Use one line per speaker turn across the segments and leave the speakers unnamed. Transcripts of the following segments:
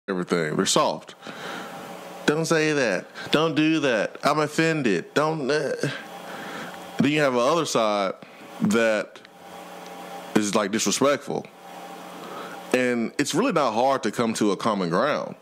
everything. They're soft. Don't say that. Don't do that. I'm offended. Don't. Then you have the other side that is like disrespectful. And it's really not hard to come to a common ground.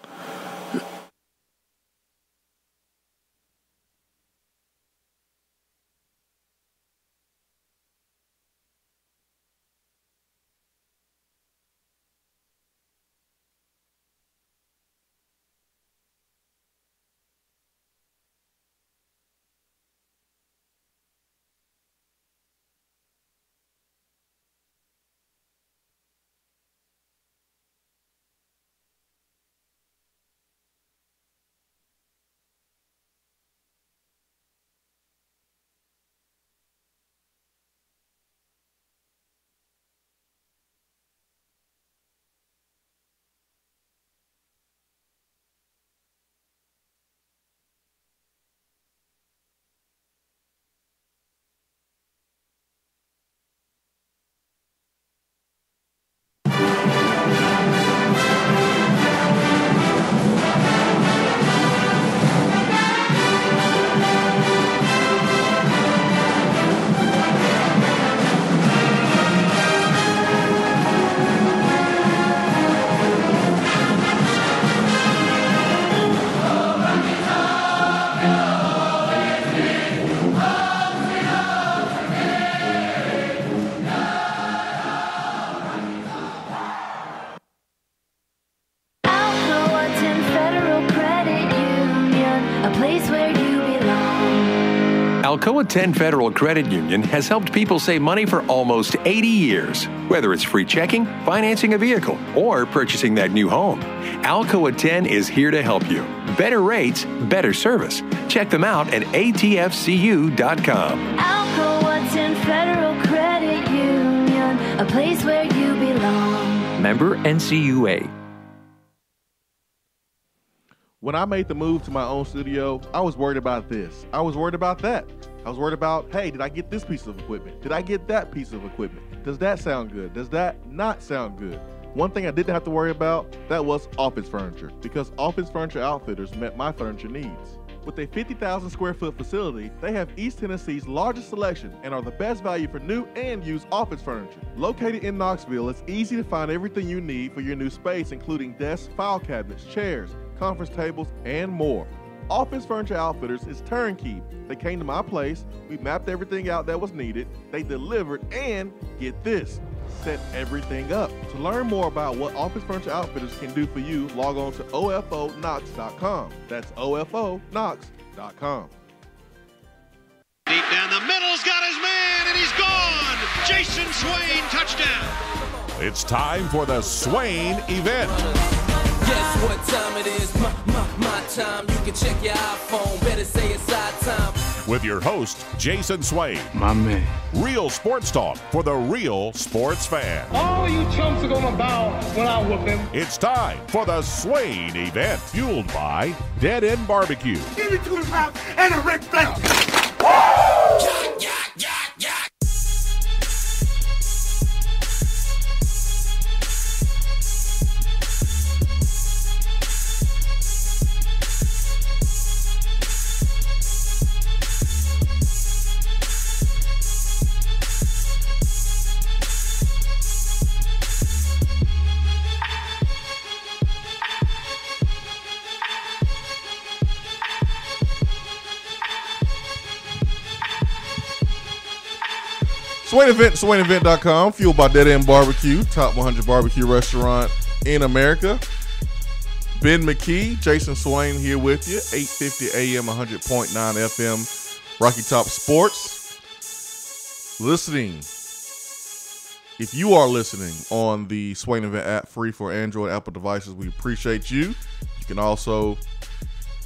Alcoa 10 Federal Credit Union has helped people save money for almost 80 years. Whether it's free checking, financing a vehicle, or purchasing that new home, Alcoa 10 is here to help you. Better rates, better service. Check them out at atfcu.com.
Alcoa 10 Federal Credit Union, a place where you belong.
Member NCUA.
When I made the move to my own studio, I was worried about this. I was worried about that. I was worried about, hey, did I get this piece of equipment? Did I get that piece of equipment? Does that sound good? Does that not sound good? One thing I didn't have to worry about, that was office furniture, because Office Furniture Outfitters met my furniture needs. With a 50,000 square foot facility, they have East Tennessee's largest selection and are the best value for new and used office furniture. Located in Knoxville, it's easy to find everything you need for your new space, including desks, file cabinets, chairs, conference tables, and more. Office Furniture Outfitters is turnkey. They came to my place, we mapped everything out that was needed, they delivered, and get this, set everything up. To learn more about what Office Furniture Outfitters can do for you, log on to ofonox.com. That's ofonox.com.
Deep down the middle's got his man, and he's gone. Jason Swain, touchdown.
It's time for the Swain Event.
Guess what time it is? My time. You can check your iPhone. Better say it's our time.
With your host, Jason Swain.
My man.
Real sports talk for the real sports fan.
All you chumps are gonna bow when I whoop him.
It's time for the Swain Event, fueled by Dead End BBQ.
Give me 2 pounds and a Ric Flair.
Swain Event, SwainEvent.com, fueled by Dead End BBQ, top 100 barbecue restaurant in America. Ben McKee, Jason Swain here with you, 850 AM, 100.9 FM, Rocky Top Sports. Listening, if you are listening on the Swain Event app, free for Android, Apple devices, we appreciate you. You can also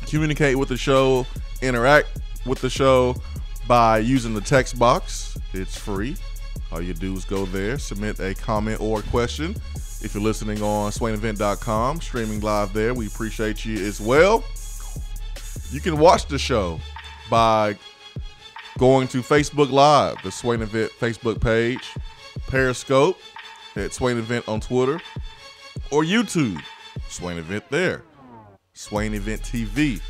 communicate with the show, interact with the show by using the text box. It's free. All you do is go there, submit a comment or a question. If you're listening on SwainEvent.com, streaming live there, we appreciate you as well. You can watch the show by going to Facebook Live, the Swain Event Facebook page, Periscope at Swain Event on Twitter, or YouTube Swain Event there. Swain Event TV.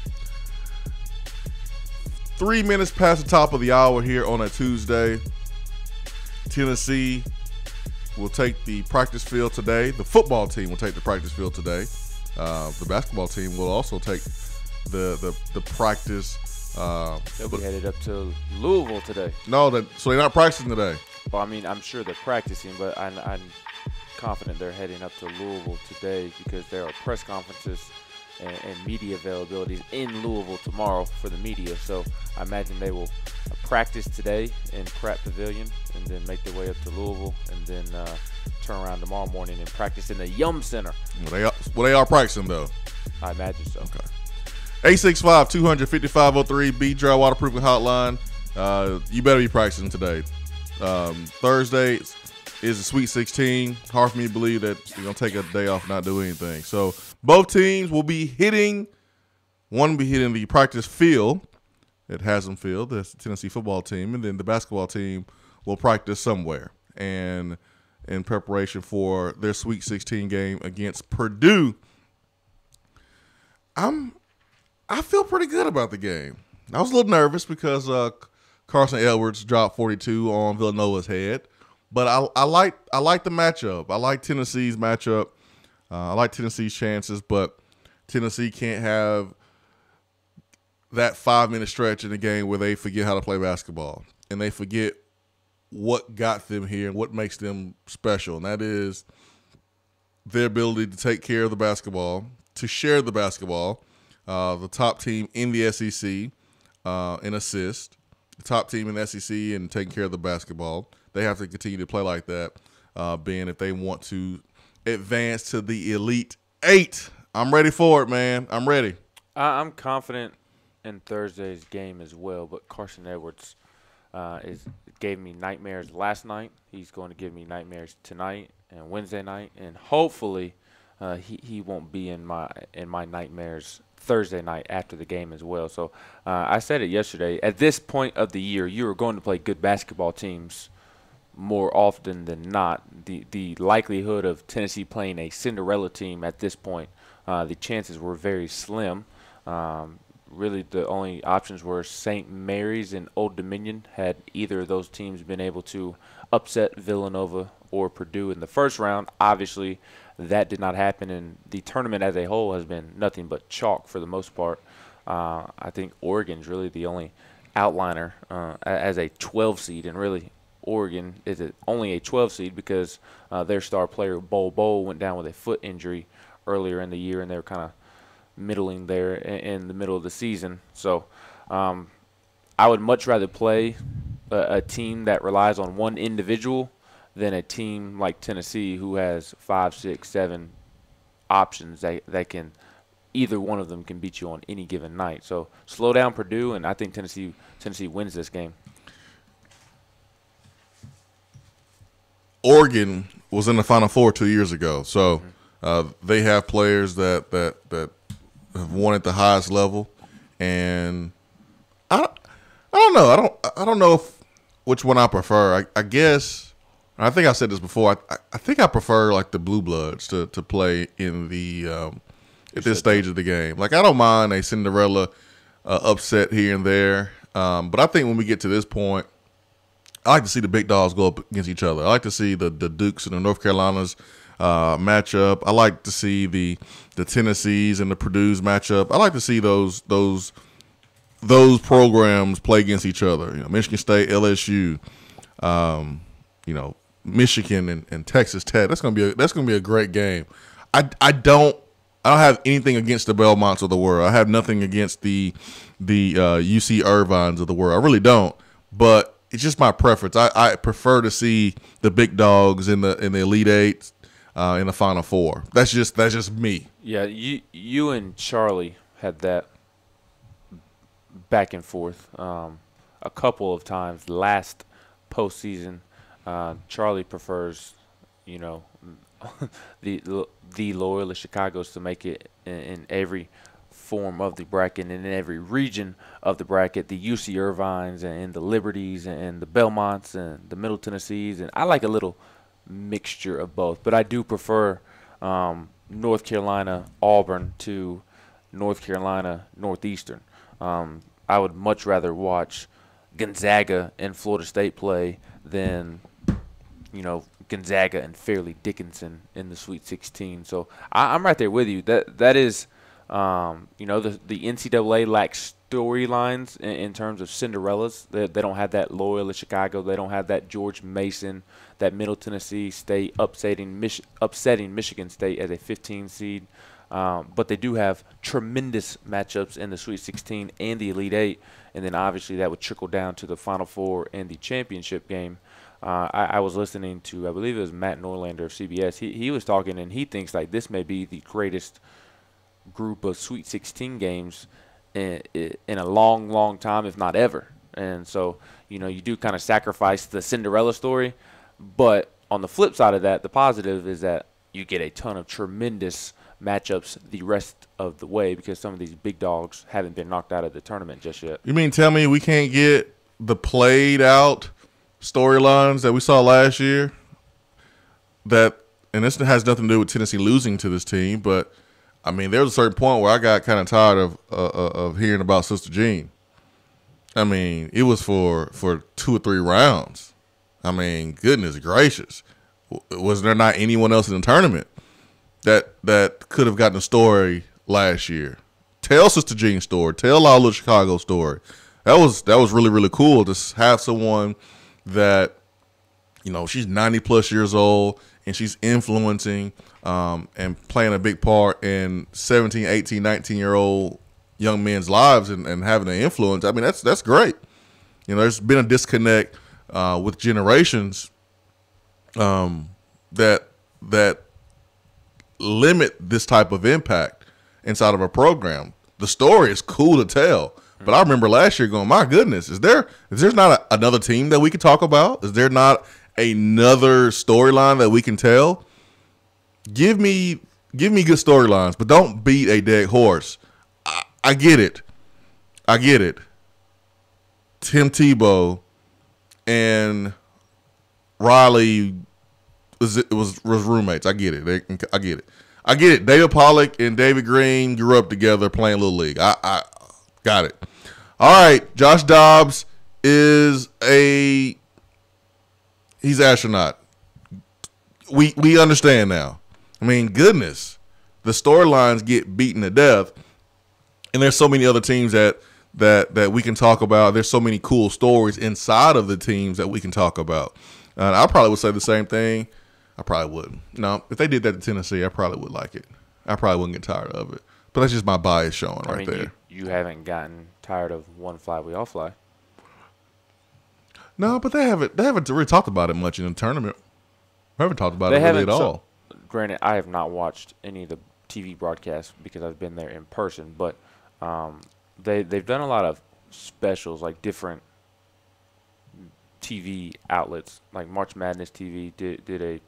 3 minutes past the top of the hour here on a Tuesday. Tennessee will take the practice field today. The football team will take the practice field today. The basketball team will also take the practice.
They'll be headed up to Louisville today.
So they're not practicing today.
Well, I mean, I'm sure they're practicing, but I'm confident they're heading up to Louisville today because there are press conferences and media availabilities in Louisville tomorrow for the media. So I imagine they will practice today in Pratt Pavilion and then make their way up to Louisville and then turn around tomorrow morning and practice in the Yum Center.
Well, they are practicing, though.
I imagine so.
Okay. 865-200-5503, B-Dry Waterproofing Hotline. You better be practicing today. Thursday is the Sweet 16. Hard for me to believe that you're going to take a day off and not do anything. So both teams will be hitting. One will be hitting the practice field at Haslam Field. That's the Tennessee football team. And then the basketball team will practice somewhere. And in preparation for their Sweet 16 game against Purdue, I feel pretty good about the game. I was a little nervous because Carson Edwards dropped 42 on Villanova's head, but I like the matchup. I like Tennessee's matchup. I like Tennessee's chances, but Tennessee can't have that 5-minute stretch in the game where they forget how to play basketball and they forget what got them here and what makes them special, and that is their ability to take care of the basketball, to share the basketball. The top team in the SEC in assist, the top team in the SEC in taking care of the basketball. They have to continue to play like that, being if they want to advance to the Elite Eight. I'm ready for it, man. I'm ready.
I'm confident in Thursday's game as well, but Carson Edwards gave me nightmares last night. He's going to give me nightmares tonight and Wednesday night, and hopefully he won't be in my nightmares Thursday night after the game as well. So I said it yesterday. At this point of the year, you are going to play good basketball teams more often than not. The likelihood of Tennessee playing a Cinderella team at this point, the chances were very slim. Really, the only options were St. Mary's and Old Dominion. Had either of those teams been able to upset Villanova or Purdue in the first round, obviously that did not happen, and the tournament as a whole has been nothing but chalk for the most part. I think Oregon's really the only outliner as a 12 seed, and really Oregon is only a 12 seed because their star player Bol went down with a foot injury earlier in the year, and they were kind of middling there in the middle of the season. So I would much rather play a team that relies on one individual than a team like Tennessee who has 5, 6, 7 options that can either one of them can beat you on any given night. So slow down Purdue, and I think Tennessee wins this game.
Oregon was in the Final Four 2 years ago, so they have players that have won at the highest level, and I don't know. I don't know which one I prefer. I guess. I think I said this before. I think I prefer like the Blue Bloods to play in the at this stage of the game. Like I don't mind a Cinderella upset here and there, but I think when we get to this point, I like to see the big dogs go up against each other. I like to see the Dukes and the North Carolinas matchup. I like to see the Tennessees and the Purdue's matchup. I like to see those programs play against each other. You know, Michigan State, LSU. Michigan and Texas Tech. That's gonna be a great game. I don't have anything against the Belmonts of the world. I have nothing against the UC Irvines of the world. I really don't. But it's just my preference. I prefer to see the big dogs in the Elite Eight, in the Final Four. That's just me.
Yeah, you and Charlie had that back and forth a couple of times last postseason. Charlie prefers, the Loyola Chicagos to make it in every form of the bracket and in every region of the bracket. The UC Irvines and the Liberties and the Belmonts and the Middle Tennessees, and I like a little mixture of both. But I do prefer North Carolina Auburn to North Carolina Northeastern. I would much rather watch Gonzaga and Florida State play than, Gonzaga and Fairleigh Dickinson in the Sweet 16. So I'm right there with you. That is, the NCAA lacks storylines in terms of Cinderellas. They don't have that Loyola Chicago. They don't have that George Mason, that Middle Tennessee State upsetting Michigan State as a 15 seed. But they do have tremendous matchups in the Sweet 16 and the Elite Eight, and then obviously that would trickle down to the Final Four and the championship game. I was listening to, I believe it was Matt Norlander of CBS. He was talking, and he thinks like this may be the greatest group of Sweet 16 games in a long, long time, if not ever. And so, you do kind of sacrifice the Cinderella story, but on the flip side of that, the positive is that you get a ton of tremendous matchups the rest of the way because some of these big dogs haven't been knocked out of the tournament just yet.
You mean tell me we can't get the played out storylines that we saw last year? And this has nothing to do with Tennessee losing to this team, but I mean, there was a certain point where I got kind of tired of hearing about Sister Jean. I mean, it was for 2 or 3 rounds. I mean, goodness gracious. Was there not anyone else in the tournament that could have gotten a story last year? Tell Sister Jean's story. Tell Loyola Chicago's story. That was really, really cool to have someone that, she's 90-plus years old, and she's influencing and playing a big part in 17, 18, 19-year-old young men's lives and having an influence. I mean, that's great. There's been a disconnect with generations that limit this type of impact inside of a program. The story is cool to tell, but I remember last year going, my goodness, is there not another team that we could talk about? Is there not another storyline that we can tell? Give me good storylines, but don't beat a dead horse. I get it. Tim Tebow and Riley was roommates. I get it. David Pollock and David Green grew up together playing Little League. I got it. All right, Josh Dobbs he's an astronaut. We understand now. I mean, goodness, the storylines get beaten to death, and there's so many other teams that we can talk about. There's so many cool stories inside of the teams that we can talk about. And I probably would say the same thing. I probably wouldn't. No, if they did that to Tennessee, I probably would like it. I probably wouldn't get tired of it. But that's just my bias showing right there.
You haven't gotten tired of One Fly, We All Fly.
No, but they haven't really talked about it much in the tournament. We haven't talked about it really at all.
Granted, I have not watched any of the TV broadcasts because I've been there in person, but they've done a lot of specials, like different TV outlets, like March Madness TV did a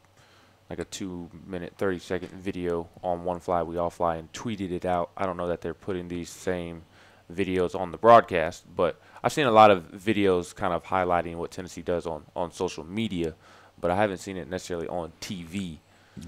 2-minute, 30-second video on One Fly, We All Fly and tweeted it out. I don't know that they're putting these same videos on the broadcast, but I've seen a lot of videos kind of highlighting what Tennessee does on social media, but I haven't seen it necessarily on TV.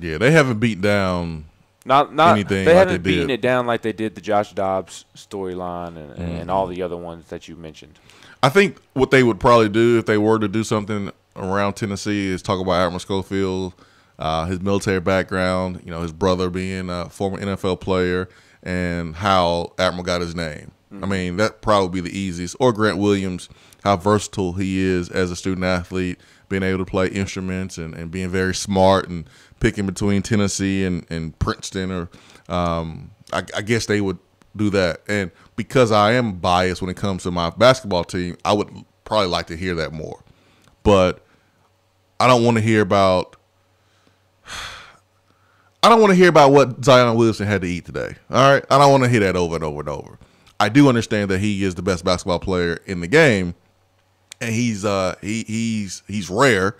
Yeah, they haven't beat down anything.
They haven't beaten it down like they did the Josh Dobbs storyline and all the other ones that you mentioned.
I think what they would probably do if they were to do something around Tennessee is talk about Admiral Schofield, his military background, his brother being a former NFL player, and how Admiral got his name. I mean, that probably be the easiest. Or Grant Williams, how versatile he is as a student athlete, being able to play instruments and being very smart and picking between Tennessee and Princeton. Or I guess they would do that. And because I am biased when it comes to my basketball team, I would probably like to hear that more. But I don't want to hear about what Zion Williamson had to eat today. All right? I don't want to hear that over and over and over. I do understand that he is the best basketball player in the game, and he's rare,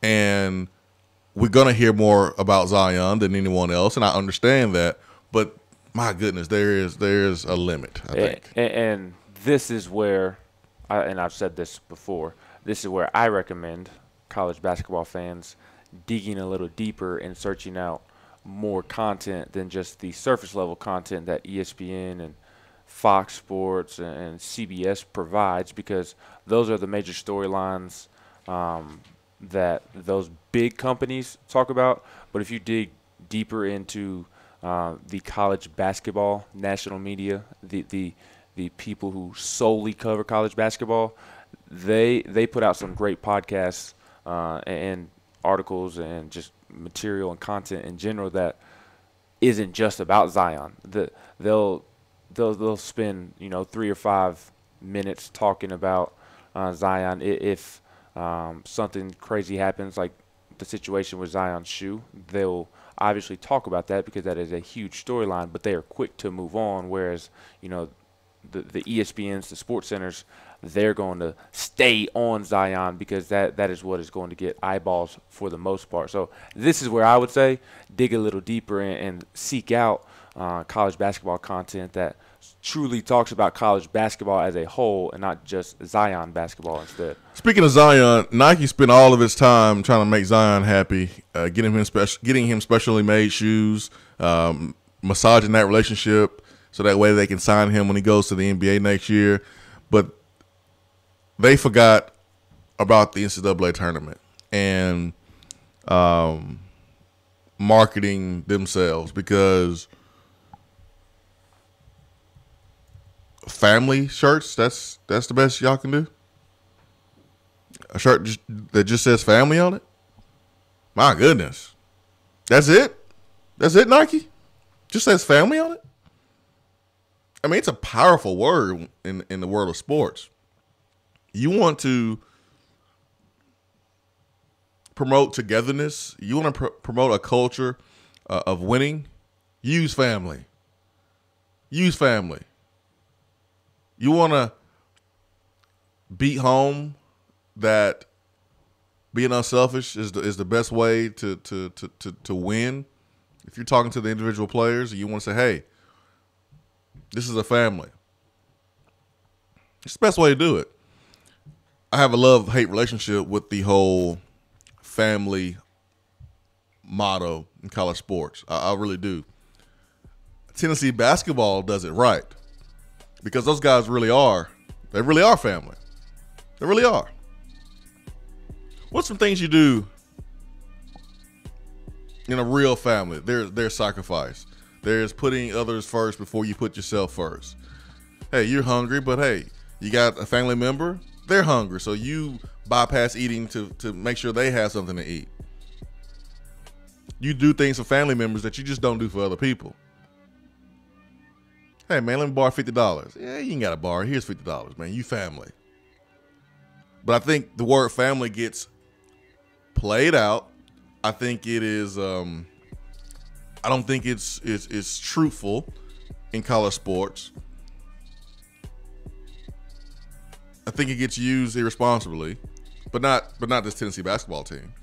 and we're gonna hear more about Zion than anyone else, and I understand that. But my goodness, there's a limit, I think.
And this is where, and I've said this before, this is where I recommend college basketball fans digging a little deeper and searching out more content than just the surface level content that ESPN and Fox Sports and CBS provides, because those are the major storylines that those big companies talk about. But if you dig deeper into the college basketball national media, the people who solely cover college basketball, they put out some great podcasts and articles and just material and content in general that isn't just about Zion. They'll spend 3 or 5 minutes talking about Zion. If something crazy happens, like the situation with Zion's shoe, they'll obviously talk about that because that is a huge storyline, but they are quick to move on, whereas the ESPNs, the sports centers, they're going to stay on Zion because that is what is going to get eyeballs for the most part. So this is where I would say dig a little deeper and seek out college basketball content that truly talks about college basketball as a whole and not just Zion basketball instead.
Speaking of Zion, Nike spent all of its time trying to make Zion happy, getting him specially made shoes, massaging that relationship so that way they can sign him when he goes to the NBA next year. But they forgot about the NCAA tournament and marketing themselves, because family shirts, that's the best y'all can do? A shirt that just says family on it? My goodness. That's it? That's it, Nike? Just says family on it? I mean, it's a powerful word in the world of sports. You want to promote togetherness. You want to promote a culture of winning. Use family. Use family. You want to beat home that being unselfish is the best way to win. If you're talking to the individual players, you want to say, hey, this is a family. It's the best way to do it. I have a love-hate relationship with the whole family motto in college sports. I really do. Tennessee basketball does it right, because those guys really are family. They really are. What's some things you do in a real family? There's sacrifice. There's putting others first before you put yourself first. Hey, you're hungry, but hey, you got a family member, they're hungry, so you bypass eating to make sure they have something to eat. You do things for family members that you just don't do for other people. Hey, man, let me borrow $50. Yeah, you ain't got to borrow. Here's $50, man. You family. But I think the word family gets played out. I think it is I don't think it's truthful in college sports. I think it gets used irresponsibly, but not this Tennessee basketball team.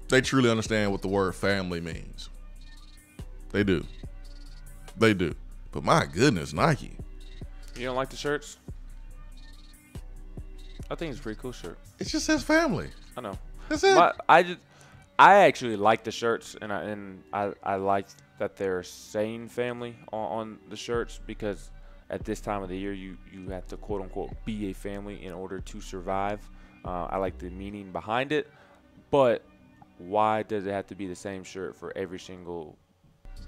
They truly understand what the word family means. They do. They do. But my goodness, Nike.
You don't like the shirts? I think it's a pretty cool shirt.
It just says family.
I know.
That's it.
I actually like the shirts, and I like that they're saying family on the shirts, because at this time of the year, you have to, quote unquote, be a family in order to survive. I like the meaning behind it, but why does it have to be the same shirt for every single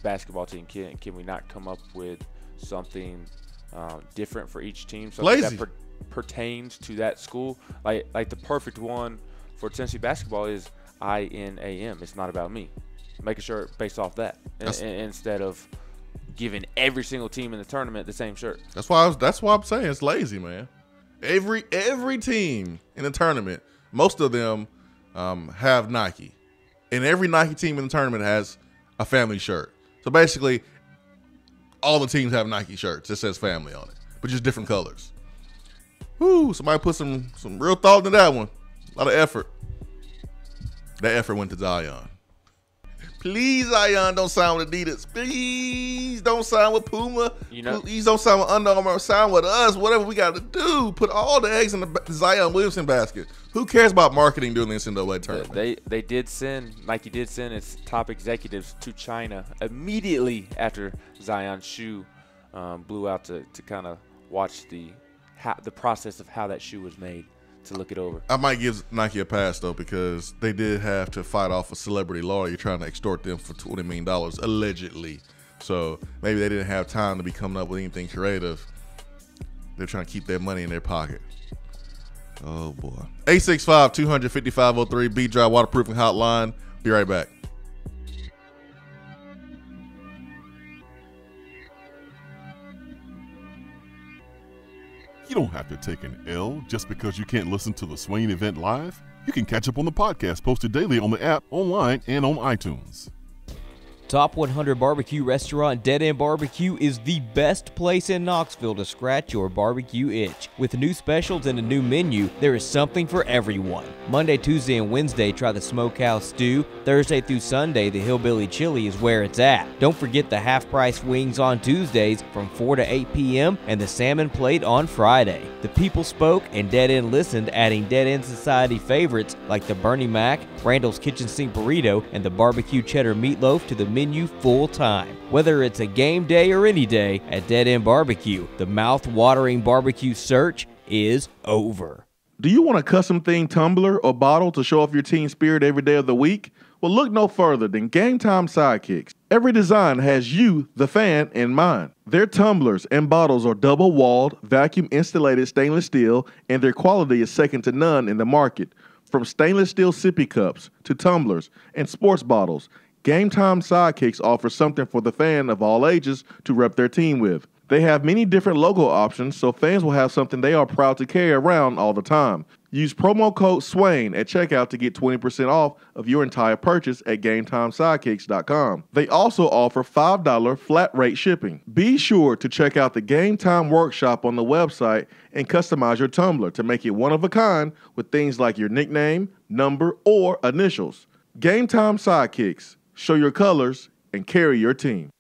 basketball team? Can we not come up with something different for each team, something that pertains to that school? Like the perfect one for Tennessee basketball is INAM. It's not about me. Make a shirt based off that, instead of giving every single team in the tournament the same shirt.
That's why I'm saying it's lazy, man. Every team in the tournament, most of them have Nike, and every Nike team in the tournament has a family shirt. So basically, all the teams have Nike shirts that says family on it, but just different colors. Whoo! Somebody put some real thought into that one. A lot of effort. That effort went to Zion. Please, Zion, don't sign with Adidas. Please don't sign with Puma. Please don't sign with Under Armour. Sign with us. Whatever we got to do. Put all the eggs in the Zion Williamson basket. Who cares about marketing during the NCAA tournament?
They did send, Nike did send its top executives to China immediately after Zion's shoe blew out to kind of watch the process of how that shoe was made, to look it over.
I might give Nike a pass, though, because they did have to fight off a celebrity lawyer trying to extort them for $20 million, allegedly. So maybe they didn't have time to be coming up with anything creative. They're trying to keep their money in their pocket. Oh, boy. 865-200-5503, B-Dry Waterproofing Hotline. Be right back.
You don't have to take an L just because you can't listen to the Swain Event live. You can catch up on the podcast posted daily on the app, online, and on iTunes.
Top 100 Barbecue Restaurant Dead End BBQ is the best place in Knoxville to scratch your barbecue itch. With new specials and a new menu, there is something for everyone. Monday, Tuesday, and Wednesday, try the Smokehouse Stew. Thursday through Sunday, the Hillbilly Chili is where it's at. Don't forget the half-price wings on Tuesdays from 4 to 8 p.m. and the salmon plate on Friday. The people spoke and Dead End listened, adding Dead End Society favorites like the Bernie Mac, Randall's Kitchen Sink Burrito, and the Barbecue Cheddar Meatloaf to the menu full time. Whether it's a game day or any day, at Dead End Barbecue, the mouth-watering barbecue search is over.
Do you want a custom themed tumbler or bottle to show off your team spirit every day of the week? Well, look no further than Game Time Sidekicks. Every design has you, the fan, in mind. Their tumblers and bottles are double-walled, vacuum-insulated stainless steel, and their quality is second to none in the market. From stainless steel sippy cups to tumblers and sports bottles, Game Time Sidekicks offers something for the fan of all ages to rep their team with. They have many different logo options, so fans will have something they are proud to carry around all the time. Use promo code SWAIN at checkout to get 20% off of your entire purchase at GameTimeSidekicks.com. They also offer $5 flat rate shipping. Be sure to check out the Game Time Workshop on the website and customize your tumbler to make it one of a kind with things like your nickname, number, or initials. Game Time Sidekicks. Show your colors and carry your team.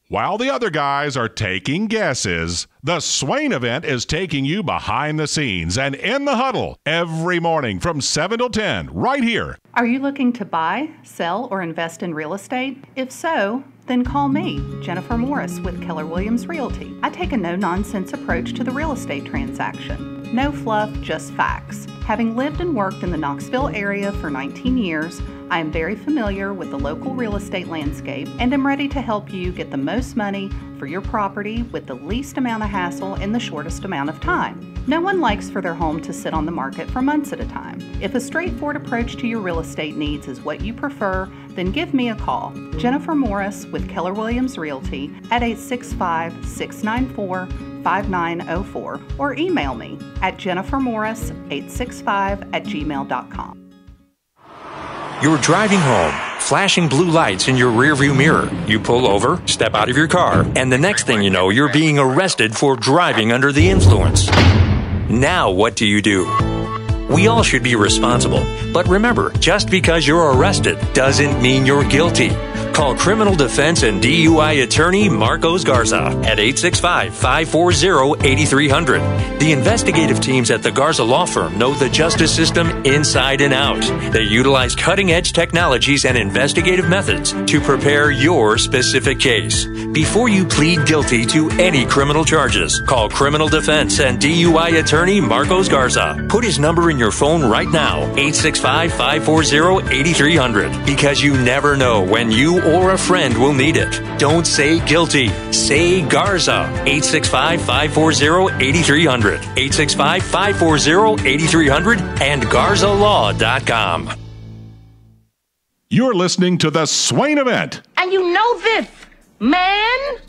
While the other guys are taking guesses, the Swain Event is taking you behind the scenes and in the huddle every morning from 7 till 10 right here.
Are you looking to buy, sell, or invest in real estate? If so, then call me, Jennifer Morris with Keller Williams Realty. I take a no-nonsense approach to the real estate transaction. No fluff, just facts. Having lived and worked in the Knoxville area for 19 years, I am very familiar with the local real estate landscape and am ready to help you get the most money for your property with the least amount of hassle in the shortest amount of time. No one likes for their home to sit on the market for months at a time. If a straightforward approach to your real estate needs is what you prefer, then give me a call. Jennifer Morris with Keller Williams Realty at 865-694-5904 or email me at jennifermorris865@gmail.com.
You're driving home, flashing blue lights in your rearview mirror. You pull over, step out of your car, and the next thing you know, you're being arrested for driving under the influence. Now what do? We all should be responsible. But remember, just because you're arrested doesn't mean you're guilty. Call criminal defense and DUI attorney Marcos Garza at 865-540-8300. The investigative teams at the Garza Law Firm know the justice system inside and out. They utilize cutting-edge technologies and investigative methods to prepare your specific case. Before you plead guilty to any criminal charges, call criminal defense and DUI attorney Marcos Garza. Put his number in your phone right now, 865-540-8300, because you never know when you or a friend will need it. Don't say guilty. Say Garza. 865-540-8300. 865-540-8300 and GarzaLaw.com.
You're listening to the Swain Event.
And you know this, man.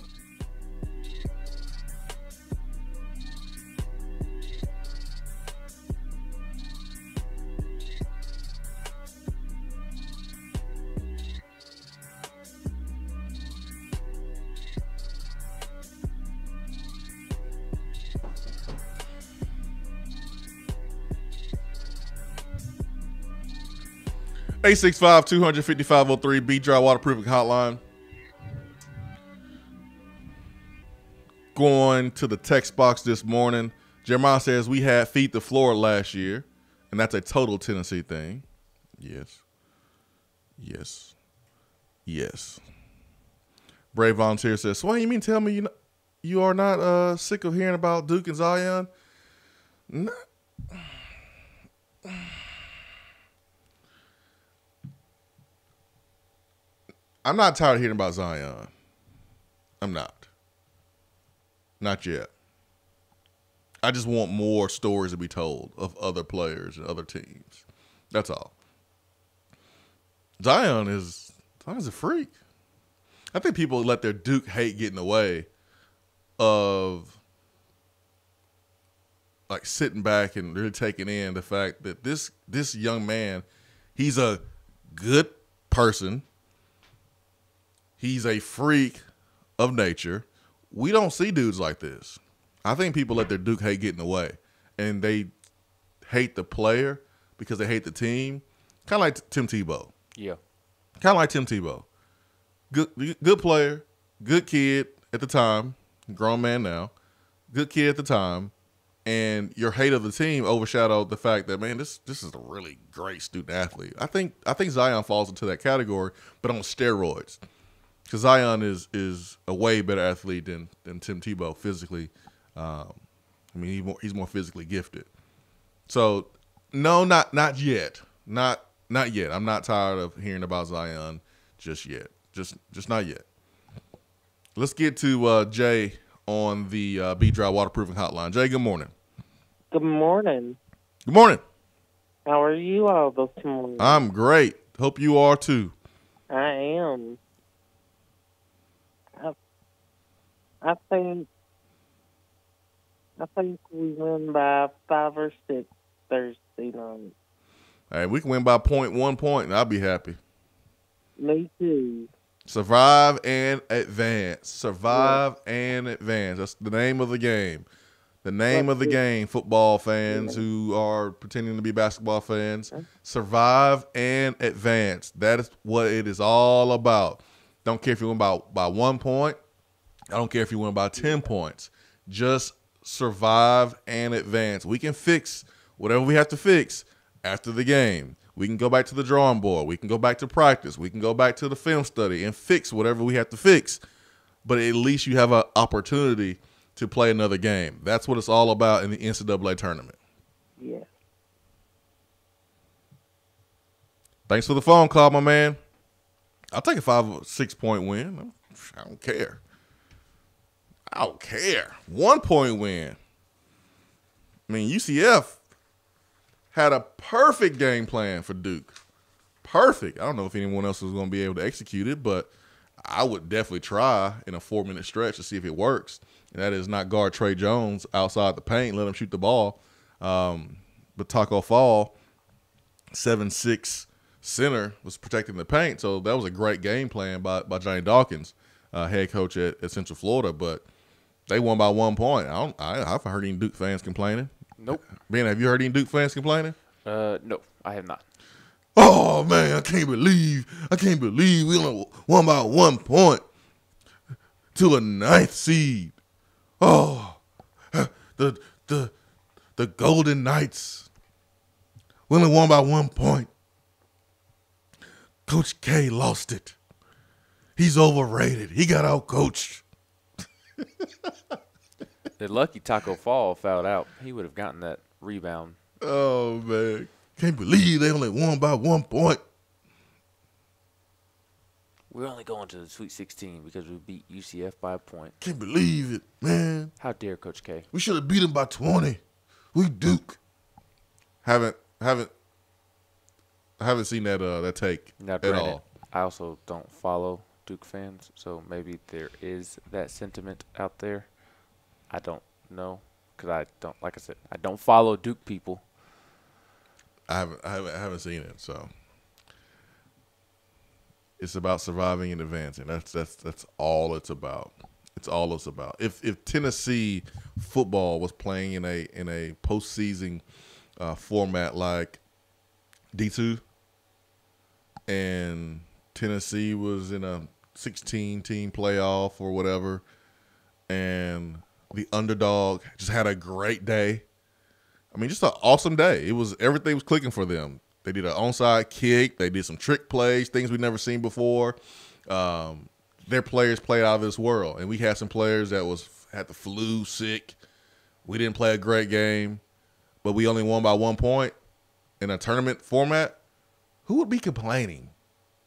865-250-503 B-Dry Waterproofing Hotline. Going to the text box this morning. Jeremiah says we had Feed the Floor last year, and that's a total Tennessee thing. Yes. Yes. Yes. Brave Volunteer says, Swain, you mean tell me you are not sick of hearing about Duke and Zion? No. I'm not tired of hearing about Zion. I'm not. Not yet. I just want more stories to be told of other players and other teams. That's all. Zion's a freak. I think people let their Duke hate get in the way of like sitting back and really taking in the fact that this young man, he's a good person. He's a freak of nature. We don't see dudes like this. I think people let their Duke hate get in the way, and they hate the player because they hate the team. Kind of like Tim Tebow.
Yeah.
Kind of like Tim Tebow. Good player, good kid at the time, grown man now, good kid at the time, and your hate of the team overshadowed the fact that, man, this is a really great student athlete. I think Zion falls into that category, but on steroids. Because Zion is a way better athlete than Tim Tebow physically. He's more physically gifted. So, no, not yet. Not yet. I'm not tired of hearing about Zion just yet. Just not yet. Let's get to Jay on the B-Dry Waterproofing Hotline. Jay, good morning.
Good morning.
Good morning.
How are you all this morning?
I'm great. Hope you are too.
I am. I think we win by 5 or 6 Thursday night.
Hey, we can win by 1 point, and I'll be happy.
Me too.
Survive and advance. Survive and advance. That's the name of the game. The name of the game, football fans who are pretending to be basketball fans. Survive and advance. That is what it is all about. Don't care if you win by 1 point. I don't care if you win by 10 points. Just survive and advance. We can fix whatever we have to fix after the game. We can go back to the drawing board. We can go back to practice. We can go back to the film study and fix whatever we have to fix. But at least you have an opportunity to play another game. That's what it's all about in the NCAA tournament.
Yeah.
Thanks for the phone call, my man. I'll take a 5 or 6 point win. I don't care. 1 point win. I mean, UCF had a perfect game plan for Duke. Perfect. I don't know if anyone else was going to be able to execute it, but I would definitely try in a 4-minute stretch to see if it works. And that is not guard Trey Jones outside the paint, let him shoot the ball. But Taco Fall, 7'6" center, was protecting the paint. So that was a great game plan by Johnny Dawkins, head coach at Central Florida. But they won by 1 point. I haven't heard any Duke fans complaining.
Nope.
Ben, have you heard any Duke fans complaining?
No, I have not.
Oh, man, I can't believe we only won by 1 point to a 9th seed. Oh, the Golden Knights. We only won by 1 point. Coach K lost it. He's overrated. He got out-coached.
The lucky Taco Fall fouled out. He would have gotten that rebound.
Oh, man. Can't believe they only won by 1 point.
We're only going to the Sweet 16 because we beat UCF by a point.
Can't believe it, man.
How dare Coach K?
We should have beat them by 20. We Duke. Haven't seen that take
Now,
at all.
I also don't follow Duke fans, so maybe there is that sentiment out there. I don't know because I don't, like I said, I don't follow Duke people.
I haven't seen it, so it's about surviving and advancing. That's all it's about. It's all it's about. If Tennessee football was playing in a postseason format like D2, and Tennessee was in a 16-team playoff or whatever, and the underdog just had a great day. I mean, just an awesome day. Everything was clicking for them. They did an onside kick. They did some trick plays, things we've never seen before. Their players played out of this world, and we had some players that had the flu, sick. We didn't play a great game, but we only won by 1 point in a tournament format. Who would be complaining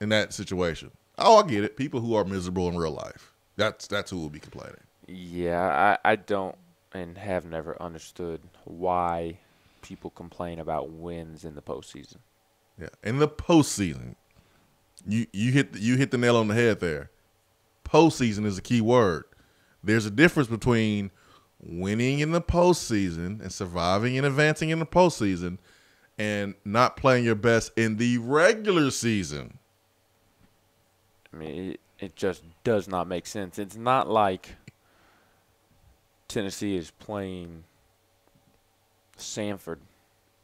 in that situation? Oh, I get it. People who are miserable in real life. That's who will be complaining.
Yeah, I don't and have never understood why people complain about wins in the postseason.
Yeah, in the postseason, you hit the nail on the head there. Postseason is a key word. There's a difference between winning in the postseason and surviving and advancing in the postseason and not playing your best in the regular season.
I mean, it just does not make sense. It's not like Tennessee is playing Sanford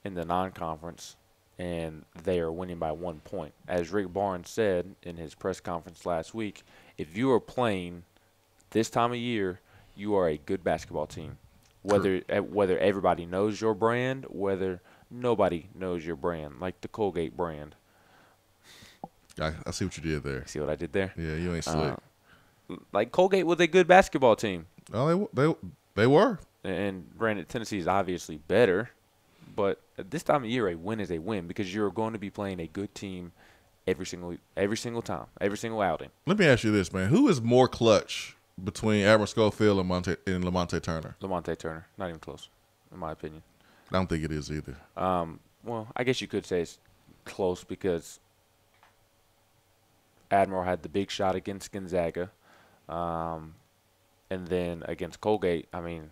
in the non-conference and they are winning by 1 point. As Rick Barnes said in his press conference last week, if you are playing this time of year, you are a good basketball team. Whether everybody knows your brand, whether nobody knows your brand, like the Colgate brand.
I see what you did there.
See what I did there?
Yeah, you ain't slick.
Like Colgate was a good basketball team.
Oh, they were.
And granted, Tennessee is obviously better, but at this time of year, a win is a win because you're going to be playing a good team every single time, every single outing.
Let me ask you this, man: who is more clutch between Admiral Schofield and Lamonte Turner?
Lamonte Turner, not even close, in my opinion.
I don't think it is either.
Well, I guess you could say it's close because Admiral had the big shot against Gonzaga, and then against Colgate. I mean,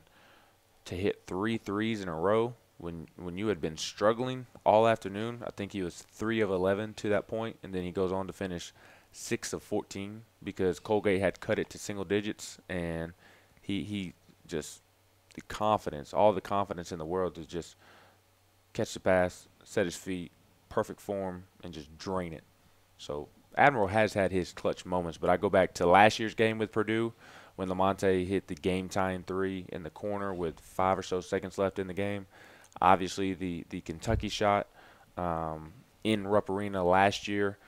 to hit 3 threes in a row when you had been struggling all afternoon. I think he was 3 of 11 to that point, and then he goes on to finish 6 of 14 because Colgate had cut it to single digits, and he just the confidence, all the confidence in the world to just catch the pass, set his feet, perfect form, and just drain it. So Admiral has had his clutch moments, but I go back to last year's game with Purdue when Lamonte hit the game-tying 3 in the corner with 5 or so seconds left in the game. Obviously, the Kentucky shot in Rupp Arena last year,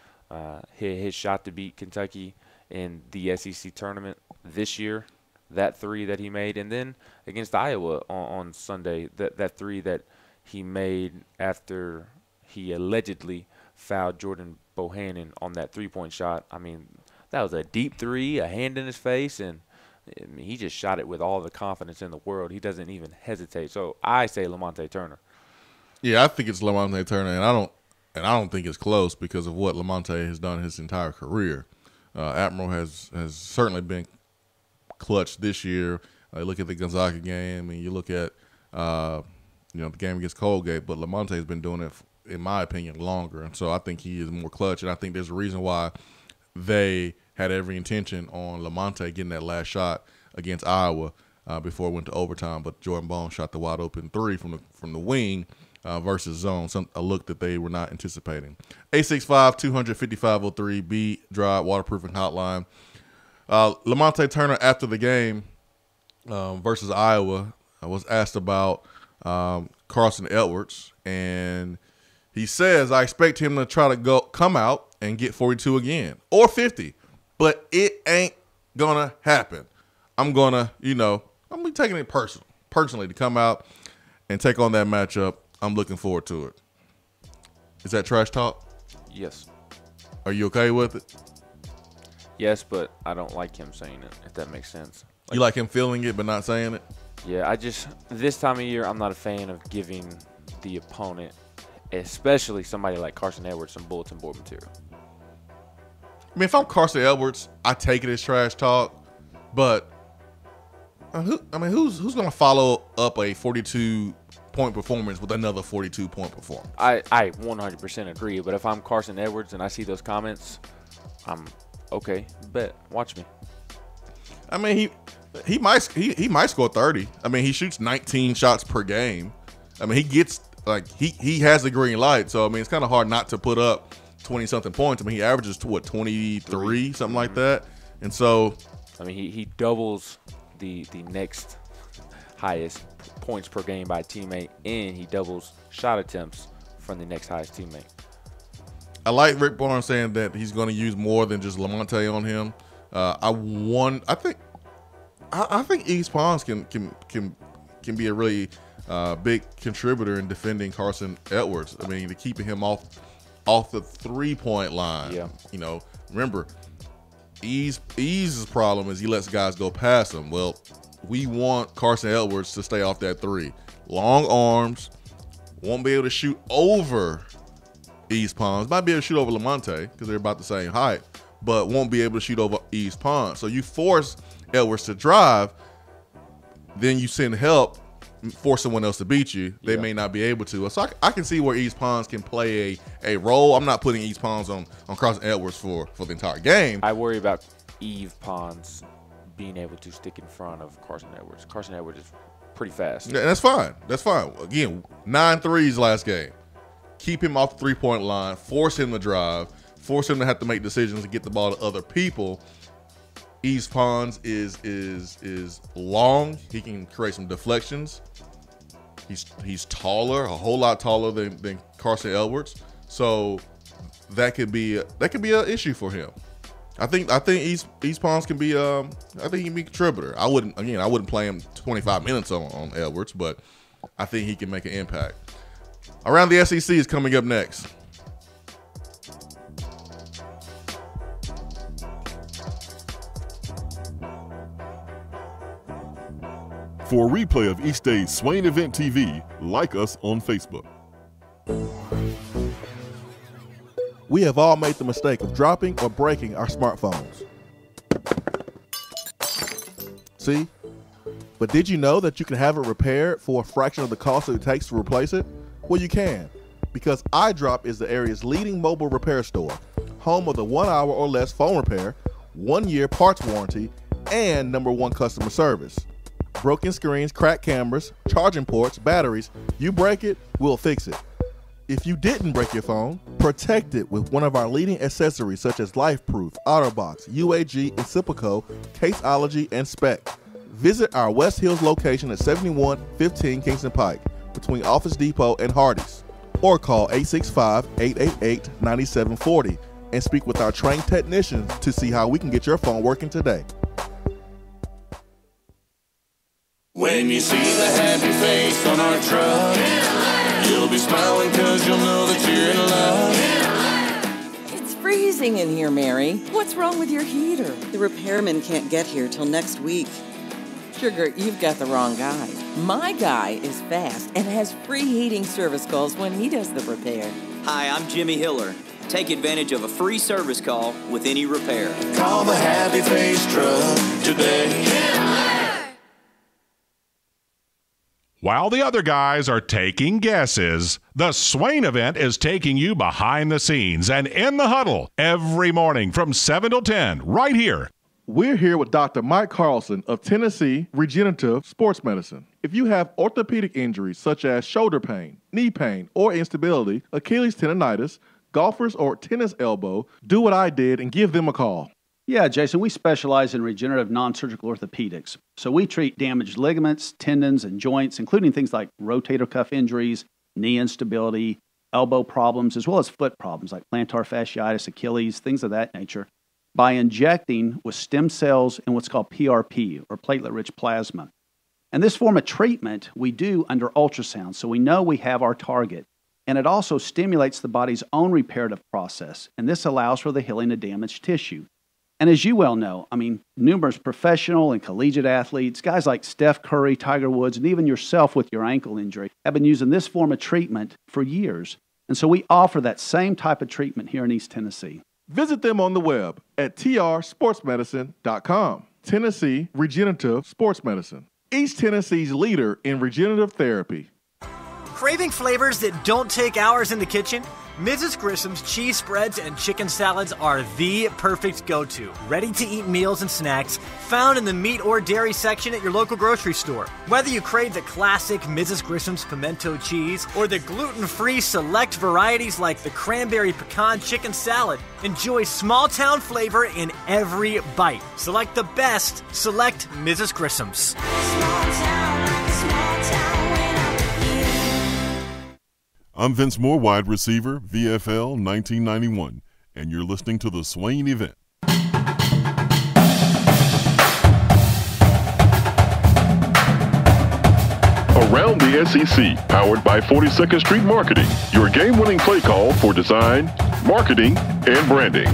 his shot to beat Kentucky in the SEC tournament this year, that 3 that he made. And then against Iowa on Sunday, that 3 that he made after he allegedly fouled Jordan Bohannon on that three-point shot. I mean, that was a deep 3, a hand in his face, and I mean, he just shot it with all the confidence in the world. He doesn't even hesitate. So I say Lamonte Turner.
Yeah, I think it's Lamonte Turner, and I don't think it's close because of what Lamonte has done his entire career. Admiral has certainly been clutch this year. Look at the Gonzaga game, and you look at the game against Colgate. But Lamonte has been doing it, in my opinion, longer, and so I think he is more clutch. And I think there's a reason why they had every intention on Lamonte getting that last shot against Iowa before it went to overtime. But Jordan Bone shot the wide open 3 from the wing versus zone, a look that they were not anticipating. 865-255-03 B Drive Waterproofing Hotline. Lamonte Turner after the game versus Iowa was asked about Carson Edwards, and he says, "I expect him to try to come out and get 42 again or 50, but it ain't gonna happen. I'm gonna be taking it personally to come out and take on that matchup. I'm looking forward to it." Is that trash talk?
Yes.
Are you okay with it?
Yes, but I don't like him saying it, if that makes sense.
You like him feeling it but not saying it?
Yeah, this time of year, I'm not a fan of giving the opponent, especially somebody like Carson Edwards, some bulletin board material.
I mean, if I'm Carson Edwards, I take it as trash talk, but who's going to follow up a 42-point performance with another 42-point performance?
I 100% agree, but if I'm Carson Edwards and I see those comments, I'm okay. Bet, watch me.
I mean, he might score 30. I mean, he shoots 19 shots per game. I mean, he gets he has the green light, so I mean, it's kind of hard not to put up 20-something points. I mean, he averages, 23, something like that. And so,
I mean, he doubles the next highest points per game by a teammate, and he doubles shot attempts from the next highest teammate.
I like Rick Barnes saying that he's going to use more than just Lamonte on him. I think East Pons can be a really big contributor in defending Carson Edwards. I mean, to keeping him off the 3-point line.
Yeah.
You know, remember, Ease's problem is he lets guys go past him. Well, we want Carson Edwards to stay off that 3. Long arms, won't be able to shoot over East Pons. Might be able to shoot over Lamonte because they're about the same height, but won't be able to shoot over East Pons. So you force Edwards to drive, then you send help, force someone else to beat you. They may not be able to. So I can see where East Pons can play a role. I'm not putting East Pons on Carson Edwards for the entire game.
I worry about Eve Pons being able to stick in front of Carson Edwards. Carson Edwards is pretty fast.
Yeah, that's fine. That's fine. Again, 9 threes last game. Keep him off the 3-point line. Force him to drive. Force him to have to make decisions to get the ball to other people. East Pons is long. He can create some deflections. He's taller, a whole lot taller than Carson Edwards. So that could be an issue for him. I think East Pons can be I think he can be a contributor. I wouldn't play him 25 minutes on Edwards, but I think he can make an impact. Around the SEC is coming up next.
For a replay of each day's Swain Event TV, like us on Facebook.
We have all made the mistake of dropping or breaking our smartphones. See? But did you know that you can have it repaired for a fraction of the cost that it takes to replace it? Well, you can, because iDrop is the area's leading mobile repair store, home of the 1 hour or less phone repair, 1-year parts warranty, and #1 customer service. Broken screens, cracked cameras, charging ports, batteries, you break it, we'll fix it. If you didn't break your phone, protect it with one of our leading accessories such as LifeProof, OtterBox, UAG, Incipico, Caseology, and Spec. Visit our West Hills location at 7115 Kingston Pike between Office Depot and Hardee's, or call 865-888-9740 and speak with our trained technicians to see how we can get your phone working today.
When you see the happy face on our truck, you'll be smiling because you'll know that you're in love.
It's freezing in here, Mary. What's wrong with your heater? The repairman can't get here till next week. Sugar, you've got the wrong guy. My guy is fast and has free heating service calls when he does the repair.
Hi, I'm Jimmy Hiller. Take advantage of a free service call with any repair.
Call the Happy Face Truck today.
While the other guys are taking guesses, the Swain Event is taking you behind the scenes and in the huddle every morning from 7 till 10 right here.
We're here with Dr. Mike Carlson of Tennessee Regenerative Sports Medicine. If you have orthopedic injuries such as shoulder pain, knee pain, or instability, Achilles tendonitis, golfers or tennis elbow, do what I did and give them a call.
Yeah, Jason, we specialize in regenerative non-surgical orthopedics. So we treat damaged ligaments, tendons, and joints, including things like rotator cuff injuries, knee instability, elbow problems, as well as foot problems like plantar fasciitis, Achilles, things of that nature, by injecting with stem cells and what's called PRP, or platelet-rich plasma. And this form of treatment we do under ultrasound, so we know we have our target. And it also stimulates the body's own reparative process, and this allows for the healing of damaged tissue. And as you well know, numerous professional and collegiate athletes, guys like Steph Curry, Tiger Woods, and even yourself with your ankle injury, have been using this form of treatment for years. And so we offer that same type of treatment here in East Tennessee.
Visit them on the web at trsportsmedicine.com. Tennessee Regenerative Sports Medicine, East Tennessee's leader in regenerative therapy.
Craving flavors that don't take hours in the kitchen? Mrs. Grissom's cheese spreads and chicken salads are the perfect go-to. Ready-to-eat meals and snacks found in the meat or dairy section at your local grocery store. Whether you crave the classic Mrs. Grissom's pimento cheese or the gluten-free select varieties like the cranberry pecan chicken salad, enjoy small-town flavor in every bite. Select the best. Select Mrs. Grissom's.
I'm Vince Moore, wide receiver, VFL 1991, and you're listening to the Swain Event. Around the SEC, powered by 42nd Street Marketing, your game-winning play call for design, marketing, and branding.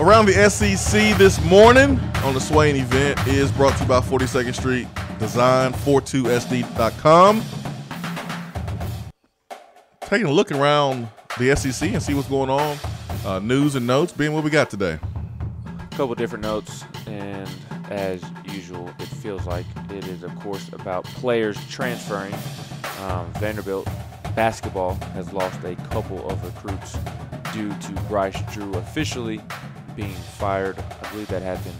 Around the SEC this morning on the Swain Event is brought to you by 42nd Street Design, 42sd.com. Taking a look around the SEC and see what's going on. News and notes. Ben, what we got today?
A couple different notes, and as usual, it feels like it is, of course, about players transferring. Vanderbilt basketball has lost a couple of recruits due to Bryce Drew officially being fired. I believe that happened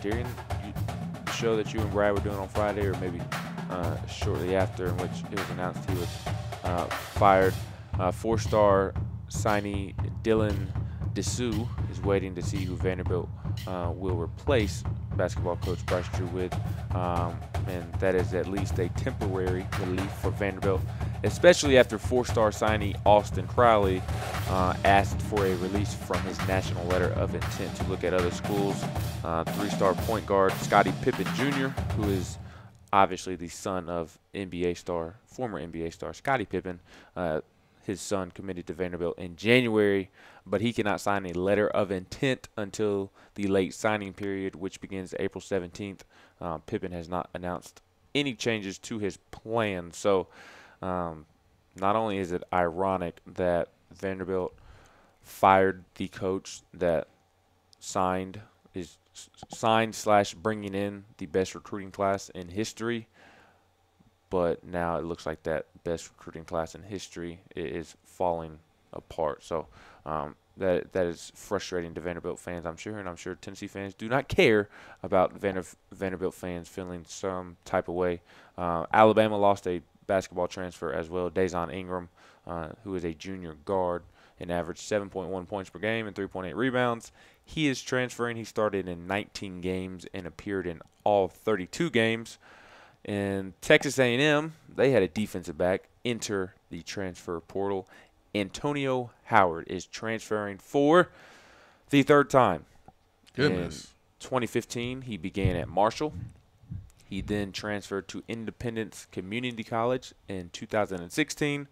during the show that you and Brad were doing on Friday, or maybe shortly after, in which it was announced he was fired. Four-star signee Dylan Dessou is waiting to see who Vanderbilt will replace basketball coach Bryce Drew with, and that is at least a temporary relief for Vanderbilt, especially after four-star signee Austin Crowley asked for a release from his national letter of intent to look at other schools. Three-star point guard Scottie Pippen Jr., who is obviously the son of former NBA star Scottie Pippen. His son committed to Vanderbilt in January, but he cannot sign a letter of intent until the late signing period, which begins April 17th. Pippen has not announced any changes to his plan. So not only is it ironic that Vanderbilt fired the coach that signed / bringing in the best recruiting class in history, but now it looks like that best recruiting class in history is falling apart. So that is frustrating to Vanderbilt fans, I'm sure, and I'm sure Tennessee fans do not care about Vanderbilt fans feeling some type of way. Alabama lost a basketball transfer as well, Dazon Ingram, who is a junior guard and averaged 7.1 points per game and 3.8 rebounds. He is transferring. He started in 19 games and appeared in all 32 games. And Texas A&M, they had a defensive back enter the transfer portal. Antonio Howard is transferring for the third time.
Goodness.
In 2015, he began at Marshall. He then transferred to Independence Community College in 2016.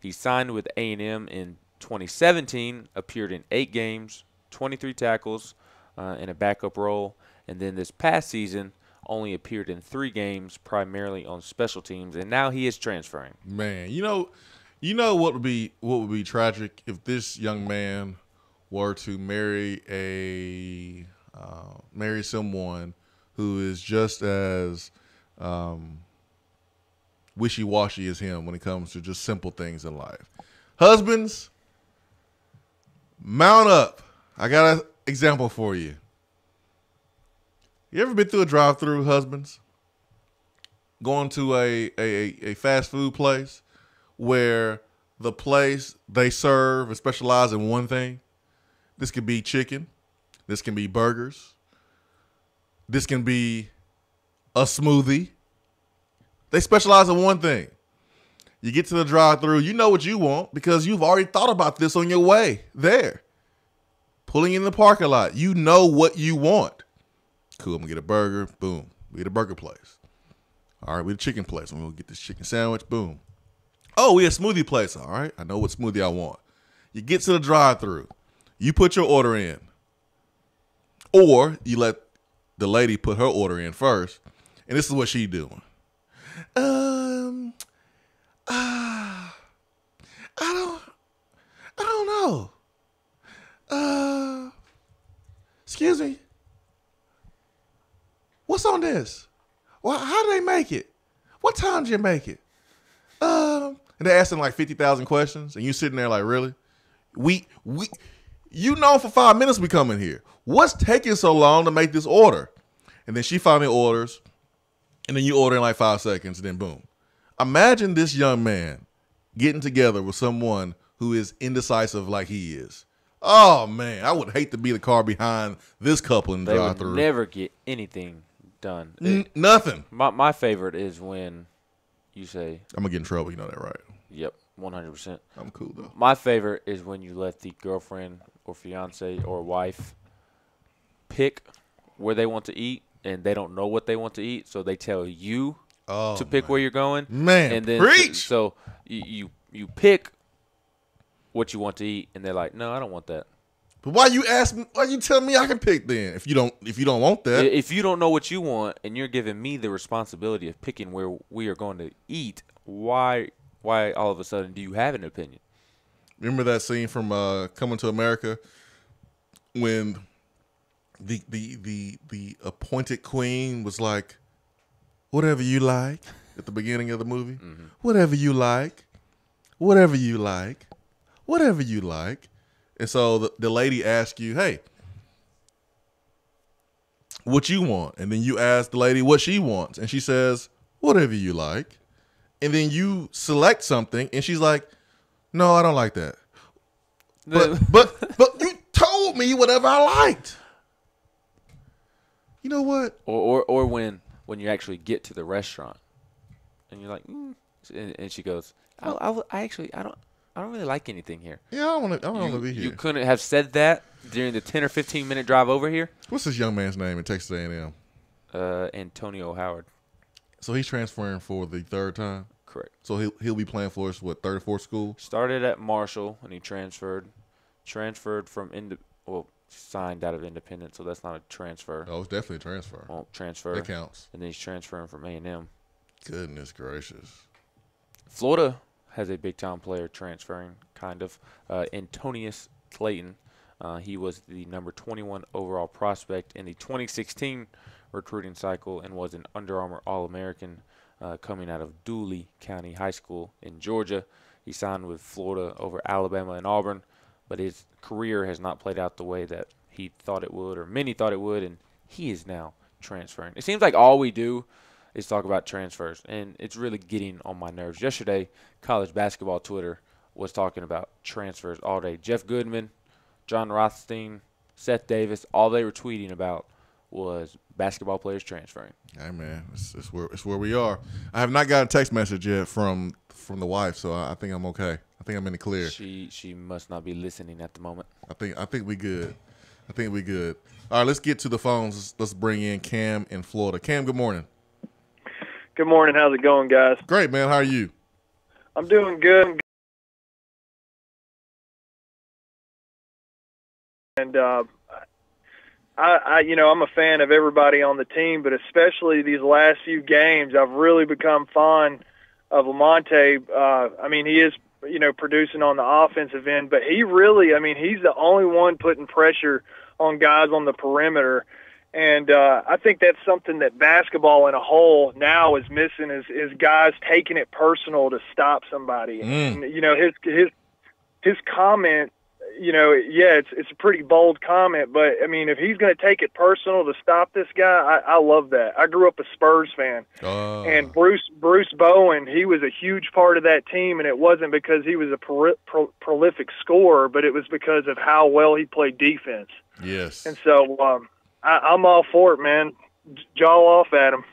He signed with A&M in 2017, appeared in 8 games, 23 tackles in a backup role, and then this past season only appeared in 3 games, primarily on special teams, and now he is transferring.
Man, you know what would be tragic if this young man were to marry someone who is just as wishy-washy as him when it comes to just simple things in life. Husbands, mount up. I got an example for you. You ever been through a drive-thru, husbands? Going to a fast food place where the place they serve and specialize in one thing. This could be chicken. This can be burgers. This can be a smoothie. They specialize in one thing. You get to the drive-thru, you know what you want because you've already thought about this on your way there. Pulling in the parking lot, you know what you want. Cool, I'm going to get a burger. Boom. We get a burger place. All right, we get a chicken place. I'm going to get this chicken sandwich. Boom. Oh, we a smoothie place. All right, I know what smoothie I want. You get to the drive-thru. You put your order in. Or you let the lady put her order in first. And this is what she's doing. I don't know. Excuse me. What's on this? Well, how do they make it? What time did you make it? And they're asking like 50,000 questions, and you sitting there like, really? You know, for 5 minutes we coming here. What's taking so long to make this order? And then she finally orders, and then you order in like 5 seconds, and then boom. Imagine this young man getting together with someone who is indecisive like he is. Oh, man, I would hate to be the car behind this couple in the drive-thru.
They would never get anything done.
Nothing.
My favorite is when you say,
I'm going to get in trouble. You know that, right?
Yep, 100%.
I'm cool, though.
My favorite is when you let the girlfriend or fiance or wife pick where they want to eat, and they don't know what they want to eat, so they tell you to pick where you're going.
Man,
and then
preach!
So you pick what you want to eat, and they're like, no, I don't want that.
But why you tell me I can pick then if you don't want that?
If you don't know what you want and you're giving me the responsibility of picking where we are going to eat, why all of a sudden do you have an opinion?
Remember that scene from Coming to America when the appointed queen was like, whatever you like at the beginning of the movie? Mm-hmm. Whatever you like. Whatever you like. Whatever you like. And so the lady asks you, hey, what you want? And then you ask the lady what she wants. And she says, whatever you like. And then you select something, and she's like, no, I don't like that. But you told me whatever I liked. You know what?
Or when you actually get to the restaurant, and you're like, and she goes, I don't really like anything here.
Yeah, I don't want to be here.
You couldn't have said that during the 10 or 15 minute drive over here.
What's this young man's name in Texas A&M?
Antonio Howard.
So he's transferring for the third time?
Correct.
So he'll be playing for us, what, third or fourth school?
Started at Marshall, and he transferred from signed out of Independence, so that's not a transfer.
Oh, it's definitely a transfer.
Well, transfer.
That counts.
And then he's transferring from A&M.
Goodness gracious.
Florida has a big-time player transferring, kind of. Antonius Clayton. He was the number 21 overall prospect in the 2016 recruiting cycle and was an Under Armour All-American coming out of Dooley County High School in Georgia. He signed with Florida over Alabama and Auburn, but his career has not played out the way that he thought it would, or many thought it would, and he is now transferring. It seems like all we do is talk about transfers, and it's really getting on my nerves. Yesterday, college basketball Twitter was talking about transfers all day. Jeff Goodman, John Rothstein, Seth Davis, all they were tweeting about was basketball players transferring.
Hey, man, it's where we are. I have not got a text message yet from the wife, so I think I'm okay. I think I'm in the clear.
She must not be listening at the moment.
I think we good. I think we good. All right, let's get to the phones. Let's bring in Cam in Florida. Cam, good morning.
Good morning. How's it going, guys?
Great, man. How are you?
I'm doing good. And I'm a fan of everybody on the team, but especially these last few games, I've really become fond of Lamonte. He is, producing on the offensive end, but he really, he's the only one putting pressure on guys on the perimeter. And I think that's something that basketball in a whole now is missing is guys taking it personal to stop somebody. And, his comment, it's a pretty bold comment, but if he's going to take it personal to stop this guy, I love that. I grew up a Spurs fan, and Bruce Bowen, he was a huge part of that team, and it wasn't because he was a prolific scorer, but it was because of how well he played defense.
Yes.
And so I'm all for it, man. Jaw off at him.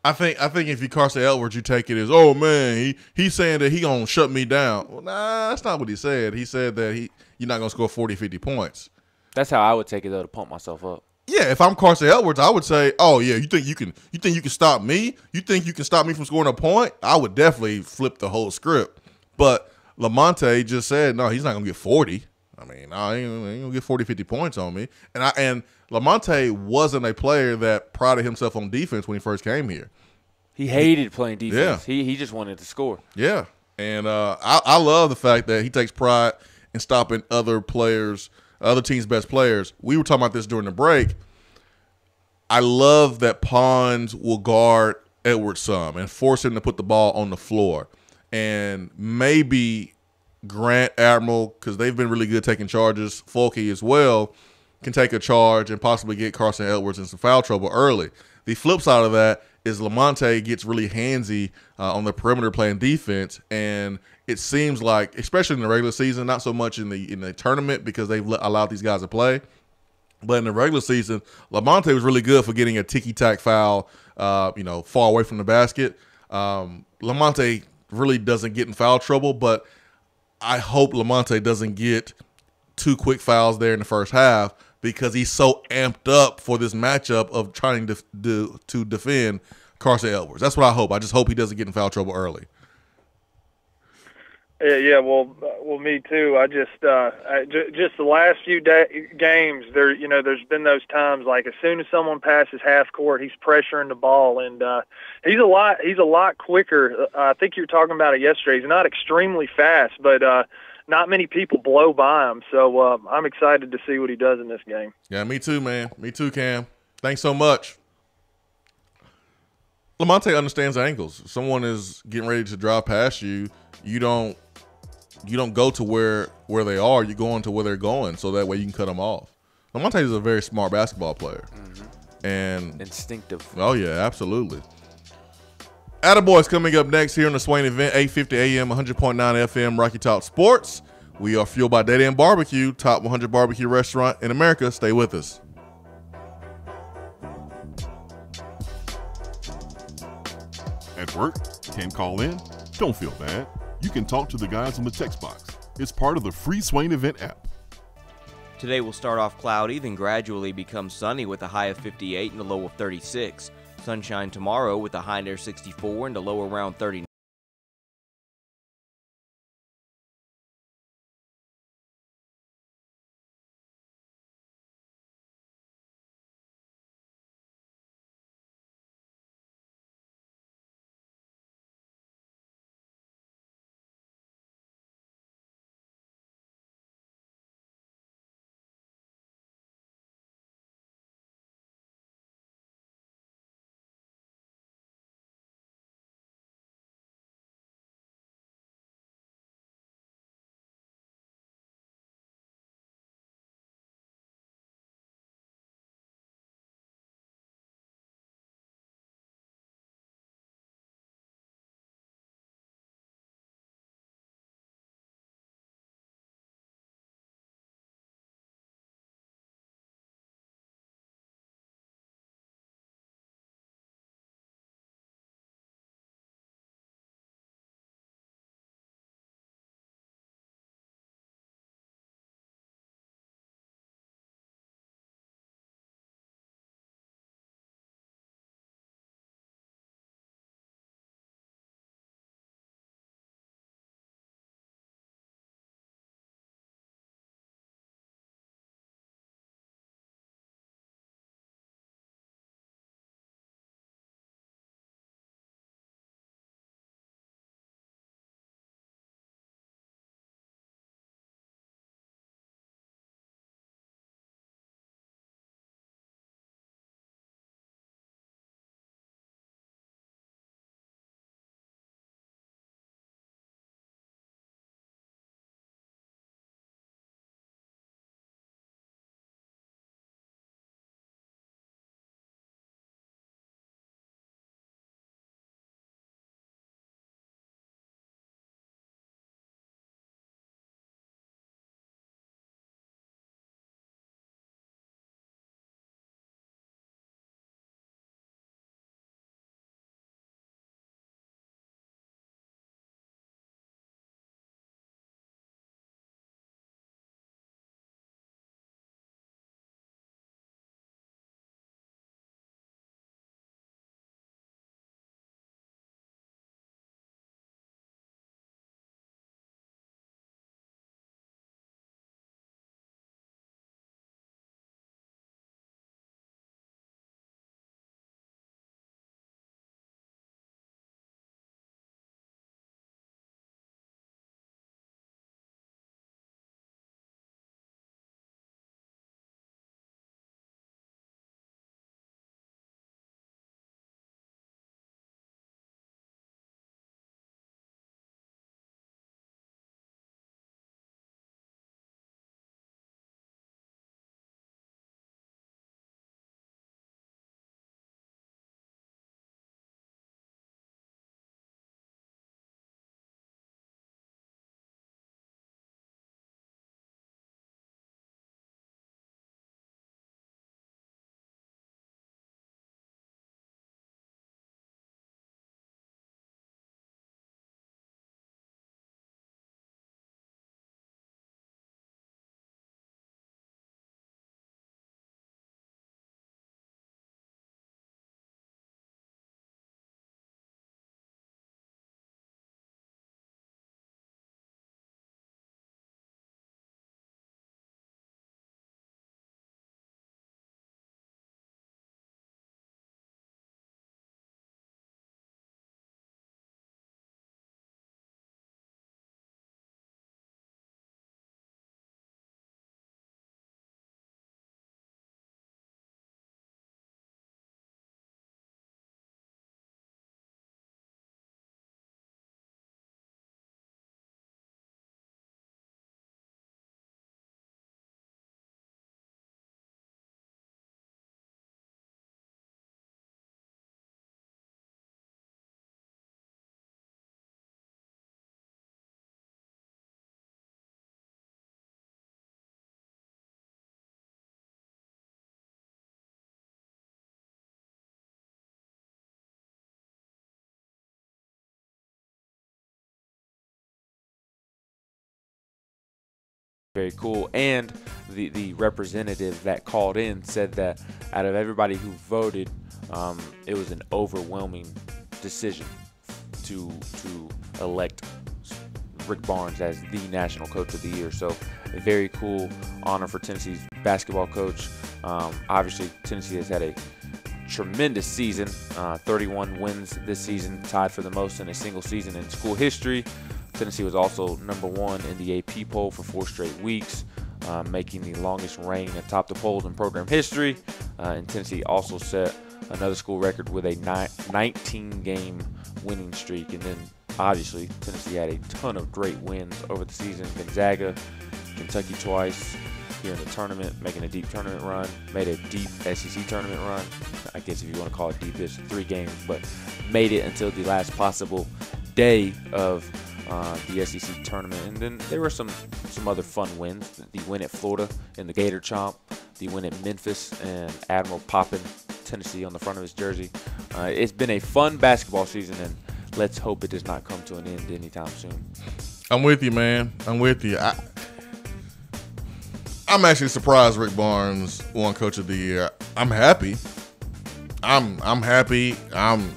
I think if you Carson Edwards, you take it as, oh man, he's saying that he gonna shut me down. Well, nah, that's not what he said. He said that you're not gonna score 40, 50 points.
That's how I would take it though, to pump myself up.
Yeah, if I'm Carson Edwards, I would say, oh yeah, you think you can stop me? You think you can stop me from scoring a point? I would definitely flip the whole script. But Lamonte just said, no, he's not gonna get 40. He ain't gonna get 40, 50 points on me. And Lamonte wasn't a player that prided himself on defense when he first came here.
He hated playing defense.
Yeah.
He just wanted to score.
Yeah, and I love the fact that he takes pride in stopping other teams' best players. We were talking about this during the break. I love that Pons will guard Edwards some and force him to put the ball on the floor. And maybe Grant, Admiral, because they've been really good taking charges, Fulke as well, can take a charge and possibly get Carson Edwards in some foul trouble early. The flip side of that is Lamonte gets really handsy on the perimeter playing defense, and it seems like, especially in the regular season, not so much in the tournament because they've allowed these guys to play, but in the regular season, Lamonte was really good for getting a ticky-tack foul, far away from the basket. Lamonte really doesn't get in foul trouble, but I hope Lamonte doesn't get 2 quick fouls there in the first half because he's so amped up for this matchup of trying to defend Carson Edwards. That's what I hope. I just hope he doesn't get in foul trouble early.
Yeah, well, me too. I just the last few games, there's been those times like as soon as someone passes half court, he's pressuring the ball, and he's a lot quicker. I think you were talking about it yesterday. He's not extremely fast, but not many people blow by him. So I'm excited to see what he does in this game.
Yeah, me too, man. Me too, Cam. Thanks so much. Lamonte understands angles. If someone is getting ready to drive past you, you don't go to where they are. You go on to where they're going, so that way you can cut them off. Lamonte is a very smart basketball player. And
instinctive.
Oh, yeah, absolutely. Attaboys coming up next here on the Swain Event, 8:50 a.m., 100.9 FM, Rocky Top Sports. We are fueled by Dead End BBQ, top 100 barbecue restaurant in America. Stay with us.
At work, can't call in? Don't feel bad. You can talk to the guys on the text box. It's part of the free Swain Event app.
Today will start off cloudy, then gradually become sunny with a high of 58 and a low of 36. Sunshine tomorrow with a high near 64 and a low around 39.
very cool. And the representative that called in said that out of everybody who voted, it was an overwhelming decision to elect Rick Barnes as the National Coach of the Year. So a very cool honor for Tennessee's basketball coach. Obviously, Tennessee has had a tremendous season, 31 wins this season, tied for the most in a single season in school history. Tennessee was also #1 in the AP poll for 4 straight weeks, making the longest reign atop the polls in program history. And Tennessee also set another school record with a 19-game winning streak. And then, obviously, Tennessee had a ton of great wins over the season. Gonzaga, Kentucky twice here in the tournament, making a deep tournament run, made a deep SEC tournament run. I guess if you want to call it deep, it's 3 games, but made it until the last possible day of the SEC tournament. And then there were some other fun wins. The win at Florida in the Gator Chomp, the win at Memphis, and Admiral popping Tennessee on the front of his jersey. It's been a fun basketball season, and let's hope it does not come to an end anytime soon.
I'm with you, man. I'm with you. I'm actually surprised Rick Barnes won Coach of the Year. I'm happy. I'm happy. I'm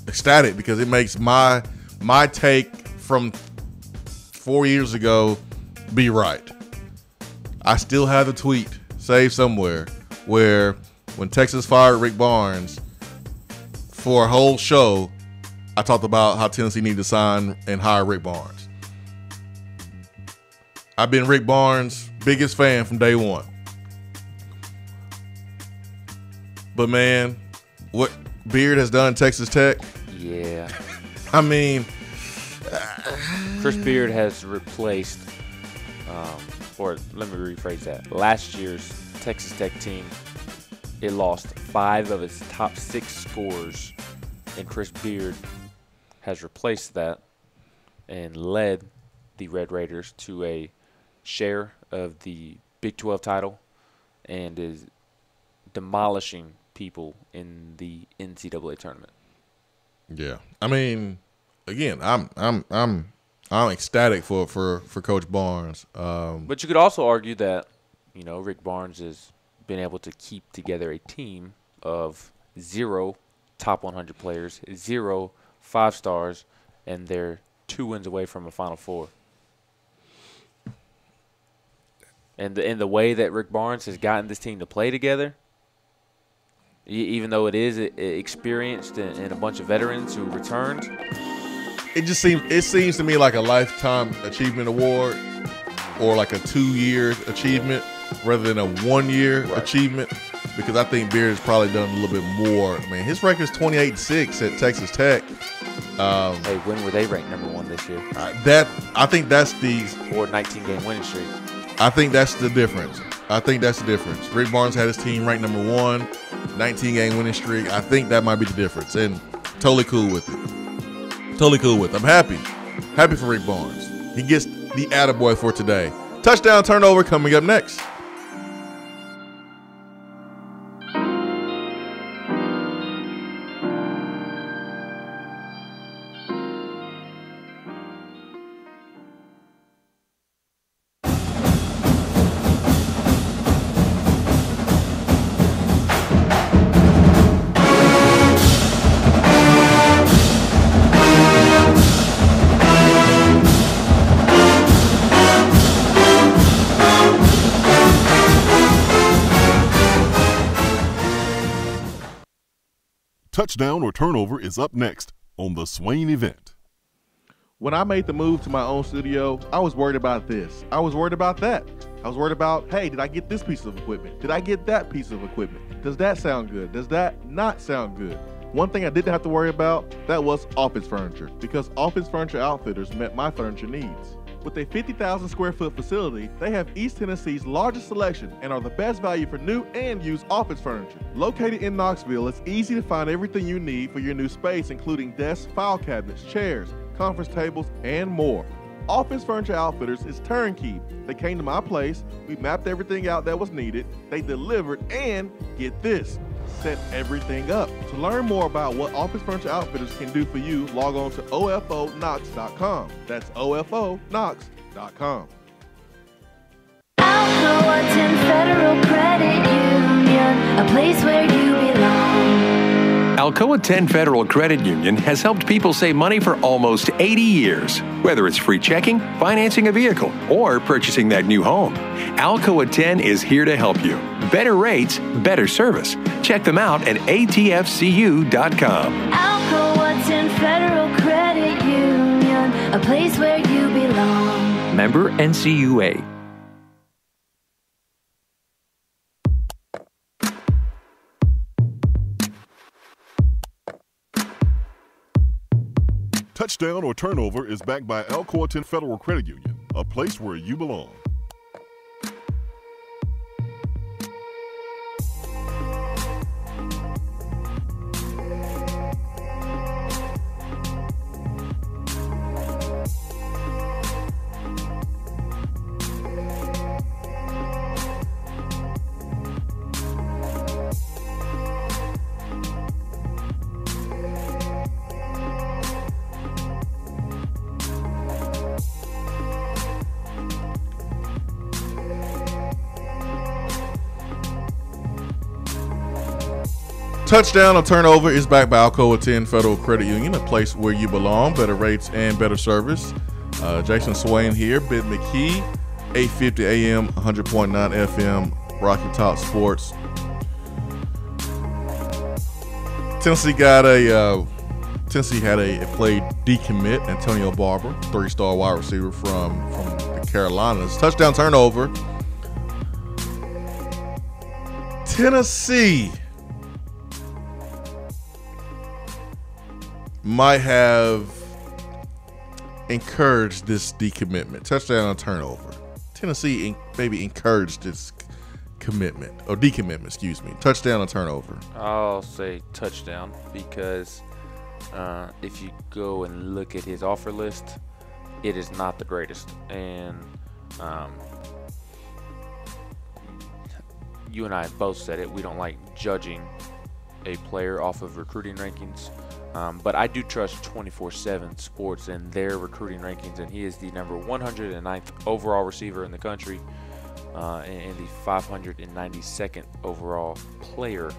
ecstatic because it makes my take from 4 years ago be right. I still have the tweet saved somewhere where when Texas fired Rick Barnes for a whole show, I talked about how Tennessee needed to sign and hire Rick Barnes. I've been Rick Barnes' biggest fan from day one. But man, what Beard has done at Texas Tech.
Yeah.
I mean,
Chris Beard has replaced, or let me rephrase that. Last year's Texas Tech team, it lost 5 of its top 6 scorers, and Chris Beard has replaced that and led the Red Raiders to a share of the Big 12 title and is demolishing people in the NCAA tournament.
Yeah, I mean, again, I'm ecstatic for Coach Barnes.
But you could also argue that, Rick Barnes has been able to keep together a team of 0 top 100 players, 0 5-stars, and they're 2 wins away from a Final Four. And the way that Rick Barnes has gotten this team to play together, even though it is experienced and a bunch of veterans who returned,
it seems to me like a lifetime achievement award or like a 2-year achievement rather than a 1-year achievement, because I think Beard has probably done a little bit more. I mean, his record is 28-6 at Texas Tech.
Hey, when were they ranked #1 this year?
I think that's the
or 19-game winning streak.
I think that's the difference. Rick Barnes had his team ranked #1, 19-game winning streak. I think that might be the difference, and totally cool with it. I'm happy for Rick Barnes. He gets the attaboy for today. Touchdown turnover coming up next.
Touchdown or turnover is up next on the Swain Event.
When I made the move to my own studio, I was worried about this. I was worried about that. I was worried about, hey, did I get this piece of equipment? Did I get that piece of equipment? Does that sound good? Does that not sound good? One thing I didn't have to worry about, that was office furniture, because Office Furniture Outfitters met my furniture needs. With a 50,000 square foot facility, they have East Tennessee's largest selection and are the best value for new and used office furniture. Located in Knoxville, it's easy to find everything you need for your new space, including desks, file cabinets, chairs, conference tables, and more. Office Furniture Outfitters is turnkey. They came to my place, we mapped everything out that was needed, they delivered, and get this, set everything up. To learn more about what Office Furniture Outfitters can do for you, log on to OFOKnox.com. That's OFOKnox.com.
Alcoa 10 Federal Credit Union, a place where you belong.
Alcoa 10 Federal Credit Union has helped people save money for almost 80 years. Whether it's free checking, financing a vehicle, or purchasing that new home, Alcoa 10 is here to help you. Better rates, better service. Check them out at atfcu.com.
Alcoa 10 Federal Credit Union, a place where you belong.
Member NCUA.
Touchdown or turnover is backed by Alcoa 10 Federal Credit Union, a place where you belong.
Touchdown or turnover is backed by Alcoa 10 Federal Credit Union, a place where you belong, better rates and better service. Jason Swain here, Bid McKee, 850 AM, 100.9 FM, Rocky Top Sports. Tennessee had a play decommit, Antonio Barber, 3-star wide receiver from the Carolinas. Touchdown turnover. Tennessee might have encouraged this decommitment. Touchdown or turnover. Tennessee maybe encouraged this commitment or decommitment, excuse me. Touchdown or turnover.
I'll say touchdown because if you go and look at his offer list, it is not the greatest. And you and I both said it. We don't like judging a player off of recruiting rankings. But I do trust 24/7 Sports and their recruiting rankings, and he is the number 109th overall receiver in the country and the 592nd overall player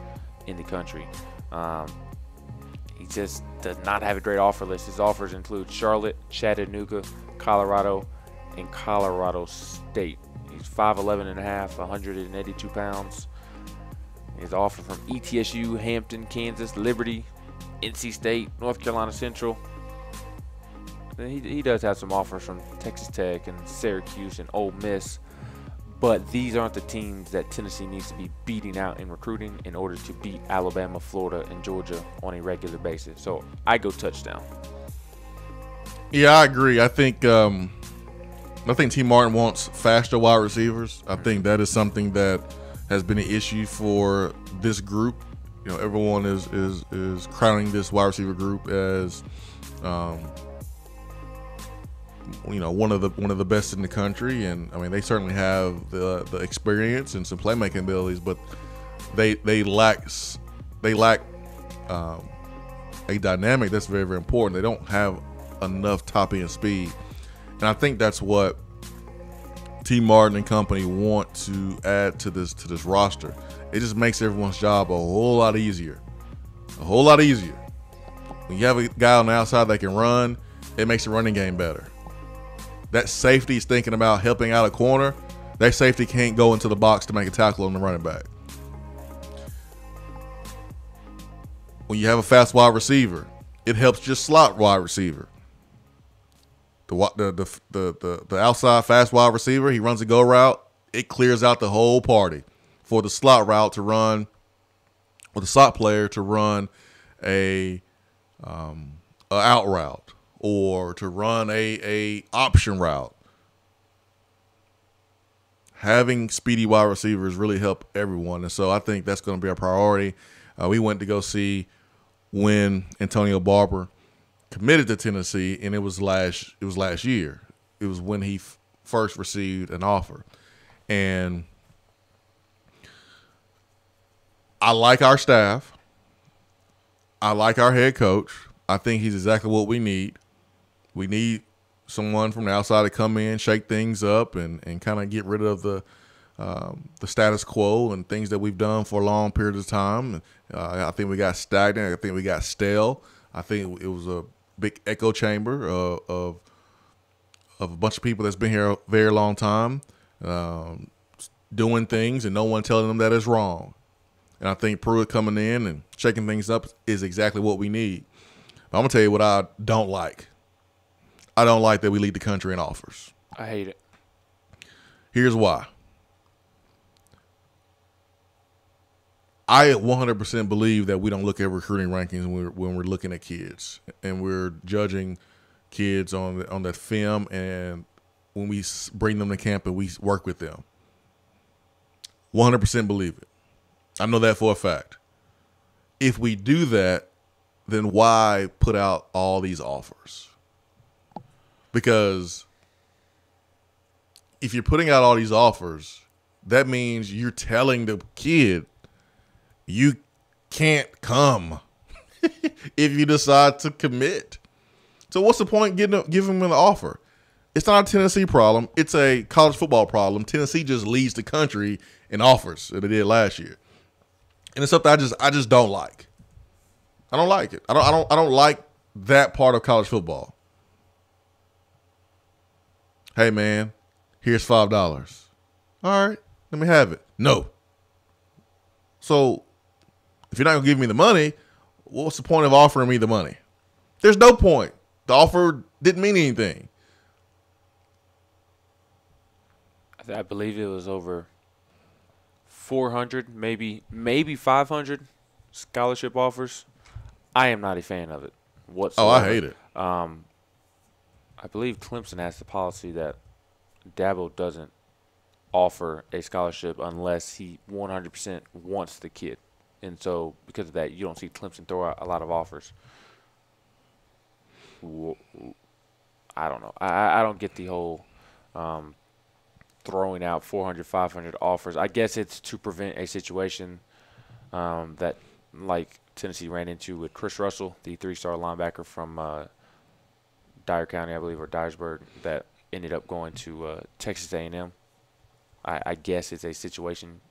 in the country. He just does not have a great offer list. His offers include Charlotte, Chattanooga, Colorado, and Colorado State. He's 5'11 and a half, 182 pounds. His offer from ETSU, Hampton, Kansas, Liberty, NC State, North Carolina Central. He does have some offers from Texas Tech and Syracuse and Ole Miss, but these aren't the teams that Tennessee needs to be beating out in recruiting in order to beat Alabama, Florida, and Georgia on a regular basis. So I go touchdown.
Yeah, I agree. I think T. Martin wants faster wide receivers. I think that is something that has been an issue for this group. You know, everyone is crowning this wide receiver group as, one of the best in the country, and I mean they certainly have the experience and some playmaking abilities, but they lack a dynamic that's very, very important. They don't have enough top end speed, and I think that's what T. Martin and company want to add to this roster. It just makes everyone's job a whole lot easier. When you have a guy on the outside that can run, it makes the running game better. That safety is thinking about helping out a corner. That safety can't go into the box to make a tackle on the running back. When you have a fast wide receiver, it helps your slot wide receiver. The outside fast wide receiver, he runs a go route, it clears out the whole party for the slot route to run, or the slot player to run a out route, or to run a option route. Having speedy wide receivers really help everyone, and so I think that's going to be a priority. We went to go see when Antonio Barber committed to Tennessee, and it was last year. It was when he first received an offer, and I like our staff. I like our head coach. I think he's exactly what we need. We need someone from the outside to come in, shake things up, and kind of get rid of the the status quo and things that we've done for a long period of time. I think we got stagnant. I think we got stale. I think it was a big echo chamber of a bunch of people that's been here a very long time, doing things and no one telling them that it's wrong. And I think Pruitt coming in and shaking things up is exactly what we need. But I'm going to tell you what I don't like. I don't like that we lead the country in offers.
I hate it.
Here's why. I 100% believe that we don't look at recruiting rankings when we're looking at kids, and we're judging kids on that film, and when we bring them to camp and we work with them. 100% believe it. I know that for a fact. If we do that, then why put out all these offers? Because if you're putting out all these offers, that means you're telling the kid you can't come if you decide to commit. So what's the point giving them an offer? It's not a Tennessee problem. It's a college football problem. Tennessee just leads the country in offers that they did last year. And it's something I just don't like. I don't like it. I don't like that part of college football. Hey man, here's $5. All right, let me have it. No. So if you're not gonna give me the money, what's the point of offering me the money? There's no point. The offer didn't mean anything.
I believe it was over 400, maybe 500 scholarship offers. I am not a fan of it whatsoever.
Oh, I hate it.
I believe Clemson has the policy that Dabo doesn't offer a scholarship unless he 100% wants the kid. And so because of that, you don't see Clemson throw out a lot of offers. I don't know. I don't get the whole throwing out 400, 500 offers. I guess it's to prevent a situation that like Tennessee ran into with Chris Russell, the 3-star linebacker from Dyer County, I believe, or Dyersburg, that ended up going to Texas A&M. I guess it's a situation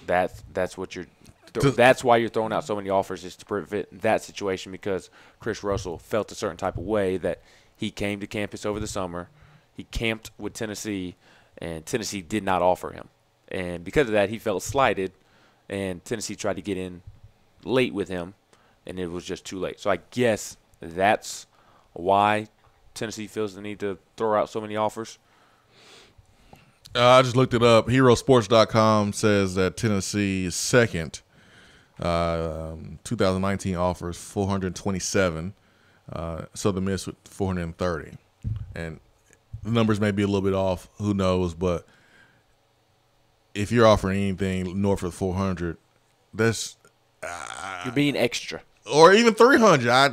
that's what you're. That's why you're throwing out so many offers, is to prevent that situation, because Chris Russell felt a certain type of way that he came to campus over the summer. He camped with Tennessee, and Tennessee did not offer him. And because of that, he felt slighted, and Tennessee tried to get in late with him, and it was just too late. So I guess that's why Tennessee feels the need to throw out so many offers.
I just looked it up. HeroSports.com says that Tennessee is second. 2019 offers 427. Southern Miss with 430. And the numbers may be a little bit off. Who knows? But if you're offering anything north of 400, that's
you're being extra.
Or even 300. I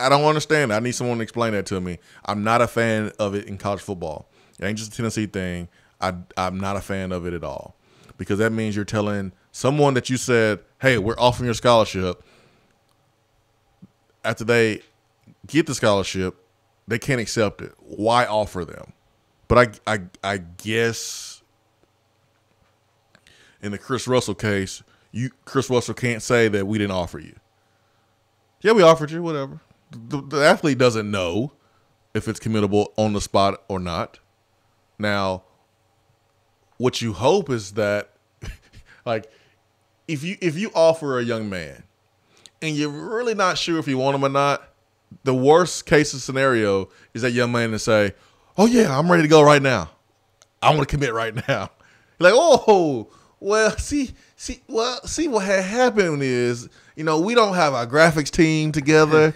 don't understand. I need someone to explain that to me. I'm not a fan of it in college football. It ain't just a Tennessee thing. I'm not a fan of it at all, because that means you're telling someone that you said, hey, we're offering your scholarship. After they get the scholarship, they can't accept it. Why offer them? But I guess in the Chris Russell case, Chris Russell can't say that we didn't offer you. Yeah, we offered you, whatever. The athlete doesn't know if it's committable on the spot or not. Now, what you hope is that, like, if you offer a young man and you're really not sure if you want him or not, the worst case scenario is that young man to say, oh, yeah, I'm ready to go right now. I want to commit right now. Like, oh, well, see what had happened is, we don't have our graphics team together.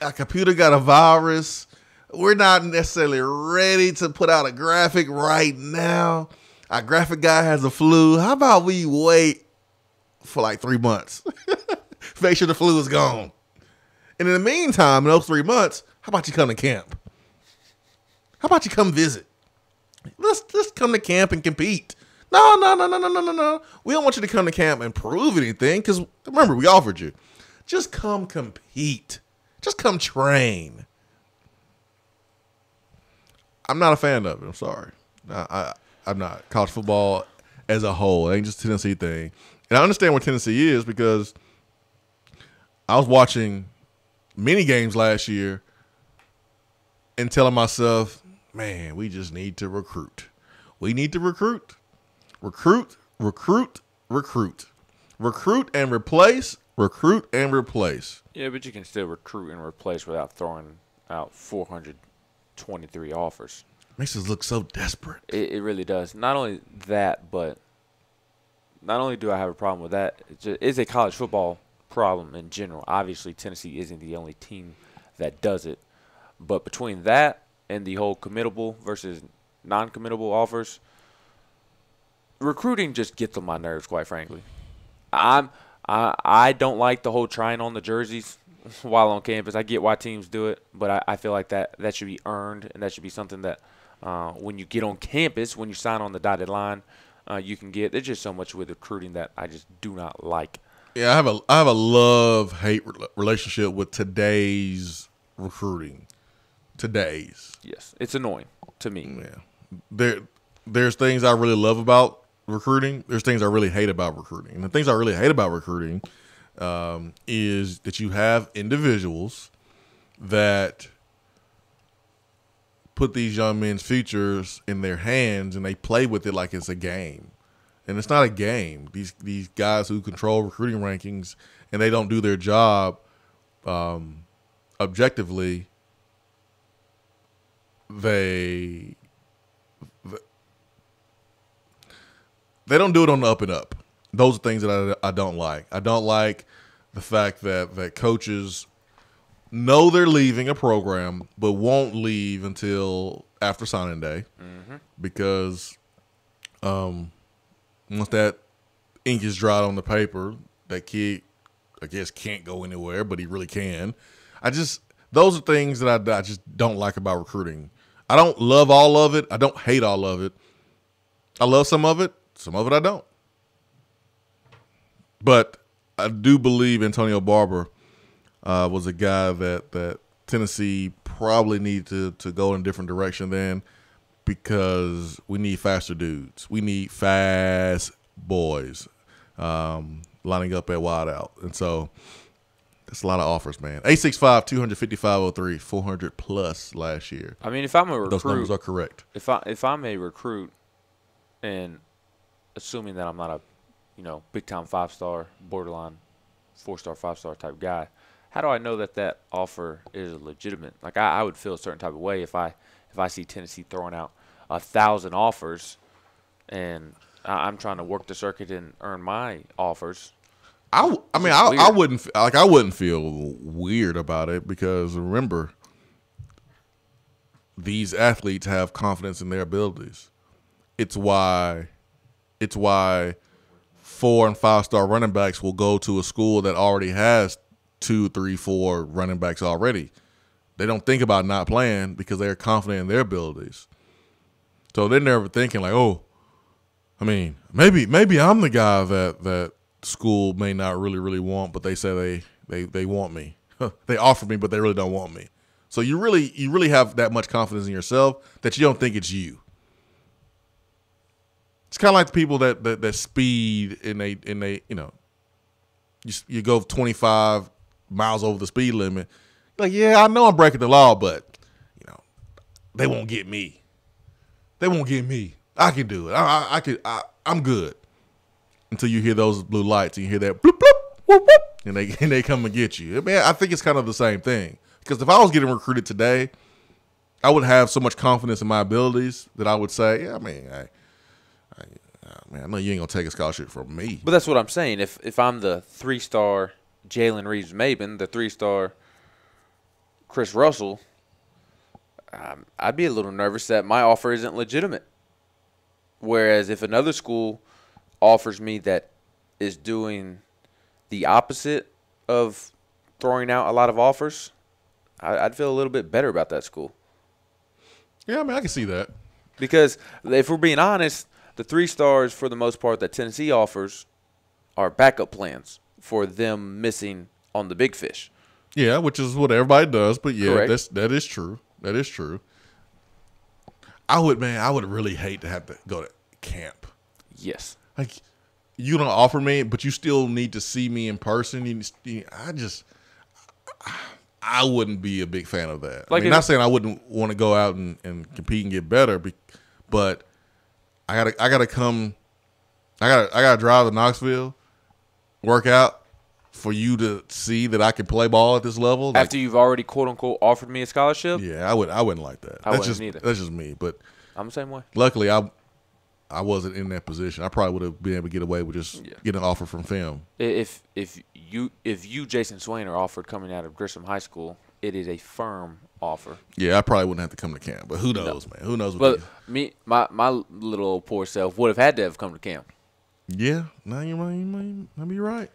Our computer got a virus. We're not necessarily ready to put out a graphic right now. Our graphic guy has a flu. How about we wait for like 3 months? Make sure the flu is gone. And in the meantime, in those 3 months, how about you come to camp? How about you come visit? Let's come to camp and compete. No. We don't want you to come to camp and prove anything, because remember, we offered you. Just come compete. Just come train. I'm not a fan of it. I'm sorry. I I'm not. College football as a whole. It ain't just a Tennessee thing. And I understand where Tennessee is because I was watching many games last year and telling myself, man, we just need to recruit. We need to recruit. Recruit, recruit, recruit. Recruit and replace, recruit and replace.
Yeah, but you can still recruit and replace without throwing out 423 offers.
Makes us look so desperate.
It really does. Not only that, but not only do I have a problem with that, it's a college football problem in general. Obviously, Tennessee isn't the only team that does it. But between that and the whole committable versus non-committable offers, recruiting just gets on my nerves, quite frankly. I don't like the whole trying on the jerseys while on campus. I get why teams do it, but I feel like that should be earned, and that should be something that when you get on campus, when you sign on the dotted line, you can get. There's just so much with recruiting that I just do not like.
Yeah, I have a love-hate relationship with today's recruiting.
Yes, it's annoying to me.
Yeah, there's things I really love about recruiting. There's things I really hate about recruiting. And the things I really hate about recruiting is that you have individuals that put these young men's futures in their hands and they play with it like it's a game. And it's not a game. These guys who control recruiting rankings and they don't do their job objectively, they don't do it on the up and up. Those are things that I don't like. I don't like the fact that coaches know they're leaving a program but won't leave until after signing day because once that ink is dried on the paper, that kid, I guess, can't go anywhere, but he really can. Those are things that I just don't like about recruiting. I don't love all of it. I don't hate all of it. I love some of it. Some of it I don't. But I do believe Antonio Barber was a guy that Tennessee probably needed to go in a different direction than, because we need faster dudes. We need fast boys lining up at wide out. And so that's a lot of offers, man. 865-255-03, 400 plus last year.
I mean, if I'm a recruit,
those numbers are correct.
If I'm a recruit, and assuming that I'm not a big time 5-star, borderline 4-star, 5-star type guy, how do I know that offer is legitimate? Like I would feel a certain type of way if I see Tennessee throwing out 1,000 offers, and I'm trying to work the circuit and earn my offers.
I wouldn't feel weird about it, because remember, these athletes have confidence in their abilities. It's why 4- and 5-star running backs will go to a school that already has 2, 3, 4 running backs already. They don't think about not playing because they're confident in their abilities. So they're never thinking like, oh, I mean, maybe I'm the guy that school may not really want, but they say they want me. They offer me, but they really don't want me. So you really have that much confidence in yourself that you don't think it's you. It's kind of like the people that speed and they you go 25 miles over the speed limit. Like, yeah, I know I'm breaking the law, but they won't get me. They won't get me. I can do it. I'm good. Until you hear those blue lights and you hear that bloop bloop whoop whoop, and they come and get you. I mean, I think it's kind of the same thing. Because if I was getting recruited today, I would have so much confidence in my abilities that I would say, yeah, I mean, I know you ain't gonna take a scholarship from me.
But that's what I'm saying. If I'm the 3-star Jalen Reeves-Maben, the 3-star Chris Russell, I'd be a little nervous that my offer isn't legitimate. Whereas if another school offers me that is doing the opposite of throwing out a lot of offers, I'd feel a little bit better about that school.
Yeah, I mean, I can see that.
Because if we're being honest, the 3-stars, for the most part, that Tennessee offers are backup plans for them missing on the big fish.
Yeah, which is what everybody does. But yeah, that is true. That is true. I would really hate to have to go to camp.
Yes.
Like, you don't offer me, but you still need to see me in person. I wouldn't be a big fan of that.
Like,
I mean, not saying I wouldn't want to go out and compete and get better, but I gotta come. I gotta drive to Knoxville, work out for you to see that I can play ball at this level. Like,
after you've already quote unquote offered me a scholarship.
Yeah, I wouldn't like that.
I wouldn't either.
That's just me. But
I'm the same way.
Luckily, I wasn't in that position. I probably would have been able to get away with just getting an offer from film.
If you Jason Swain are offered coming out of Grissom High School, it is a firm offer.
Yeah, I probably wouldn't have to come to camp, but who knows, man? Who knows?
But my little old poor self would have had to have come to camp.
Yeah, no, you might be right.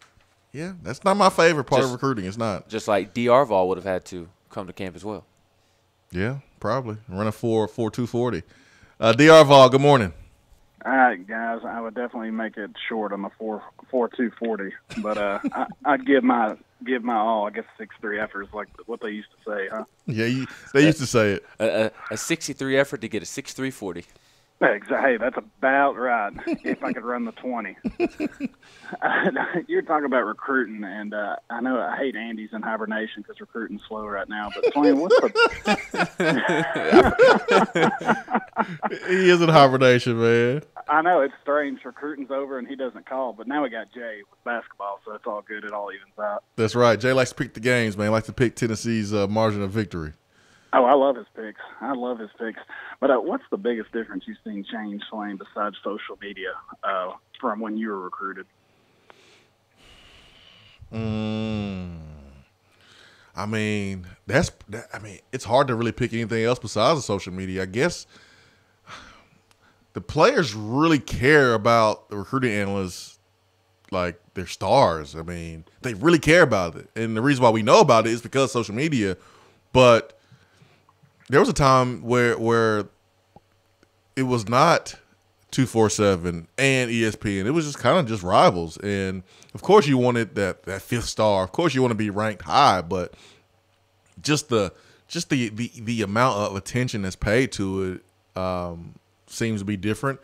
Yeah, that's not my favorite part of recruiting. It's not.
Just like D.R. Vol would have had to come to camp as well.
Yeah, probably running 4.240. D.R. Vol, good morning.
All right, guys, I would definitely make it short on the 4.240, but I'd give my all. I guess 6.3 effort is like what they used to say, huh?
Yeah, they used to say it.
A 63 effort to get a 6.340.
Hey, that's about right. If I could run the 20. You're talking about recruiting, and I know I hate Andy's in hibernation because recruiting's slow right now. But Swain, what's
He is in hibernation, man.
I know it's strange. Recruiting's over and he doesn't call, but now we got Jay with basketball, so it's all good. It all evens out.
That's right. Jay likes to pick the games, man. He likes to pick Tennessee's margin of victory.
Oh, I love his picks. But what's the biggest difference you've seen change, Swain, besides social media from when you were recruited?
I mean, it's hard to really pick anything else besides the social media. I guess the players really care about the recruiting analysts like they're stars. I mean, they really care about it. And the reason why we know about it is because of social media. But there was a time where it was not 247 and ESPN. It was just kind of just rivals. And of course you wanted that fifth star. Of course you want to be ranked high, but just the amount of attention that's paid to it seems to be different.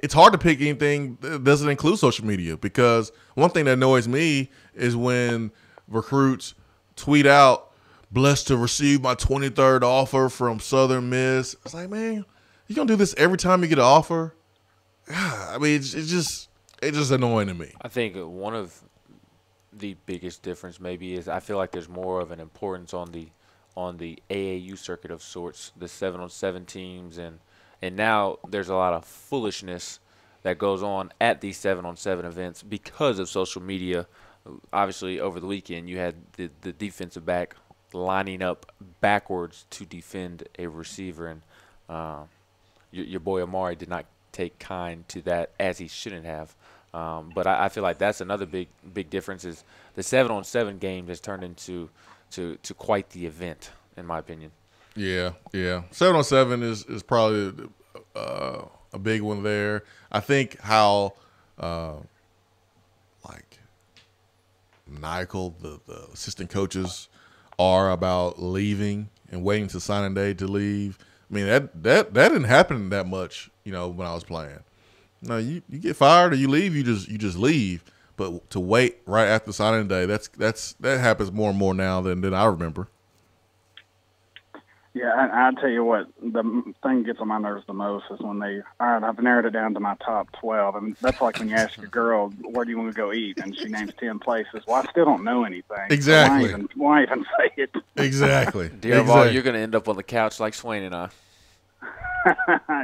It's hard to pick anything that doesn't include social media, because one thing that annoys me is when recruits tweet out, "Blessed to receive my 23rd offer from Southern Miss." It's like, man, you gonna do this every time you get an offer? I mean, it's just annoying to me.
I think one of the biggest difference maybe is I feel like there's more of an importance on the AAU circuit of sorts, the 7-on-7 teams, and now there's a lot of foolishness that goes on at these 7-on-7 events because of social media. Obviously, over the weekend, you had the defensive back lining up backwards to defend a receiver, and your boy Amari did not take kind to that, as he shouldn't have. But I feel like that's another big difference is the 7-on-7 game has turned into quite the event, in my opinion.
Yeah. 7-on-7 is probably a big one there. I think how like maniacal the assistant coaches are about leaving and waiting to signing day to leave. I mean, that didn't happen that much, when I was playing. No, you get fired or you leave, you just leave. But to wait right after signing day, that happens more and more now than I remember.
Yeah, I'll tell you what, the thing that gets on my nerves the most is when all right, I've narrowed it down to my top 12. And that's like when you ask your girl, where do you want to go eat? And she names 10 places. Well, I still don't know anything.
Exactly.
So why even say it?
Exactly.
Dear Vol, you're going to end up on the couch like Swain and I.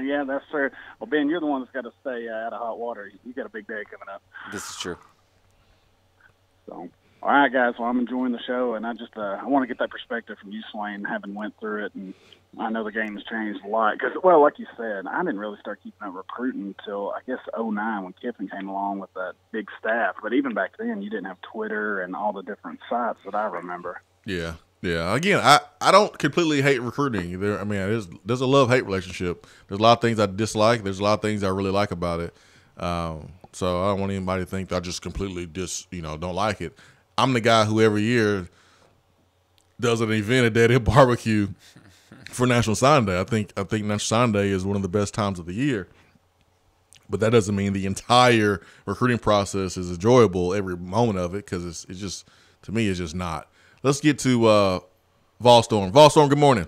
Yeah, that's true. Well, Ben, you're the one that's got to stay out of hot water. You got a big day coming up.
This is true.
So, all right, guys. Well, I'm enjoying the show, and I want to get that perspective from you, Swain, having went through it, and I know the game has changed a lot. Because, well, like you said, I didn't really start keeping up recruiting until, I guess, 2009 when Kiffin came along with that big staff. But even back then, you didn't have Twitter and all the different sites that I remember.
Yeah. Again, I don't completely hate recruiting. There's a love-hate relationship. There's a lot of things I dislike. There's a lot of things I really like about it. So I don't want anybody to think that I just completely don't like it. I'm the guy who every year does an event at Dead End BBQ for National Sign Day. I think National Sign Day is one of the best times of the year. But that doesn't mean the entire recruiting process is enjoyable every moment of it, because it's just, to me, it's just not. Let's get to Volstorm. Volstorm, good morning.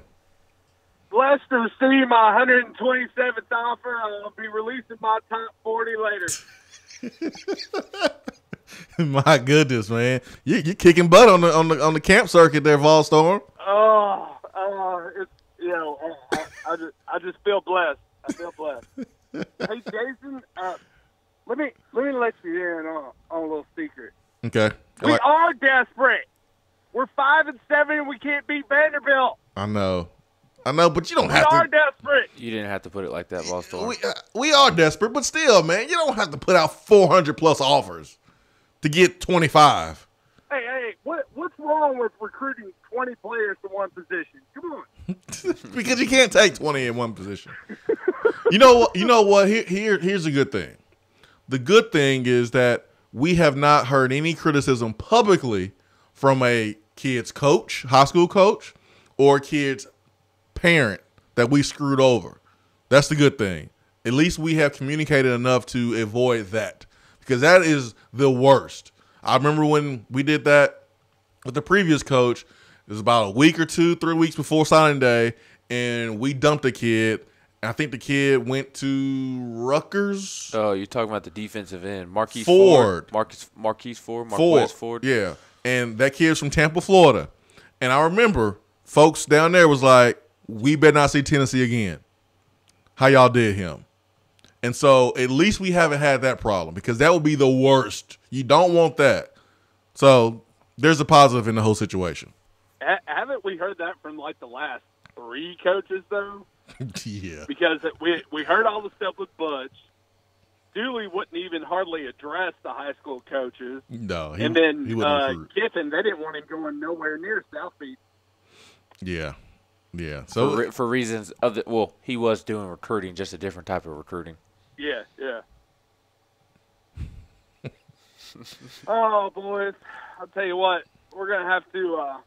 Blessed to receive my 127th offer. I'll be releasing my top 40 later.
My goodness, man, you're kicking butt on the camp circuit there, Volstorm.
It's I just feel blessed. I feel blessed. Hey, Jason, let me let you in on a little secret.
Okay.
We are desperate. We're 5-7 and we can't beat Vanderbilt.
I know, but you don't have to.
We are desperate.
You didn't have to put it like that, Volstorm.
We are desperate, but still, man, you don't have to put out 400 plus offers to get 25.
Hey, what's wrong with recruiting 20 players to one position? Come on.
Because you can't take 20 in one position. You know what? Here's a good thing. The good thing is that we have not heard any criticism publicly from a kid's coach, high school coach, or kid's parent that we screwed over. That's the good thing. At least we have communicated enough to avoid that, because that is the worst. I remember when we did that with the previous coach. It was about a week or 2-3 weeks before signing day, and we dumped a kid. I think the kid went to Rutgers.
Oh, you're talking about the defensive end, Marquise
Ford.
Marquise Ford.
Yeah, and that kid's from Tampa, Florida. And I remember folks down there was like, we better not see Tennessee again. How y'all did him. And so at least we haven't had that problem, because that would be the worst. You don't want that. So there's a positive in the whole situation.
Haven't we heard that from like the last 3 coaches though?
Yeah.
Because we heard all the stuff with Butch. Dooley wouldn't even hardly address the high school coaches.
No.
And then Kiffin, they didn't want him going nowhere near South Beach.
Yeah. Yeah. So
for reasons of he was doing recruiting, just a different type of recruiting.
Yeah. Oh, boys. I'll tell you what, we're going to have to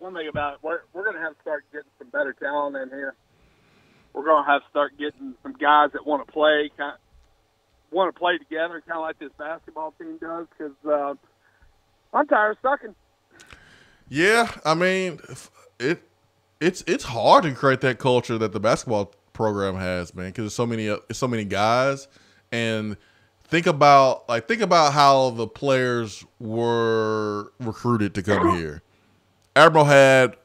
one thing about it, we're going to have to start getting some better talent in here. We're going to have to start getting some guys that want to play together, kind of like this basketball team does, because I'm tired of sucking.
Yeah, I mean, it's hard to create that culture that the basketball program has, man, because there's so many guys. And think about how the players were recruited to come here. Admiral had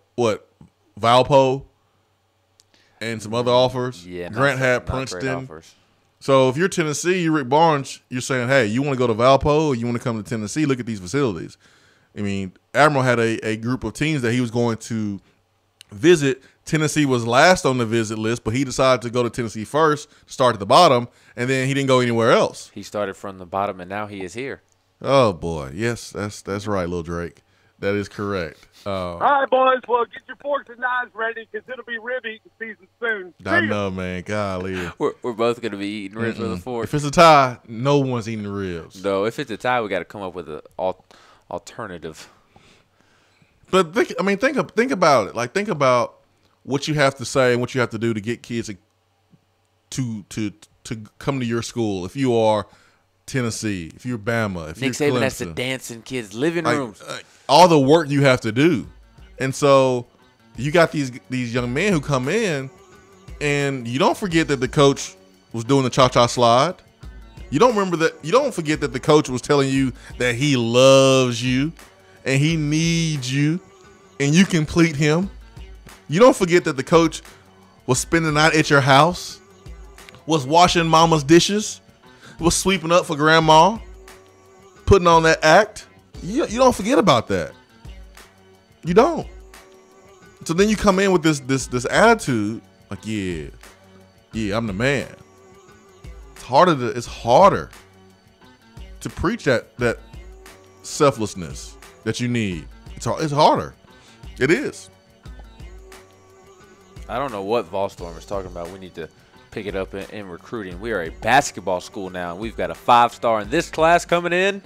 Valpo and some other offers.
Yeah,
Grant had Princeton. So if you're Tennessee, you're Rick Barnes, you're saying, hey, you want to go to Valpo or you want to come to Tennessee? Look at these facilities. I mean, Admiral had a group of teams that he was going to visit. Tennessee was last on the visit list, but he decided to go to Tennessee first, start at the bottom, and then he didn't go anywhere else.
He started from the bottom, and now he is here.
Oh, boy. Yes, that's right, Lil Drake. That is correct.
All right, boys. Well, get your forks and knives ready, because it'll be rib eating season soon.
I know, man. Golly.
We're both going to be eating ribs with a fork.
If it's a tie, no one's eating the ribs.
No, if it's a tie, we got to come up with an alternative.
But think about it. Like, think about what you have to say and what you have to do to get kids to come to your school. If you are Tennessee, if you're Bama, if
Nick
you're
Saban
Clemson,
has to dance in kids' living rooms.
All the work you have to do. And so you got these young men who come in, and you don't forget that the coach was doing the cha-cha slide. You don't forget that the coach was telling you that he loves you and he needs you and you complete him. You don't forget that the coach was spending the night at your house, was washing mama's dishes, was sweeping up for grandma, putting on that act. You don't forget about that. You don't. So then you come in with this attitude, like, yeah, I'm the man. It's harder to preach that selflessness that you need. It's harder. It is.
I don't know what Volstorm is talking about. We need to pick it up in recruiting. We are a basketball school now. We've got a 5-star in this class coming in.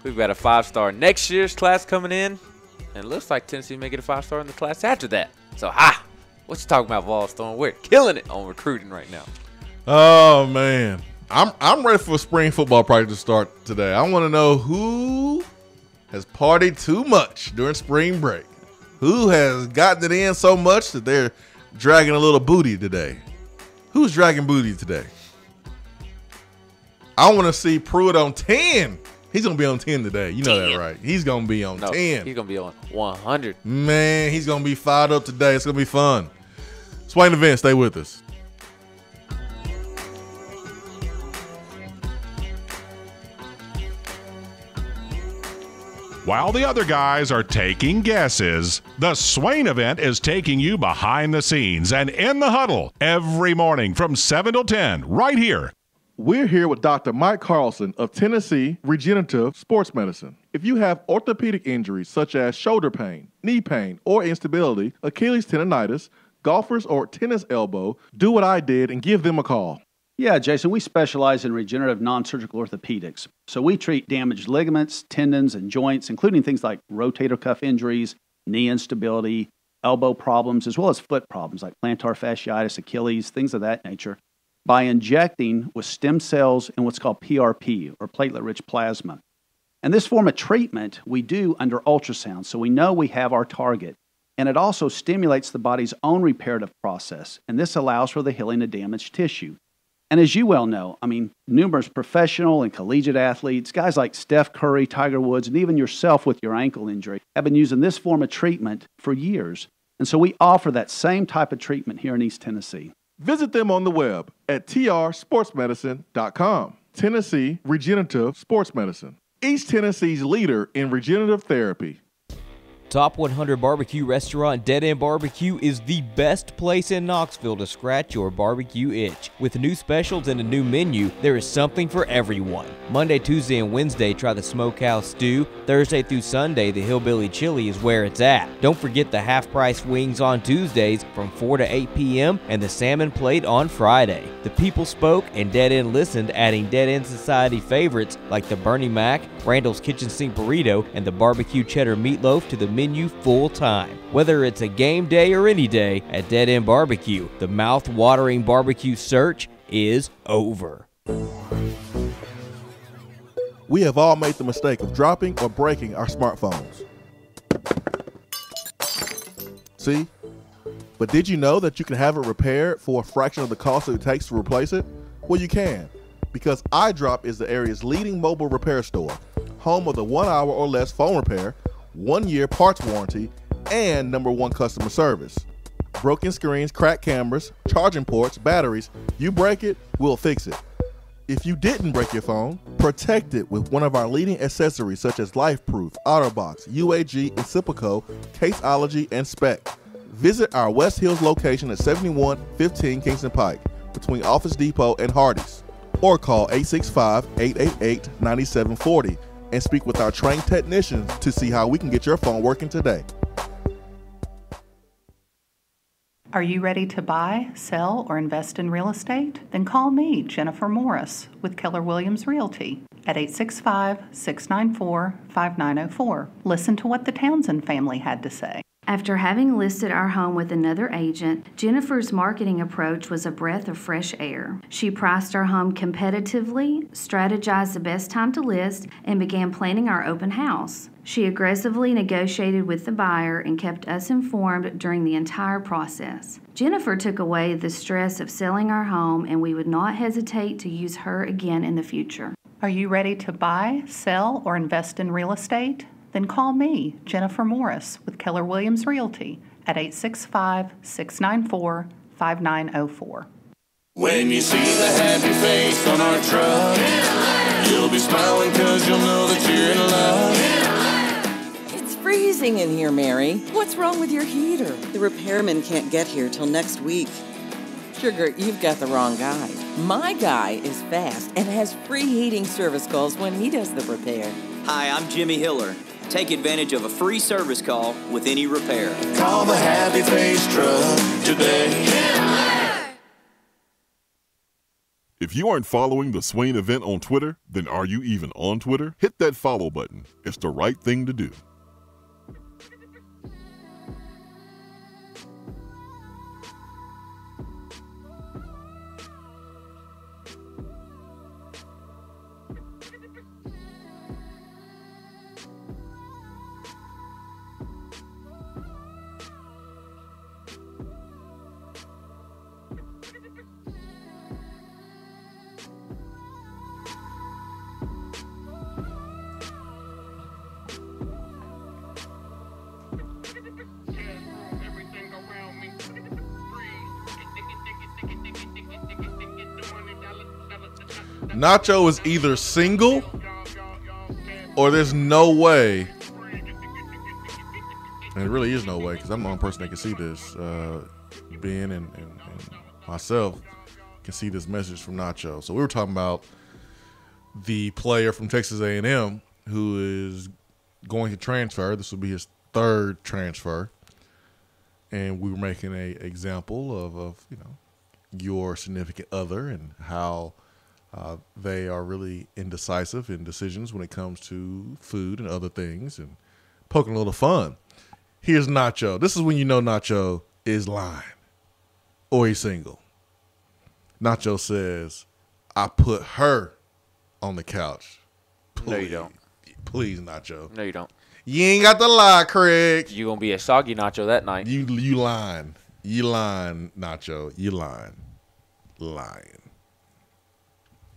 We've got a 5-star next year's class coming in. And it looks like Tennessee may get a 5-star in the class after that. So, what you talking about, Volstorm? We're killing it on recruiting right now.
Oh, man. I'm ready for spring football practice to start today. I want to know who has partied too much during spring break. Who has gotten it in so much that they're dragging a little booty today? Who's dragging booty today? I want to see Pruitt on 10. He's going to be on 10 today. You know that, right? He's going to be on 10.
He's going to be on 100.
Man, he's going to be fired up today. It's going to be fun. Swain Event, stay with us.
While the other guys are taking guesses, the Swain Event is taking you behind the scenes and in the huddle every morning from 7 till 10 right here.
We're here with Dr. Mike Carlson of Tennessee Regenerative Sports Medicine. If you have orthopedic injuries such as shoulder pain, knee pain, or instability, Achilles tendonitis, golfer's or tennis elbow, do what I did and give them a call.
Yeah, Jason, we specialize in regenerative non-surgical orthopedics. So we treat damaged ligaments, tendons, and joints, including things like rotator cuff injuries, knee instability, elbow problems, as well as foot problems like plantar fasciitis, Achilles, things of that nature, by injecting with stem cells and what's called PRP, or platelet-rich plasma. And this form of treatment we do under ultrasound, so we know we have our target. And it also stimulates the body's own reparative process, and this allows for the healing of damaged tissue. And as you well know, numerous professional and collegiate athletes, guys like Steph Curry, Tiger Woods, and even yourself with your ankle injury, have been using this form of treatment for years. And so we offer that same type of treatment here in East Tennessee.
Visit them on the web at trsportsmedicine.com. Tennessee Regenerative Sports Medicine. East Tennessee's leader in regenerative therapy.
Top 100 Barbecue Restaurant Dead End BBQ is the best place in Knoxville to scratch your barbecue itch. With new specials and a new menu, there is something for everyone. Monday, Tuesday, and Wednesday, try the Smokehouse Stew. Thursday through Sunday, the Hillbilly Chili is where it's at. Don't forget the half-price wings on Tuesdays from 4 to 8 p.m. and the salmon plate on Friday. The people spoke and Dead End listened, adding Dead End Society favorites like the Bernie Mac, Randall's Kitchen Sink Burrito, and the Barbecue Cheddar Meatloaf to the menu full time. Whether it's a game day or any day, at Dead End Barbecue, the mouth-watering barbecue search is over.
We have all made the mistake of dropping or breaking our smartphones. See? But did you know that you can have it repaired for a fraction of the cost that it takes to replace it? Well, you can, because iDrop is the area's leading mobile repair store, home of the 1 hour or less phone repair, 1 year parts warranty, and #1 customer service. Broken screens, cracked cameras, charging ports, batteries, you break it, we'll fix it. If you didn't break your phone, protect it with one of our leading accessories such as LifeProof, OtterBox, UAG, Incipico, Caseology, and Spec. Visit our West Hills location at 7115 Kingston Pike between Office Depot and Hardee's, or call 865-888-9740 and speak with our trained technicians to see how we can get your phone working today.
Are you ready to buy, sell, or invest in real estate? Then call me, Jennifer Morris, with Keller Williams Realty at 865-694-5904. Listen to what the Townsend family had to say.
After having listed our home with another agent, Jennifer's marketing approach was a breath of fresh air. She priced our home competitively, strategized the best time to list, and began planning our open house. She aggressively negotiated with the buyer and kept us informed during the entire process. Jennifer took away the stress of selling our home, and we would not hesitate to use her again in the future.
Are you ready to buy, sell, or invest in real estate? Then call me, Jennifer Morris, with Keller Williams Realty at 865-694-5904.
When you see the happy face on our truck, you'll be smiling because you'll know that you're in love.
It's freezing in here, Mary. What's wrong with your heater? The repairman can't get here till next week. Sugar, you've got the wrong guy. My guy is fast and has free heating service calls when he does the repair.
Hi, I'm Jimmy Hiller. Take advantage of a free service call with any repair.
Call the Happy Face Truck today.
If you aren't following the Swain Event on Twitter, then are you even on Twitter? Hit that follow button. It's the right thing to do.
Nacho is either single or there's no way, and there really is no way because I'm the only person that can see this. Ben and myself can see this message from Nacho. So we were talking about the player from Texas A&M who is going to transfer. This will be his third transfer. And we were making an example of your significant other and how they are really indecisive in decisions when it comes to food and other things and poking a little fun. Here's Nacho. This is when you know Nacho is lying or he's single. Nacho says, I put her on the couch. Please.
No, you don't.
Please, Nacho.
No, you don't.
You ain't got to lie, Craig.
You gonna be a soggy Nacho that night.
You lying. You lying, Nacho. You lying. Lying.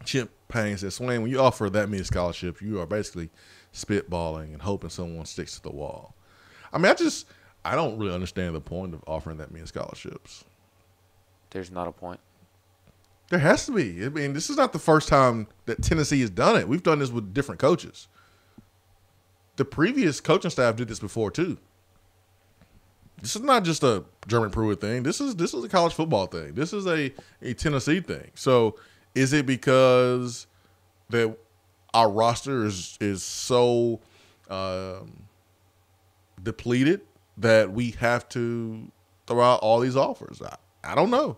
Chip Payne says, Swain, when you offer that many scholarships, you are basically spitballing and hoping someone sticks to the wall. I mean, I don't really understand the point of offering that many scholarships.
There's not a point.
There has to be. I mean, this is not the first time that Tennessee has done it. We've done this with different coaches. The previous coaching staff did this before too. This is not just a German Pruitt thing. This is a college football thing. This is a Tennessee thing. So is it because that our roster is so depleted that we have to throw out all these offers? I don't know.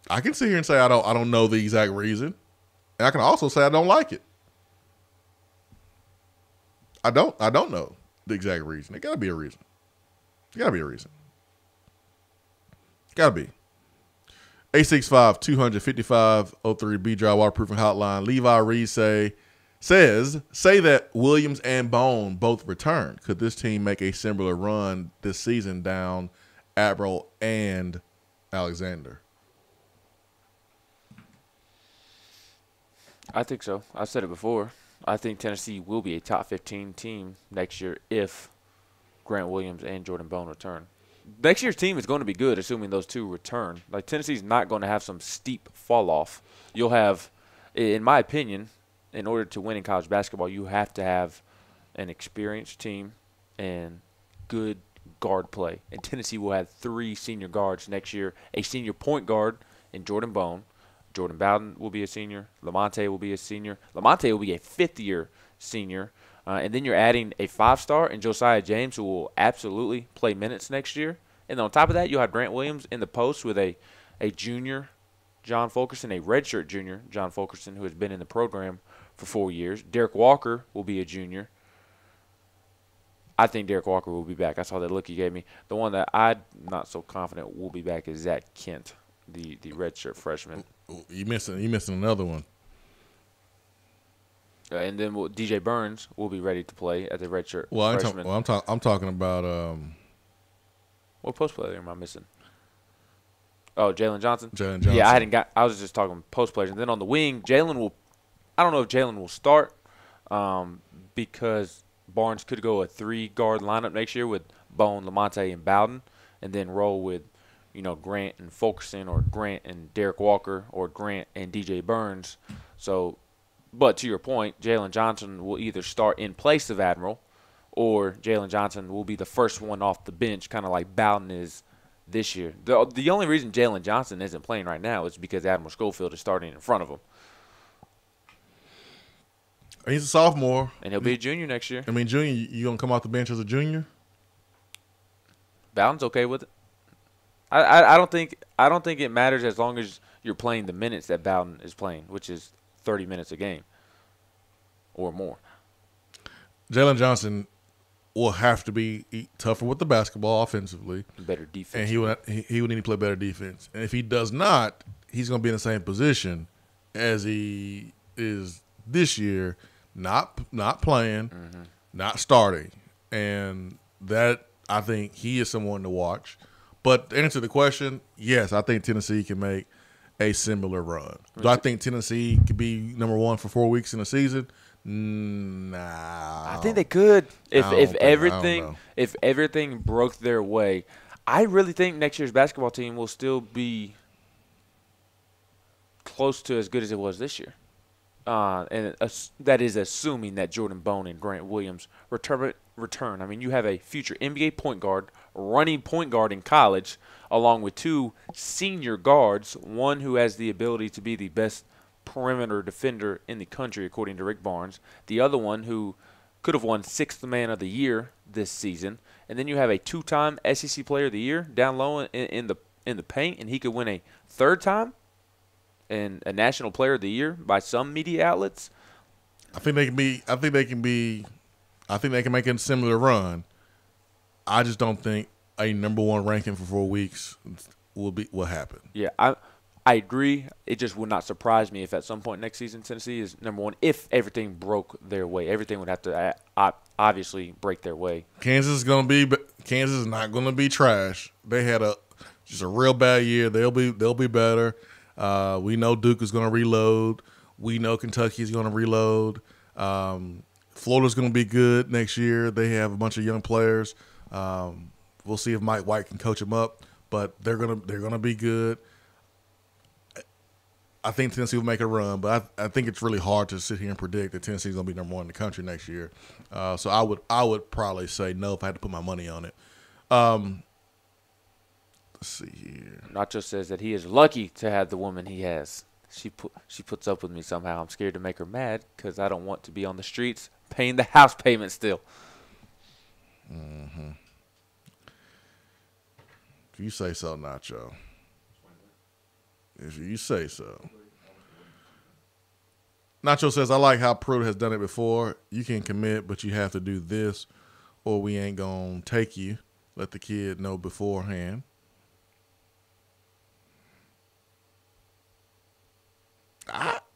I can sit here and say I don't know the exact reason. And I can also say I don't like it. I don't know the exact reason. It gotta be a reason. It gotta be a reason. Gotta be. 865-255-03 B-Dry Waterproofing Hotline. Levi Reed says that Williams and Bone both return. Could this team make a similar run this season down Admiral and Alexander?
I think so. I've said it before. I think Tennessee will be a top 15 team next year if Grant Williams and Jordan Bone return. Next year's team is going to be good, assuming those two return. Like, Tennessee's not going to have some steep fall off. You'll have, in my opinion, in order to win in college basketball, you have to have an experienced team and good guard play. And Tennessee will have 3 senior guards next year, a senior point guard in Jordan Bone. Jordan Bowden will be a senior. Lamonte will be a senior. Lamonte will be a fifth-year senior. And then you're adding a 5-star in Josiah James, who will absolutely play minutes next year. And then on top of that, you'll have Grant Williams in the post with a junior, John Fulkerson, a redshirt junior, John Fulkerson, who has been in the program for 4 years. Derek Walker will be a junior. I think Derek Walker will be back. I saw that look he gave me. The one that I'm not so confident will be back is Zach Kent, the redshirt freshman.
You missing another one.
And then DJ Burns will be ready to play at the redshirt freshman.
I'm talking about
what post player am I missing? Oh, Jalen Johnson.
Jalen Johnson.
Yeah, I was just talking post players. And then on the wing, Jalen will. I don't know if Jalen will start because Barnes could go a 3-guard lineup next year with Bone, Lamonte, and Bowden, and then roll with Grant and Fulkerson, or Grant and Derek Walker, or Grant and DJ Burns. So, but to your point, Jalen Johnson will either start in place of Admiral, or Jalen Johnson will be the first one off the bench, kind of like Bowden is this year. The only reason Jalen Johnson isn't playing right now is because Admiral Schofield is starting in front of him.
He's a sophomore.
And he'll be a junior next year.
I mean, junior, you going to come off the bench as a junior?
Bowden's okay with it. I don't think it matters as long as you're playing the minutes that Bowden is playing, which is 30 minutes a game or more.
Jalen Johnson will have to be tougher with the basketball offensively.
Better defense.
And he would need to play better defense. And if he does not, he's going to be in the same position as he is this year, not playing, not starting. And that, I think he is someone to watch. But to answer the question, yes, I think Tennessee can make a similar run. Do I think Tennessee could be number 1 for 4 weeks in a season? Nah.
I think they could if everything broke their way. I really think next year's basketball team will still be close to as good as it was this year. And that is assuming that Jordan Bone and Grant Williams return. I mean, you have a future NBA point guard, running point guard in college, along with 2 senior guards, one who has the ability to be the best perimeter defender in the country, according to Rick Barnes, the other one who could have won 6th Man of the Year this season, and then you have a 2-time SEC Player of the Year down low in the paint, and he could win a 3rd time and a National Player of the Year by some media outlets.
I think they can make a similar run. I just don't think a number 1 ranking for 4 weeks will happen.
Yeah, I agree. It just would not surprise me if at some point next season Tennessee is number 1. If everything broke their way, everything would have to obviously break their way.
Kansas is not going to be trash. They had just a real bad year. They'll be better. We know Duke is going to reload. We know Kentucky is going to reload. Florida's going to be good next year. They have a bunch of young players. We'll see if Mike White can coach them up, but they're gonna be good. I think Tennessee will make a run, but I think it's really hard to sit here and predict that Tennessee's going to be number 1 in the country next year. So I would probably say no if I had to put my money on it. Let's see here.
Nacho says that he is lucky to have the woman he has. She puts up with me somehow. I'm scared to make her mad because I don't want to be on the streets paying the house payment still.
Mm-hmm. If you say so, Nacho. If you say so. Nacho says, I like how Pruitt has done it before. You can commit, but you have to do this or we ain't going to take you. Let the kid know beforehand.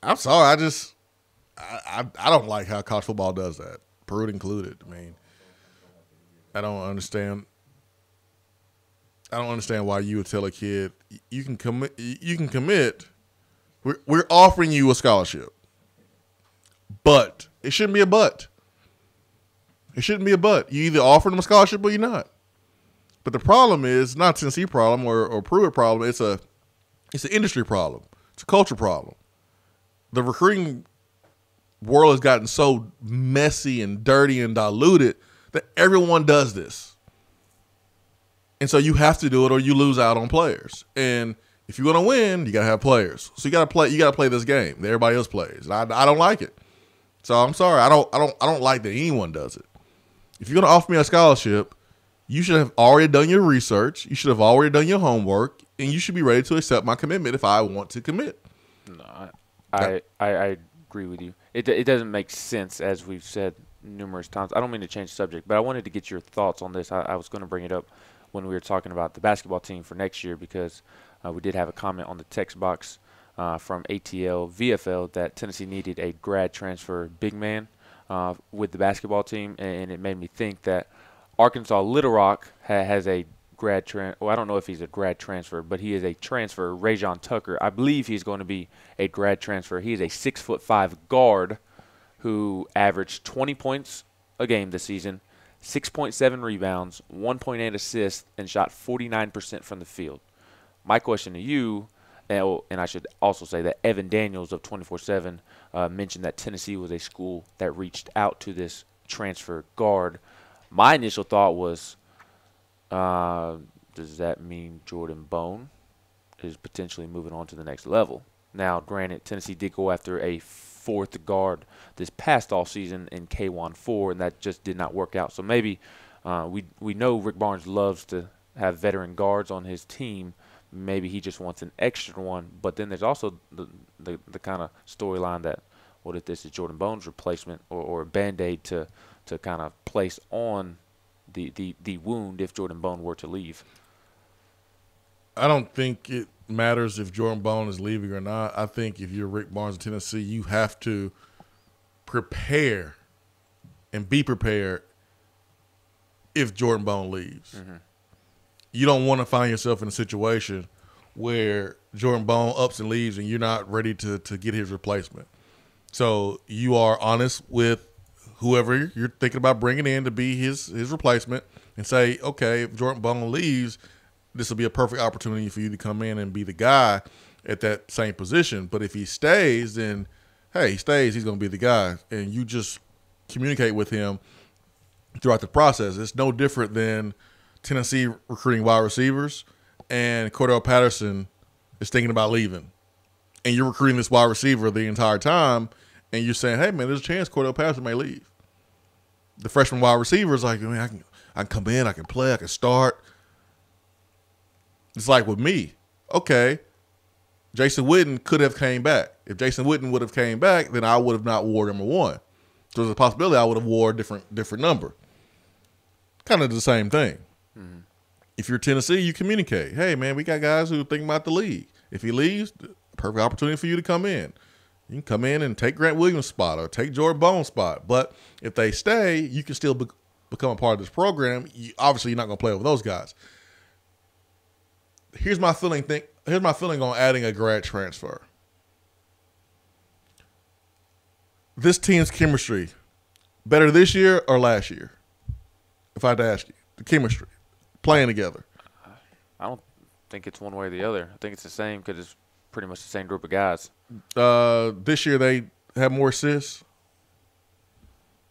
I'm sorry. I don't like how college football does that. Pruitt included. I mean, I don't understand why you would tell a kid you can commit. We're offering you a scholarship, but it shouldn't be a but. It shouldn't be a but. You either offer them a scholarship or you're not. But the problem is not a Tennessee problem or Pruitt problem. It's an industry problem. It's a culture problem. The recruiting world has gotten so messy and dirty and diluted that everyone does this. And so you have to do it or you lose out on players. And if you're going to win, you got to have players. So you got to play this game that everybody else plays. And I don't like it. So I'm sorry. I don't like that anyone does it. If you're going to offer me a scholarship, you should have already done your research. You should have already done your homework, and you should be ready to accept my commitment if I want to commit.
No, I agree with you. It doesn't make sense, as we've said numerous times. I don't mean to change the subject, but I wanted to get your thoughts on this. I was going to bring it up when we were talking about the basketball team for next year because we did have a comment on the text box from ATL VFL that Tennessee needed a grad transfer big man with the basketball team, and it made me think that Arkansas Little Rock has a grad transfer. Well, I don't know if he's a grad transfer, but he is a transfer. Rajon Tucker, I believe he's going to be a grad transfer. He is a 6'5" guard who averaged 20 points a game this season, 6.7 rebounds, 1.8 assists, and shot 49% from the field. My question to you, and I should also say that Evan Daniels of 24/7 mentioned that Tennessee was a school that reached out to this transfer guard. My initial thought was, does that mean Jordan Bone is potentially moving on to the next level? Now, granted, Tennessee did go after a fourth guard this past offseason in K-Wan 4, and that just did not work out. So maybe we know Rick Barnes loves to have veteran guards on his team. Maybe he just wants an extra one. But then there's also the kind of storyline that, what if this is Jordan Bone's replacement or a Band-Aid to kind of place on the wound if Jordan Bone were to leave?
I don't think it matters if Jordan Bone is leaving or not. I think if you're Rick Barnes in Tennessee, you have to prepare and be prepared if Jordan Bone leaves. Mm-hmm. You don't want to find yourself in a situation where Jordan Bone ups and leaves and you're not ready to get his replacement. So you are honest with whoever you're thinking about bringing in to be his replacement and say, okay, if Jordan Bone leaves, this will be a perfect opportunity for you to come in and be the guy. at that same position. But if he stays, then, hey, he stays, he's going to be the guy. And you just communicate with him throughout the process. It's no different than Tennessee recruiting wide receivers and Cordell Patterson is thinking about leaving. And you're recruiting this wide receiver the entire time, and you're saying, hey, man, there's a chance Cordell Patterson may leave. The freshman wide receiver is like, man, I can come in, I can play, I can start. It's like with me. Okay, Jason Witten could have came back. If Jason Witten would have came back, then I would have not wore number 1. So there's a possibility I would have wore a different number. Kind of the same thing. Mm-hmm. If you're Tennessee, you communicate. Hey, man, we got guys who are thinking about the league. If he leaves, perfect opportunity for you to come in. You can come in and take Grant Williams' spot or take Jordan Bone's spot. But if they stay, you can still become a part of this program. Obviously, you're not going to play with those guys. Here's my feeling on adding a grad transfer. This team's chemistry, better this year or last year? If I had to ask you, the chemistry, playing together.
I don't think it's one way or the other. I think it's the same because it's pretty much the same group of guys.
This year they have more assists,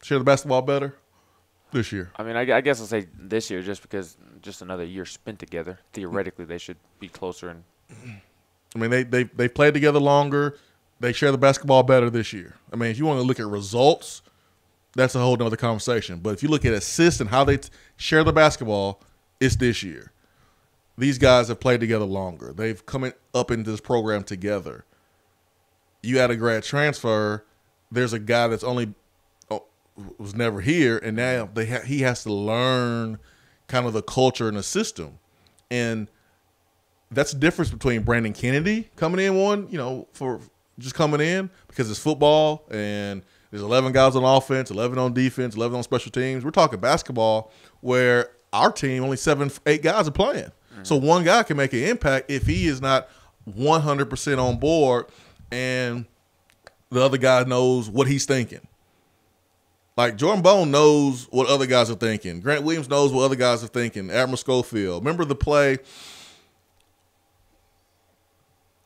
share the basketball better. This year,
I mean, I guess I'll say this year just because just another year spent together. Theoretically, they should be closer. And
I mean, they played together longer. They share the basketball better this year. I mean, if you want to look at results, that's a whole nother conversation. But if you look at assists and how they share the basketball, it's this year. These guys have played together longer. They've come up into this program together. You add a grad transfer, there's a guy that's was never here, and now he has to learn kind of the culture and the system. And that's the difference between Brandon Kennedy coming in for just coming in because it's football and there's 11 guys on offense, 11 on defense, 11 on special teams. We're talking basketball where our team, only 7-8 guys are playing. Mm-hmm. So one guy can make an impact if he is not 100% on board and the other guy knows what he's thinking. Like Jordan Bone knows what other guys are thinking. Grant Williams knows what other guys are thinking. Admiral Schofield. Remember the play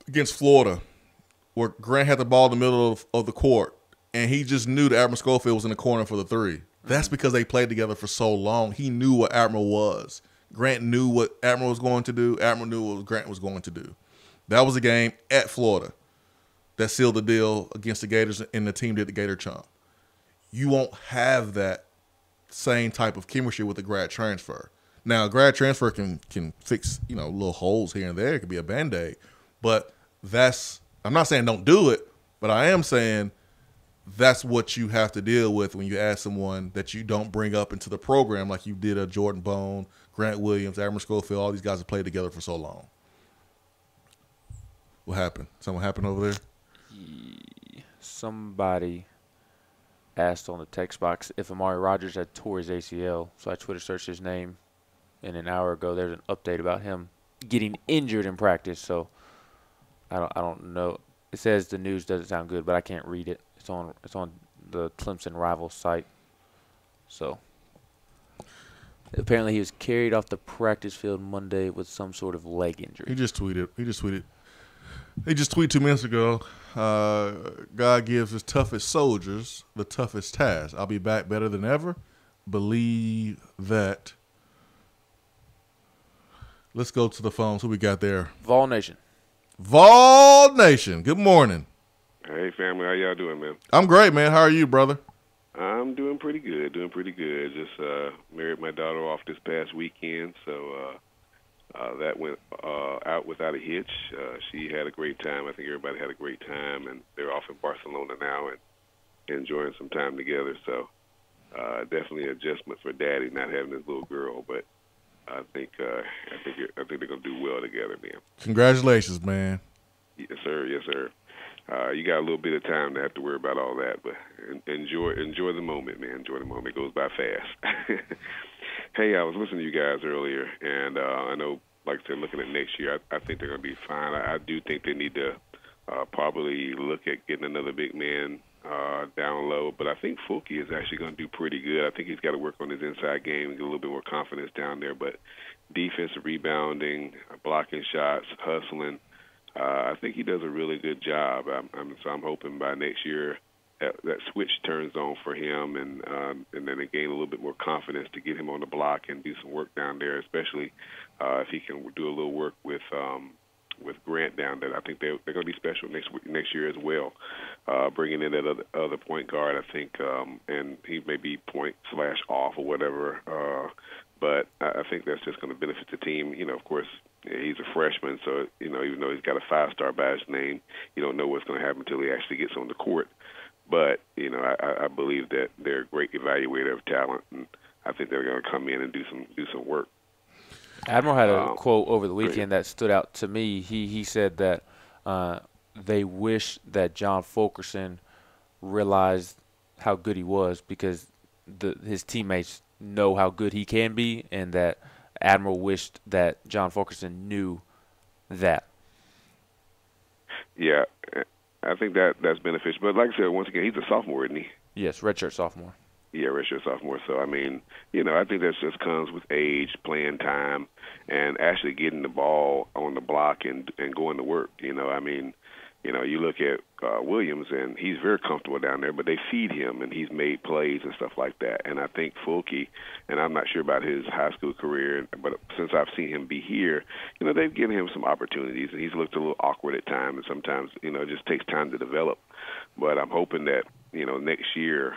against Florida where Grant had the ball in the middle of the court and he just knew that Admiral Schofield was in the corner for the 3. That's because they played together for so long. He knew what Admiral was. Grant knew what Admiral was going to do. Admiral knew what Grant was going to do. That was a game at Florida that sealed the deal against the Gators, and the team did the Gator Chomp. You won't have that same type of chemistry with a grad transfer. Now, a grad transfer can fix, little holes here and there. It could be a Band-Aid. But I'm not saying don't do it, but I am saying that's what you have to deal with when you add someone that you don't bring up into the program like you did a Jordan Bone, Grant Williams, Admiral Schofield. All these guys have played together for so long. What happened? Something happened over there?
Somebody asked on the text box if Amari Rogers had tore his ACL. So I Twitter searched his name, and an hour ago there's an update about him getting injured in practice. So I don't know. It says the news doesn't sound good, but I can't read it. It's on the Clemson Rivals site. So apparently he was carried off the practice field Monday with some sort of leg injury.
He just tweeted 2 minutes ago, God gives his toughest soldiers the toughest task. I'll be back better than ever. Believe that. Let's go to the phones. Who we got there?
Vol Nation.
Vol Nation. Good morning.
Hey, family. How y'all doing, man?
I'm great, man. How are you, brother?
I'm doing pretty good. Just married my daughter off this past weekend, so that went out without a hitch. She had a great time. I think everybody had a great time, and they're off in Barcelona now and enjoying some time together. So definitely an adjustment for Daddy not having his little girl, but I think they're gonna do well together, man.
Congratulations, man.
Yes, sir. Yes, sir. You got a little bit of time to have to worry about all that, but enjoy the moment, man. Enjoy the moment. It goes by fast. Hey, I was listening to you guys earlier, and I know, like I said, looking at next year, I think they're going to be fine. I do think they need to probably look at getting another big man down low, but I think Fulke is actually going to do pretty good. I think he's got to work on his inside game and get a little bit more confidence down there, but defensive rebounding, blocking shots, hustling, I think he does a really good job. So I'm hoping by next year that switch turns on for him, and then they gain a little bit more confidence to get him on the block and do some work down there, especially if he can do a little work with Grant down there. I think they're going to be special next year as well. Bringing in that other point guard, I think, and he may be point/off or whatever. But I think that's just going to benefit the team. Of course, he's a freshman, so even though he's got a 5-star by his name, you don't know what's going to happen until he actually gets on the court. But I believe that they're a great evaluator of talent, and I think they're going to come in and do some work.
Admiral had a quote over the weekend that stood out to me. He said that they wish that John Fulkerson realized how good he was, because his teammates know how good he can be, and that Admiral wished that John Fulkerson knew that.
Yeah, I think that's beneficial. But like I said, once again, he's a sophomore, isn't he?
Yes, redshirt sophomore.
Yeah, redshirt sophomore. So, I mean, I think that just comes with age, playing time, and actually getting the ball on the block and going to work. I mean, you look at Williams, and he's very comfortable down there, but they feed him, and he's made plays and stuff like that. And I think Fulke, and I'm not sure about his high school career, but since I've seen him be here, they've given him some opportunities, and he's looked a little awkward at times, and sometimes, it just takes time to develop. But I'm hoping that, next year,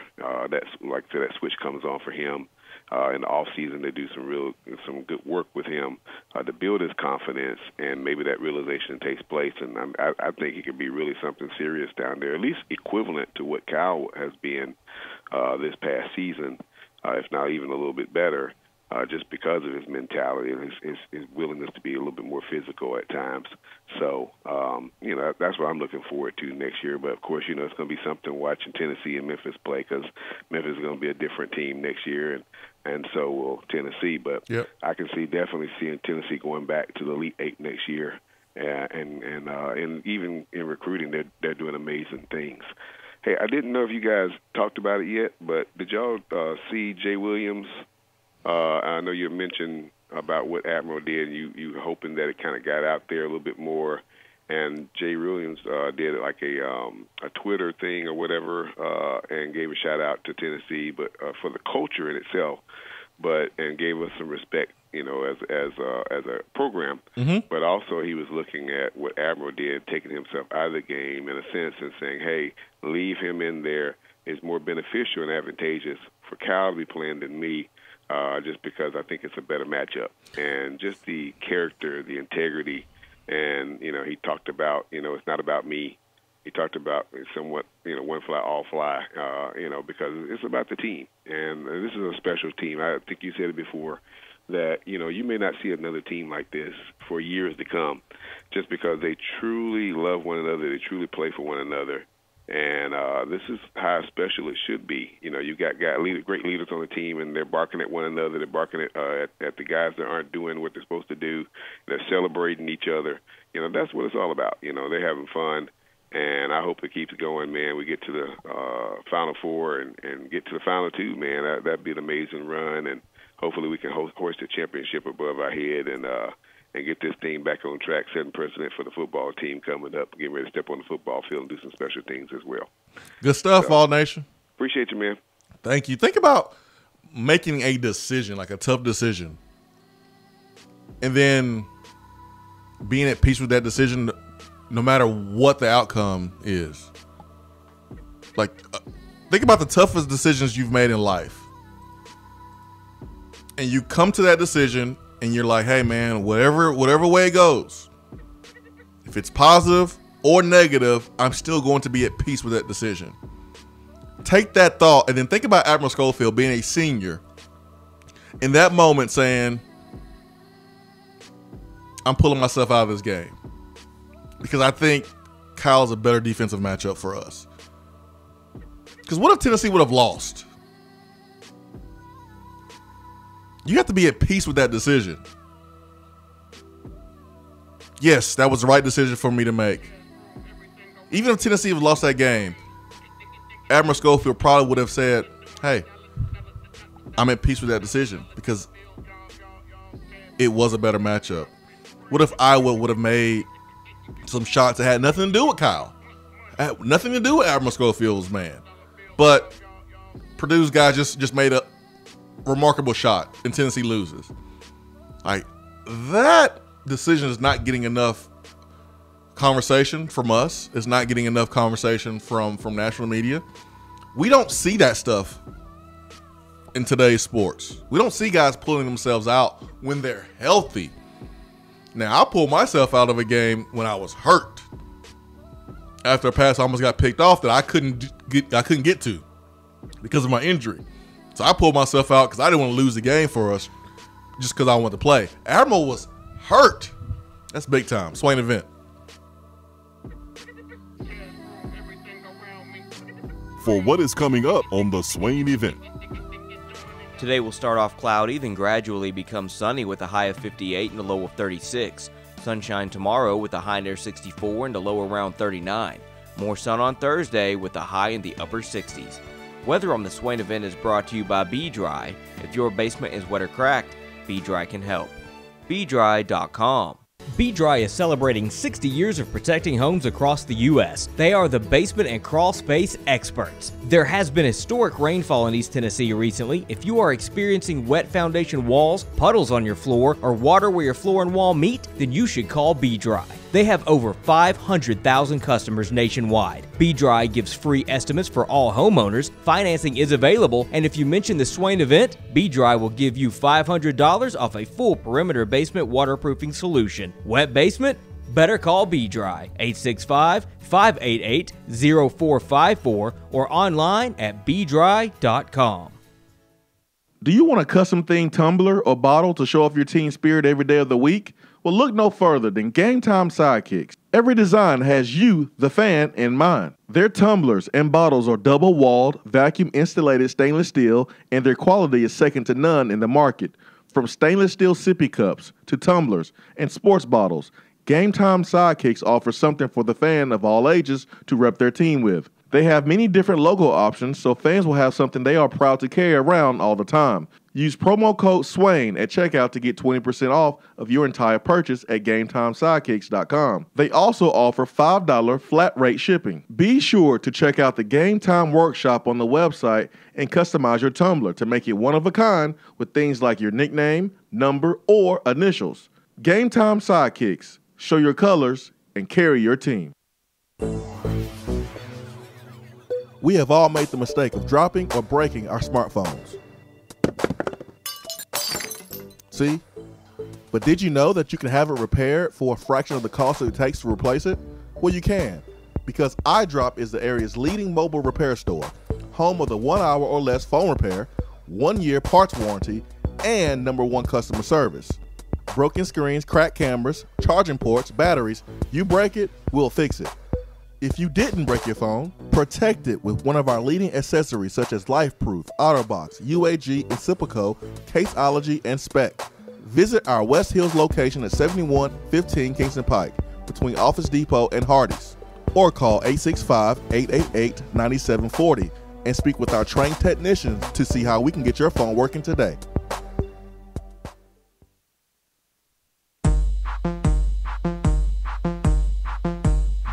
that's like I said, that switch comes on for him. In the off season, they do some good work with him to build his confidence, and maybe that realization takes place. And I think it could be really something serious down there, at least equivalent to what Kyle has been this past season, if not even a little bit better, just because of his mentality and his willingness to be a little bit more physical at times. So, that's what I'm looking forward to next year. But, of course, it's going to be something watching Tennessee and Memphis play, because Memphis is going to be a different team next year, and so will Tennessee. But I can definitely seeing Tennessee going back to the Elite Eight next year. And even in recruiting, they're doing amazing things. Hey, I didn't know if you guys talked about it yet, but did y'all see Jay Williams? I know you mentioned about what Admiral did. You hoping that it kind of got out there a little bit more. And Jay Williams did like a Twitter thing or whatever, and gave a shout out to Tennessee, but for the culture in itself, and gave us some respect, as a program. Mm-hmm. But also he was looking at what Admiral did, taking himself out of the game in a sense, and saying, hey, leave him in there is more beneficial and advantageous for Kyle to be playing than me. Just because I think it's a better matchup, and just the character, the integrity, and he talked about it's not about me. He talked about somewhat one fly all fly, because it's about the team, and this is a special team. I think you said it before that you may not see another team like this for years to come, just because they truly love one another, they truly play for one another. And this is how special it should be. You got great leaders on the team, and they're barking at one another. They're barking at the guys that aren't doing what they're supposed to do. They're celebrating each other. That's what it's all about. They're having fun, and I hope it keeps going, man. We get to the Final Four and get to the Final Two, man. That'd be an amazing run, and hopefully we can hoist a championship above our head and get this team back on track, setting precedent for the football team coming up, getting ready to step on the football field and do some special things as well.
Good stuff, All Nation.
Appreciate you, man.
Thank you. Think about making a decision, like a tough decision, and then being at peace with that decision no matter what the outcome is. Like, think about the toughest decisions you've made in life. And you come to that decision and you're like, hey, man, whatever way it goes, if it's positive or negative, I'm still going to be at peace with that decision. Take that thought and then think about Admiral Schofield being a senior in that moment saying, I'm pulling myself out of this game because I think Kyle's a better defensive matchup for us. Because what if Tennessee would have lost? You have to be at peace with that decision. Yes, that was the right decision for me to make. Even if Tennessee had lost that game, Admiral Schofield probably would have said, hey, I'm at peace with that decision because it was a better matchup. What if Iowa would have made some shots that had nothing to do with Kyle. Had nothing to do with Admiral Schofield's man. But Purdue's guy just made a remarkable shot and Tennessee loses. Like, that decision is not getting enough conversation from us. It's not getting enough conversation from national media. We don't see that stuff in today's sports. We don't see guys pulling themselves out when they're healthy. Now, I pulled myself out of a game when I was hurt. After a pass, I almost got picked off that I couldn't get to because of my injury. So I pulled myself out because I didn't want to lose the game for us just because I wanted to play. Admiral was hurt. That's big time. Swain Event.
For what is coming up on the Swain Event.
Today will start off cloudy, then gradually become sunny with a high of 58 and a low of 36. Sunshine tomorrow with a high near 64 and a low around 39. More sun on Thursday with a high in the upper 60s. Weather on the Swain Event is brought to you by Be Dry. If your basement is wet or cracked, Be Dry can help. BeDry.com.
Be Dry is celebrating 60 years of protecting homes across the U.S. They are the basement and crawl space experts. There has been historic rainfall in East Tennessee recently. If you are experiencing wet foundation walls, puddles on your floor, or water where your floor and wall meet, then you should call Be Dry. They have over 500,000 customers nationwide. Be Dry gives free estimates for all homeowners, financing is available, and if you mention the Swain Event, Be Dry will give you $500 off a full perimeter basement waterproofing solution. Wet basement? Better call Be Dry, 865-588-0454 or online at BeDry.com.
Do you want a custom themed tumbler or bottle to show off your team spirit every day of the week? Well, look no further than Game Time Sidekicks. Every design has you, the fan, in mind. Their tumblers and bottles are double-walled, vacuum-insulated stainless steel, and their quality is second to none in the market. From stainless steel sippy cups to tumblers and sports bottles, Game Time Sidekicks offers something for the fan of all ages to rep their team with. They have many different logo options, so fans will have something they are proud to carry around all the time. Use promo code SWAIN at checkout to get 20% off of your entire purchase at GameTimeSidekicks.com. They also offer $5 flat rate shipping. Be sure to check out the Game Time Workshop on the website and customize your tumbler to make it one of a kind with things like your nickname, number, or initials. Game Time Sidekicks. Show your colors and carry your team. We have all made the mistake of dropping or breaking our smartphones. See? But did you know that you can have it repaired for a fraction of the cost that it takes to replace it? Well, you can, because iDrop is the area's leading mobile repair store, home of the 1 hour or less phone repair, 1 year parts warranty, and #1 customer service. Broken screens, cracked cameras, charging ports, batteries, you break it, we'll fix it. If you didn't break your phone, protect it with one of our leading accessories such as LifeProof, OtterBox, UAG, Encyclico, Caseology, and Spec. Visit our West Hills location at 7115 Kingston Pike between Office Depot and Hardee's, or call 865-888-9740 and speak with our trained technicians to see how we can get your phone working today.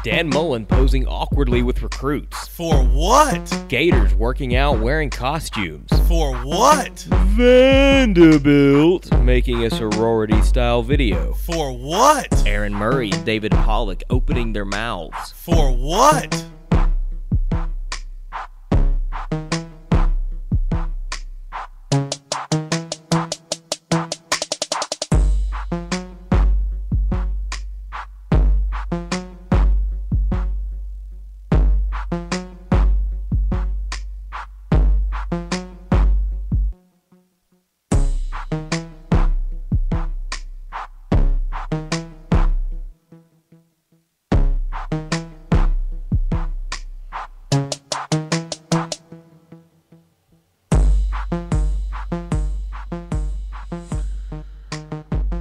Dan Mullen posing awkwardly with recruits.
For what?
Gators working out wearing costumes.
For what?
Vanderbilt making a sorority-style video.
For what?
Aaron Murray and David Pollock opening their mouths.
For what?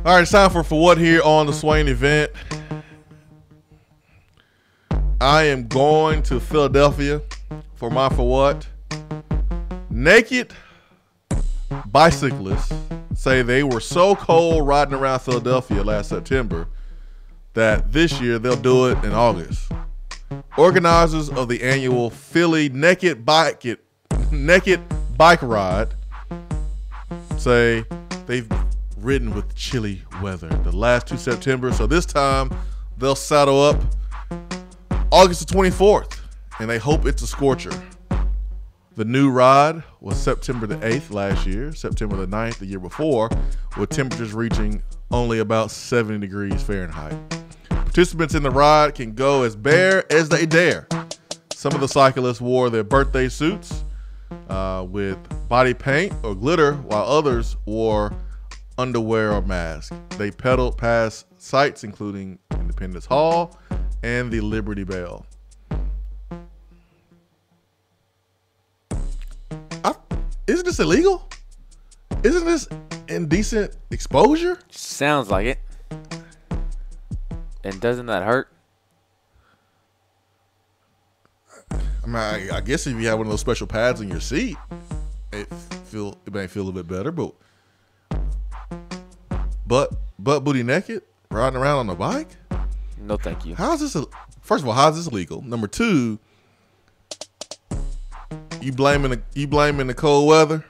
All right, it's time for what here on the Swain Event. I am going to Philadelphia for my for what. Naked bicyclists say they were so cold riding around Philadelphia last September that this year they'll do it in August. Organizers of the annual Philly Naked Bike Ride say they've ridden with chilly weather the last 2 September, so this time they'll saddle up August the 24th, and they hope it's a scorcher. The new ride was September the 8th last year, September the 9th the year before, with temperatures reaching only about 70 degrees Fahrenheit. Participants in the ride can go as bare as they dare. Some of the cyclists wore their birthday suits with body paint or glitter, while others wore underwear or masks. They pedaled past sites including Independence Hall and the Liberty Bell. Isn't this illegal? Isn't this indecent exposure?
Sounds like it. And doesn't that hurt?
I mean, I guess if you have one of those special pads in your seat, it may feel a little bit better. But booty naked, riding around on a bike?
No, thank you.
How is this? First of all, how is this legal? Number two, you blaming the cold weather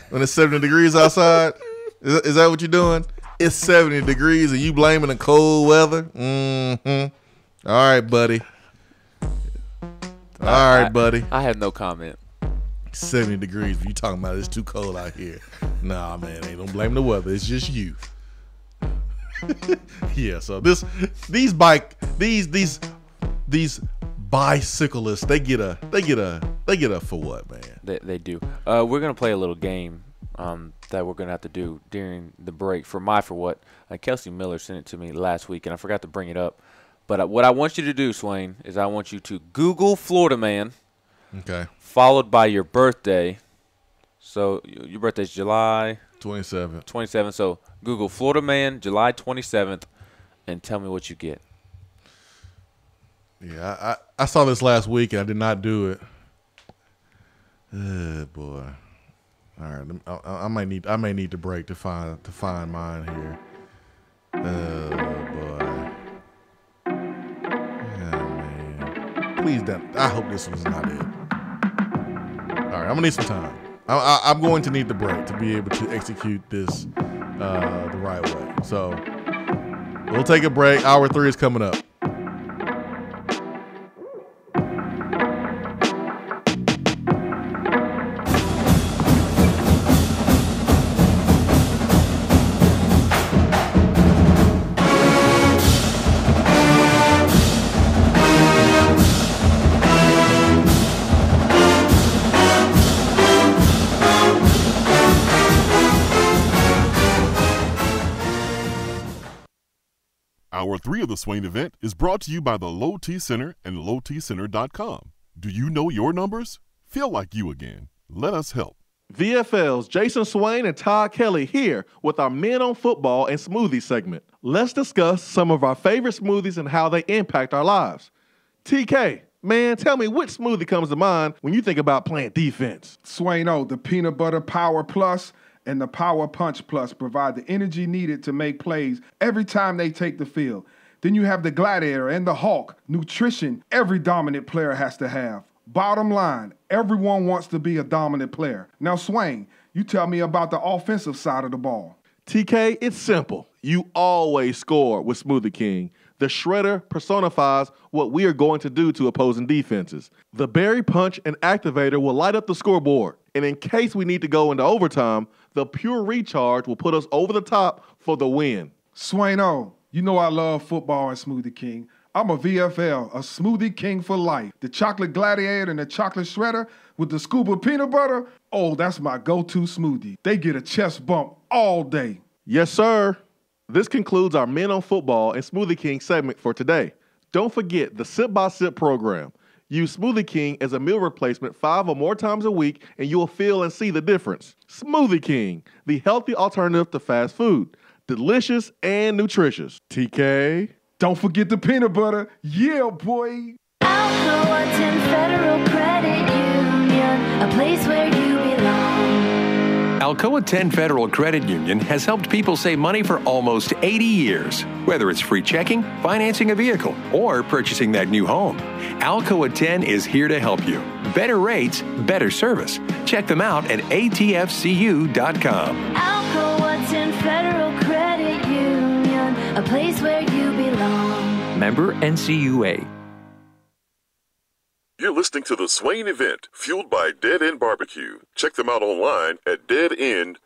when it's 70 degrees outside? Is that what you're doing? It's 70 degrees and you blaming the cold weather? Mm-hmm. All right, buddy. Buddy.
I have no comment.
70 degrees, but you talking about it's too cold out here. Nah, man, don't blame the weather. It's just you. Yeah, so these bicyclists, they get a for what, man?
They do. We're gonna play a little game that we're gonna have to do during the break for what. Kelsey Miller sent it to me last week, and I forgot to bring it up. But what I want you to do, Swain, is I want you to Google Florida Man.
Okay.
Followed by your birthday. So your birthday's July
27th.
27th. So Google Florida Man, July 27th, and tell me what you get.
Yeah, I saw this last week and I did not do it. Boy. All right, I may need to break to find mine here. Boy. Yeah, man. Please don't. I hope this one's not it. All right, I'm gonna need some time. I'm going to need the break to be able to execute this the right way. So we'll take a break. Hour 3 is coming up.
Hour 3 of the Swain Event is brought to you by the Low T Center and lowtcenter.com. Do you know your numbers? Feel like you again. Let us help.
VFL's Jason Swain and Todd Kelly here with our Men on Football and Smoothie segment. Let's discuss some of our favorite smoothies and how they impact our lives. TK, man, tell me which smoothie comes to mind when you think about playing defense?
Swain-O, the Peanut Butter Power Plus and the Power Punch Plus provide the energy needed to make plays every time they take the field. Then you have the Gladiator and the Hawk, nutrition every dominant player has to have. Bottom line, everyone wants to be a dominant player. Now, Swain, you tell me about the offensive side of the ball.
TK, it's simple. You always score with Smoothie King. The shredder personifies what we are going to do to opposing defenses. The Berry Punch and Activator will light up the scoreboard. And in case we need to go into overtime, the Pure Recharge will put us over the top for the win.
Swain-O, you know I love football and Smoothie King. I'm a VFL, a Smoothie King for life. The Chocolate Gladiator and the Chocolate Shredder with the scoop of peanut butter, oh, that's my go-to smoothie. They get a chest bump all day.
Yes, sir. This concludes our Men on Football and Smoothie King segment for today. Don't forget the Sip by Sip program. Use Smoothie King as a meal replacement 5 or more times a week, and you'll feel and see the difference. Smoothie King, the healthy alternative to fast food. Delicious and nutritious. TK.
Don't forget the peanut butter. Yeah, boy.
Alcoa 10 Federal Credit Union, a place where you belong.
Alcoa 10 Federal Credit Union has helped people save money for almost 80 years. Whether it's free checking, financing a vehicle, or purchasing that new home, Alcoa 10 is here to help you. Better rates, better service. Check them out at atfcu.com.
Alcoa 10 Federal Credit Union, a place where you belong.
Member NCUA.
You're listening to the Swain Event, fueled by Dead End BBQ. Check them out online at deadendbbq.com.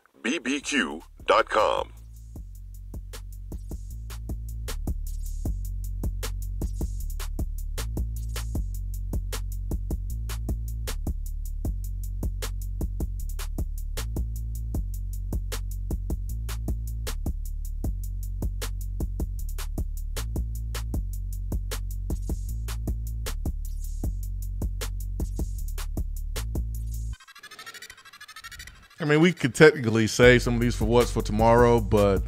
I mean, we could technically save some of these for what's for tomorrow, but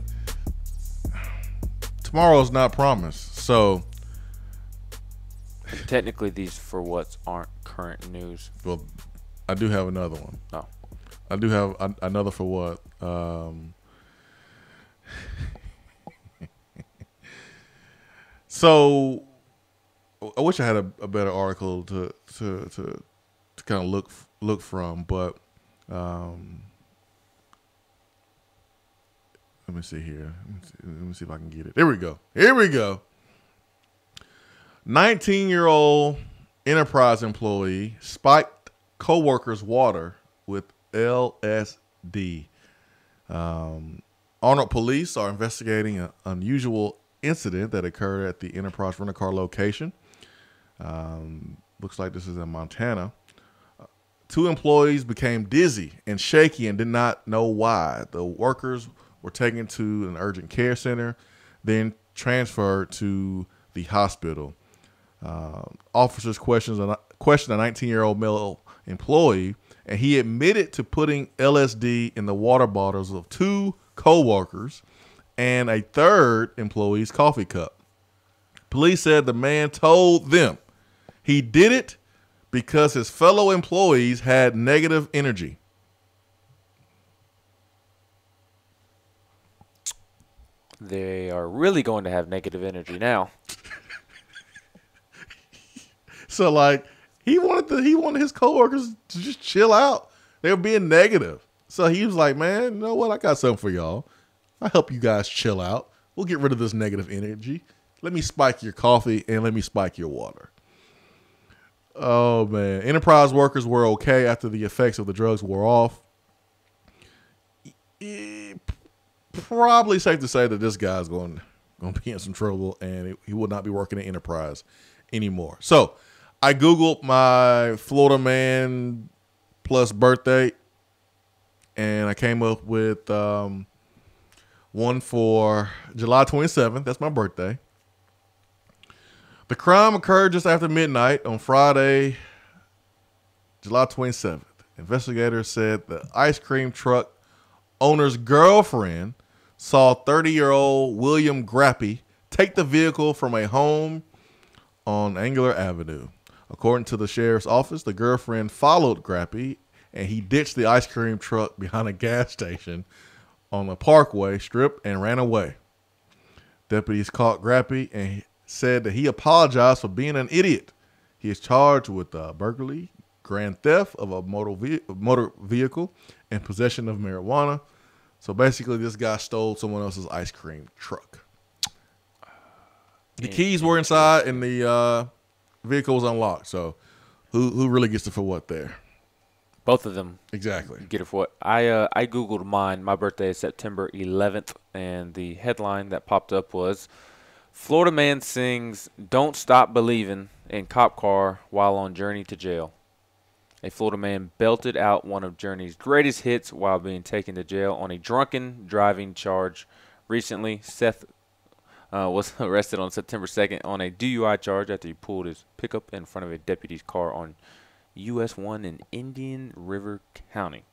tomorrow's not promised. So
technically, these for what's aren't current news.
Well, I do have another one.
Oh.
I do have another for what. So I wish I had a better article to kind of look from, but let me see here. Let me see if I can get it. Here we go. 19-year-old Enterprise employee spiked coworker's water with LSD. Arnold police are investigating an unusual incident that occurred at the Enterprise rental-car location. Looks like this is in Montana. Two employees became dizzy and shaky and did not know why. The workers were taken to an urgent care center, then transferred to the hospital. Officers questioned a 19-year-old male employee, and he admitted to putting LSD in the water bottles of two co-workers and a third employee's coffee cup. Police said the man told them he did it because his fellow employees had negative energy.
They are really going to have negative energy now.
So, like, he wanted his coworkers to just chill out. They were being negative. So he was like, man, you know what? I got something for y'all. I'll help you guys chill out. We'll get rid of this negative energy. Let me spike your coffee and let me spike your water. Oh, man. Enterprise workers were okay after the effects of the drugs wore off. Probably safe to say that this guy's going to be in some trouble and he will not be working at Enterprise anymore. So I Googled my Florida man plus birthday, and I came up with one for July 27th. That's my birthday. The crime occurred just after midnight on Friday, July 27th. Investigators said the ice cream truck owner's girlfriend saw 30-year-old William Grappy take the vehicle from a home on Angular Avenue. According to the sheriff's office, the girlfriend followed Grappy, and he ditched the ice cream truck behind a gas station on the Parkway Strip and ran away. Deputies caught Grappy and said that he apologized for being an idiot. He is charged with burglary, grand theft of a motor vehicle, and possession of marijuana. So basically, this guy stole someone else's ice cream truck. The keys were inside, and the vehicle was unlocked. So who really gets it for what there?
Both of them.
Exactly.
Get it for what? I Googled mine. My birthday is September 11th, and the headline that popped up was, Florida man sings "Don't Stop Believin'" in cop car while on journey to jail. A Florida man belted out one of Journey's greatest hits while being taken to jail on a drunken driving charge. Recently, Seth was arrested on September 2nd on a DUI charge after he pulled his pickup in front of a deputy's car on US 1 in Indian River County,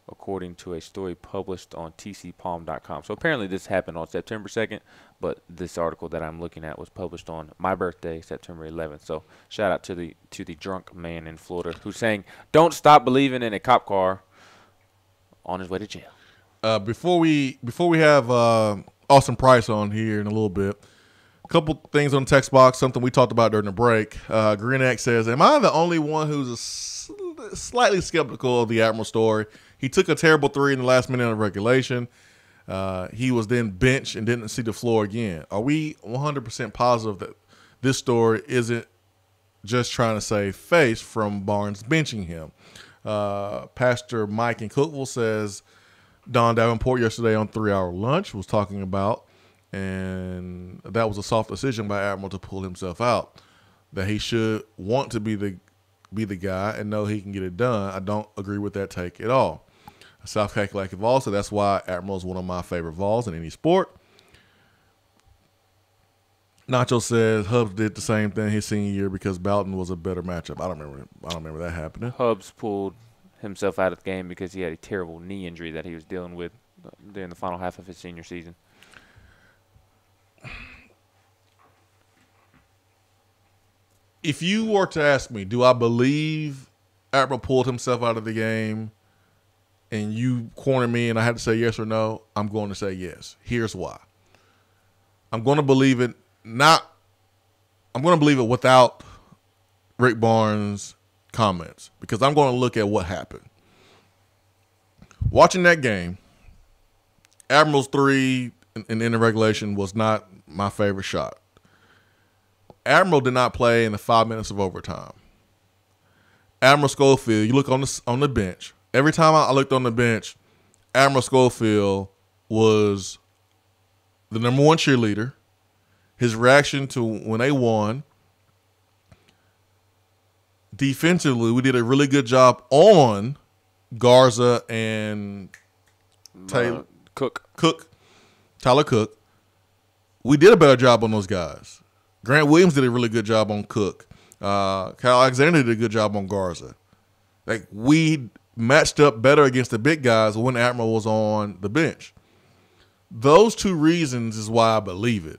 according to a story published on tcpalm.com. So apparently this happened on September 2nd, but this article that I'm looking at was published on my birthday, September 11th. So shout out to the drunk man in Florida who's saying, "Don't stop believing" in a cop car on his way to jail.
Before we have Austin Price on here in a little bit, a couple things on the text box, something we talked about during the break. Green X says, am I the only one who's slightly skeptical of the Admiral story? He took a terrible 3 in the last minute of regulation. He was then benched and didn't see the floor again. Are we 100% positive that this story isn't just trying to save face from Barnes benching him? Pastor Mike in Cookville says Don Davenport yesterday on 3 Hour Lunch was talking about, and that was a soft decision by Admiral to pull himself out, that he should want to be the guy and know he can get it done. I don't agree with that take at all. South Kakalaki Vol said that's why Admiral is one of my favorite Vols in any sport. Nacho says Hubs did the same thing his senior year because Bowden was a better matchup. I don't remember that happening.
Hubs pulled himself out of the game because he had a terrible knee injury that he was dealing with during the final half of his senior season.
If you were to ask me, do I believe Admiral pulled himself out of the game, and you cornered me and I had to say yes or no, I'm going to say yes. Here's why. I'm going to believe it without Rick Barnes' comments, because I'm going to look at what happened. Watching that game, Admiral's 3 in the regulation was not my favorite shot. Admiral did not play in the 5 minutes of overtime. Admiral Schofield, you look on the bench. Every time I looked on the bench, Admiral Schofield was the number 1 cheerleader. His reaction to when they won. Defensively, we did a really good job on Garza and Tyler Cook. We did a better job on those guys. Grant Williams did a really good job on Cook. Kyle Alexander did a good job on Garza. Like, we matched up better against the big guys when Admiral was on the bench. Those 2 reasons is why I believe it.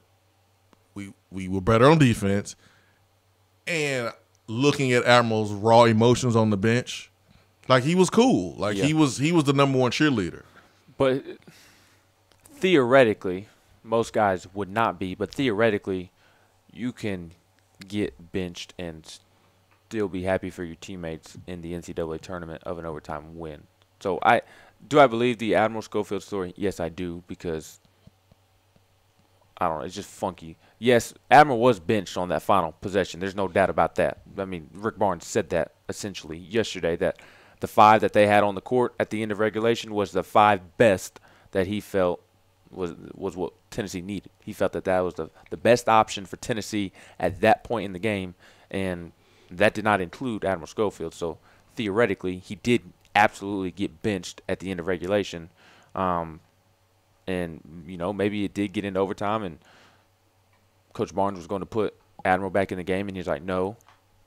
We were better on defense, and looking at Admiral's raw emotions on the bench, like, he was cool. Like, he was the number 1 cheerleader.
But theoretically, most guys would not be, but theoretically, you can get benched and still be happy for your teammates in the NCAA tournament of an overtime win. So I believe the Admiral Schofield story? Yes, I do, because I don't know, it's just funky. Yes, Admiral was benched on that final possession. There's no doubt about that. I mean, Rick Barnes said that essentially yesterday, that the 5 that they had on the court at the end of regulation was the 5 best that he felt was what Tennessee needed. He felt that was the best option for Tennessee at that point in the game, and that did not include Admiral Schofield. So theoretically, he did absolutely get benched at the end of regulation. And, maybe it did get into overtime, and Coach Barnes was going to put Admiral back in the game, and he's like, no,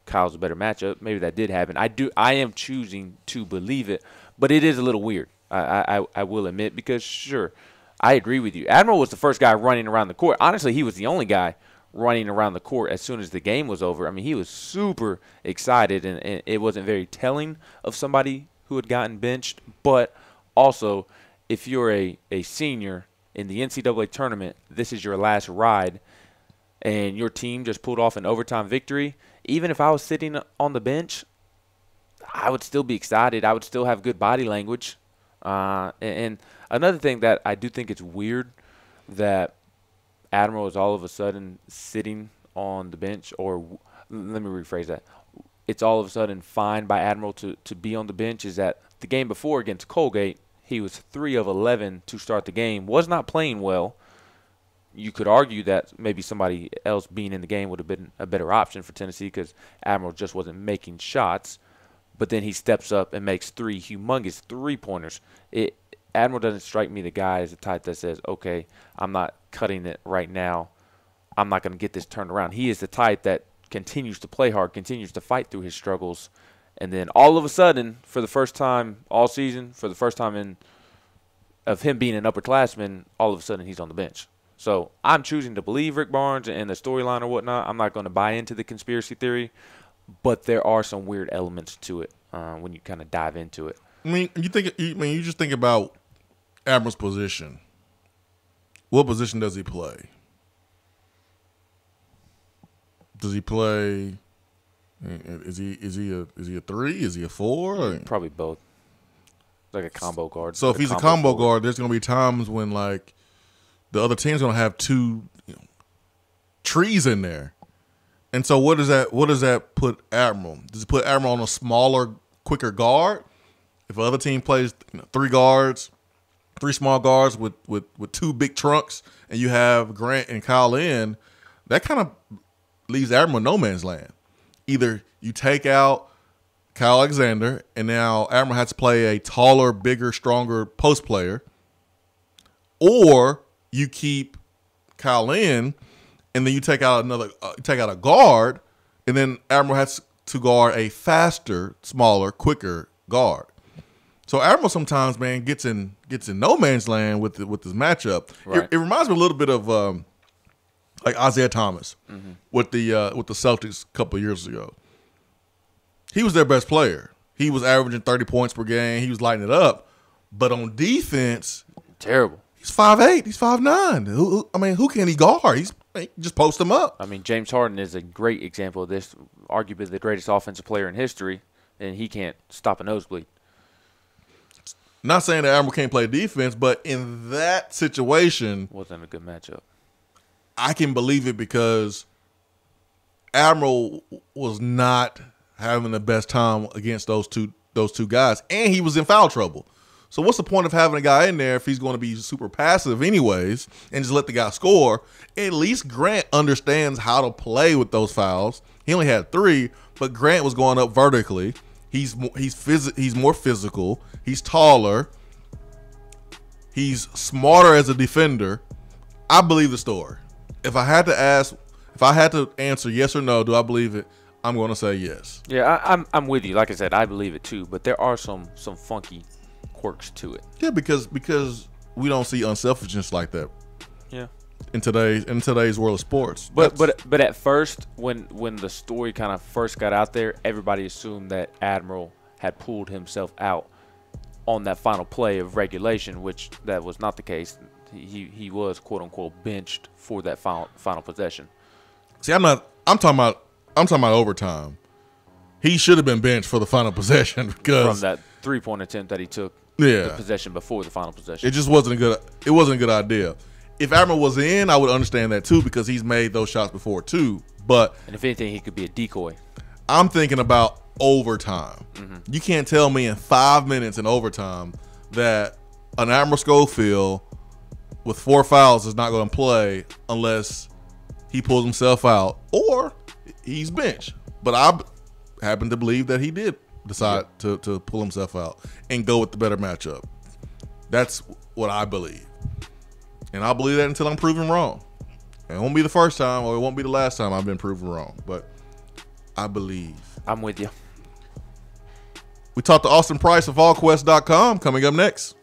Kyle's a better matchup. Maybe that did happen. I am choosing to believe it, but it is a little weird. I will admit, because sure, I agree with you. Admiral was the first guy running around the court. Honestly, he was the only guy running around the court as soon as the game was over. I mean, he was super excited, and it wasn't very telling of somebody who had gotten benched. But also, if you're a senior in the NCAA tournament, this is your last ride, and your team just pulled off an overtime victory, even if I was sitting on the bench, I would still be excited. I would still have good body language. And another thing that I do think it's weird, that Admiral is all of a sudden sitting on the bench, or let me rephrase that. It's all of a sudden fine by Admiral to be on the bench, is that the game before against Colgate, he was 3 of 11 to start the game, was not playing well. You could argue that maybe somebody else being in the game would have been a better option for Tennessee, because Admiral just wasn't making shots. But then he steps up and makes 3 humongous 3-pointers. Admiral doesn't strike me the guy as the type that says, okay, I'm not cutting it right now. I'm not going to get this turned around. He is the type that continues to play hard, continues to fight through his struggles. And then all of a sudden, for the first time all season, for the first time of him being an upperclassman, all of a sudden he's on the bench. So I'm choosing to believe Rick Barnes and the storyline or whatnot. I'm not going to buy into the conspiracy theory, but there are some weird elements to it when you kind of dive into it.
I mean, you just think about Admiral's position. What position does he play? Does he play? Is he a 3? Is he a 4?
Probably both. Like a combo guard.
So if he's a combo guard, there's going to be times when like the other team's going to have 2 trees in there. And so what does that put Admiral? Does it put Admiral on a smaller, quicker guard? If the other team plays 3 guards, 3 small guards with 2 big trunks, and you have Grant and Kyle in, that kind of leaves Admiral in no man's land. Either you take out Kyle Alexander, and now Admiral has to play a taller, bigger, stronger post player, or you keep Kyle in, and then you take out a guard, and then Admiral has to guard a faster, smaller, quicker guard. So Admiral sometimes, man, gets in no man's land with this matchup.
Right.
It reminds me a little bit of like Isaiah Thomas with the Celtics a couple of years ago. He was their best player. He was averaging 30 points per game. He was lighting it up. But on defense,
terrible.
He's 5'8". He's 5'9". Who can he guard? Just post him up.
I mean, James Harden is a great example of this, arguably the greatest offensive player in history, and he can't stop a nosebleed.
Not saying that Admiral can't play defense, but in that situation,
wasn't a good matchup.
I can believe it because Admiral was not having the best time against those two guys, and he was in foul trouble. So what's the point of having a guy in there if he's going to be super passive anyways and just let the guy score? At least Grant understands how to play with those fouls. He only had 3, but Grant was going up vertically. He's more physical. He's taller. He's smarter as a defender. I believe the story. If I had to answer yes or no, do I believe it? I'm going to say yes.
Yeah, I'm with you. Like I said, I believe it too. But there are some funky quirks to it.
Yeah, because we don't see unselfishness like that.
Yeah.
In today's world of sports.
But at first, when the story kind of first got out there, everybody assumed that Admiral had pulled himself out on that final play of regulation, which that was not the case. He was quote unquote benched for that final possession.
See, I'm talking about overtime. He should have been benched for the final possession because
from that 3-point attempt that he took.
Yeah.
The possession before the final possession.
It just wasn't a good idea. If Admiral was in, I would understand that too because he's made those shots before too. But
and if anything, he could be a decoy.
I'm thinking about overtime. You can't tell me in 5 minutes in overtime that an Admiral Schofield with 4 fouls is not going to play unless he pulls himself out or he's benched. But I happen to believe that he did decide to pull himself out and go with the better matchup. That's what I believe. And I'll believe that until I'm proven wrong. It won't be the first time or it won't be the last time I've been proven wrong. But I believe.
I'm with you.
We talked to Austin Price of AllQuest.com coming up next.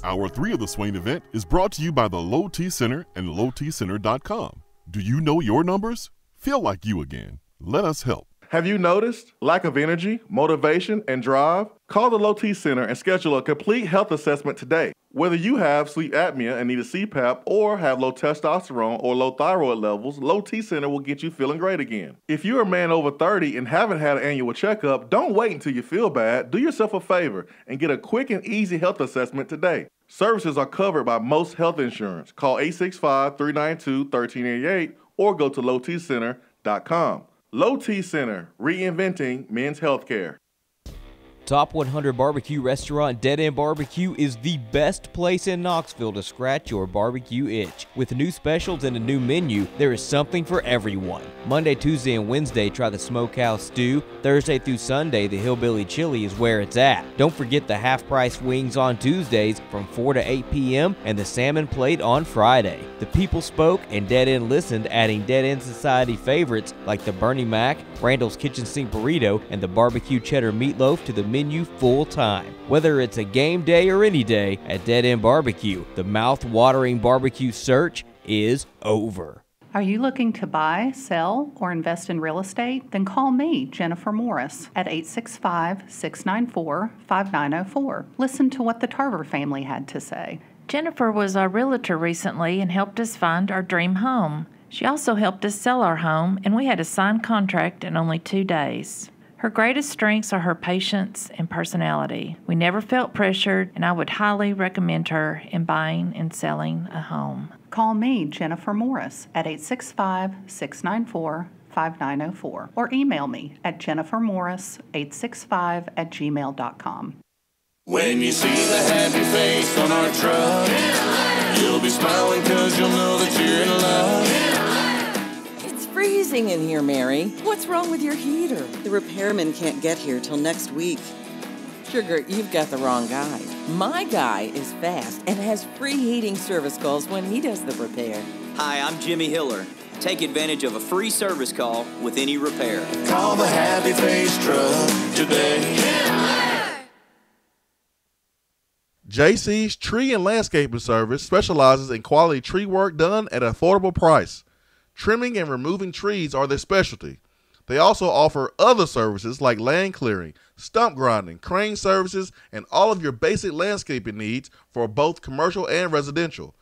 Hour 3 of the Swain event is brought to you by the Low T Center and lowtcenter.com. Do you know your numbers? Feel like you again. Let us help.
Have you noticed lack of energy, motivation, and drive? Call the Low T Center and schedule a complete health assessment today. Whether you have sleep apnea and need a CPAP or have low testosterone or low thyroid levels, Low T Center will get you feeling great again. If you're a man over 30 and haven't had an annual checkup, don't wait until you feel bad. Do yourself a favor and get a quick and easy health assessment today. Services are covered by most health insurance. Call 865-392-1388 or go to lowtcenter.com. Low T Center, reinventing men's healthcare.
Top 100 barbecue restaurant Dead End BBQ is the best place in Knoxville to scratch your barbecue itch. With new specials and a new menu, there is something for everyone. Monday, Tuesday, and Wednesday, try the Smokehouse Stew. Thursday through Sunday, the Hillbilly Chili is where it's at. Don't forget the half-price wings on Tuesdays from 4 to 8 p.m. and the salmon plate on Friday. The people spoke and Dead End listened, adding Dead End Society favorites like the Bernie Mac, Randall's Kitchen Sink Burrito, and the Barbecue Cheddar Meatloaf to the menu full time. Whether it's a game day or any day, at Dead End BBQ, the mouth-watering barbecue search is over.
Are you looking to buy, sell, or invest in real estate? Then call me, Jennifer Morris, at 865-694-5904. Listen to what the Tarver family had to say.
Jennifer was our realtor recently and helped us find our dream home. She also helped us sell our home, and we had a signed contract in only 2 days. Her greatest strengths are her patience and personality. We never felt pressured, and I would highly recommend her in buying and selling a home.
Call me, Jennifer Morris, at 865-694-5904, or email me at jennifermorris865@gmail.com.
When you see the happy face on our truck, you'll be smiling because you'll know that you're in love.
It's freezing in here, Mary. What's wrong with your heater? The repairman can't get here till next week. Sugar, you've got the wrong guy. My guy is fast and has free heating service calls when he does the repair.
Hi, I'm Jimmy Hiller. Take advantage of a free service call with any repair.
Call the Happy Face Truck today.
JC's Tree and Landscaping Service specializes in quality tree work done at an affordable price. Trimming and removing trees are their specialty. They also offer other services like land clearing, stump grinding, crane services, and all of your basic landscaping needs for both commercial and residential.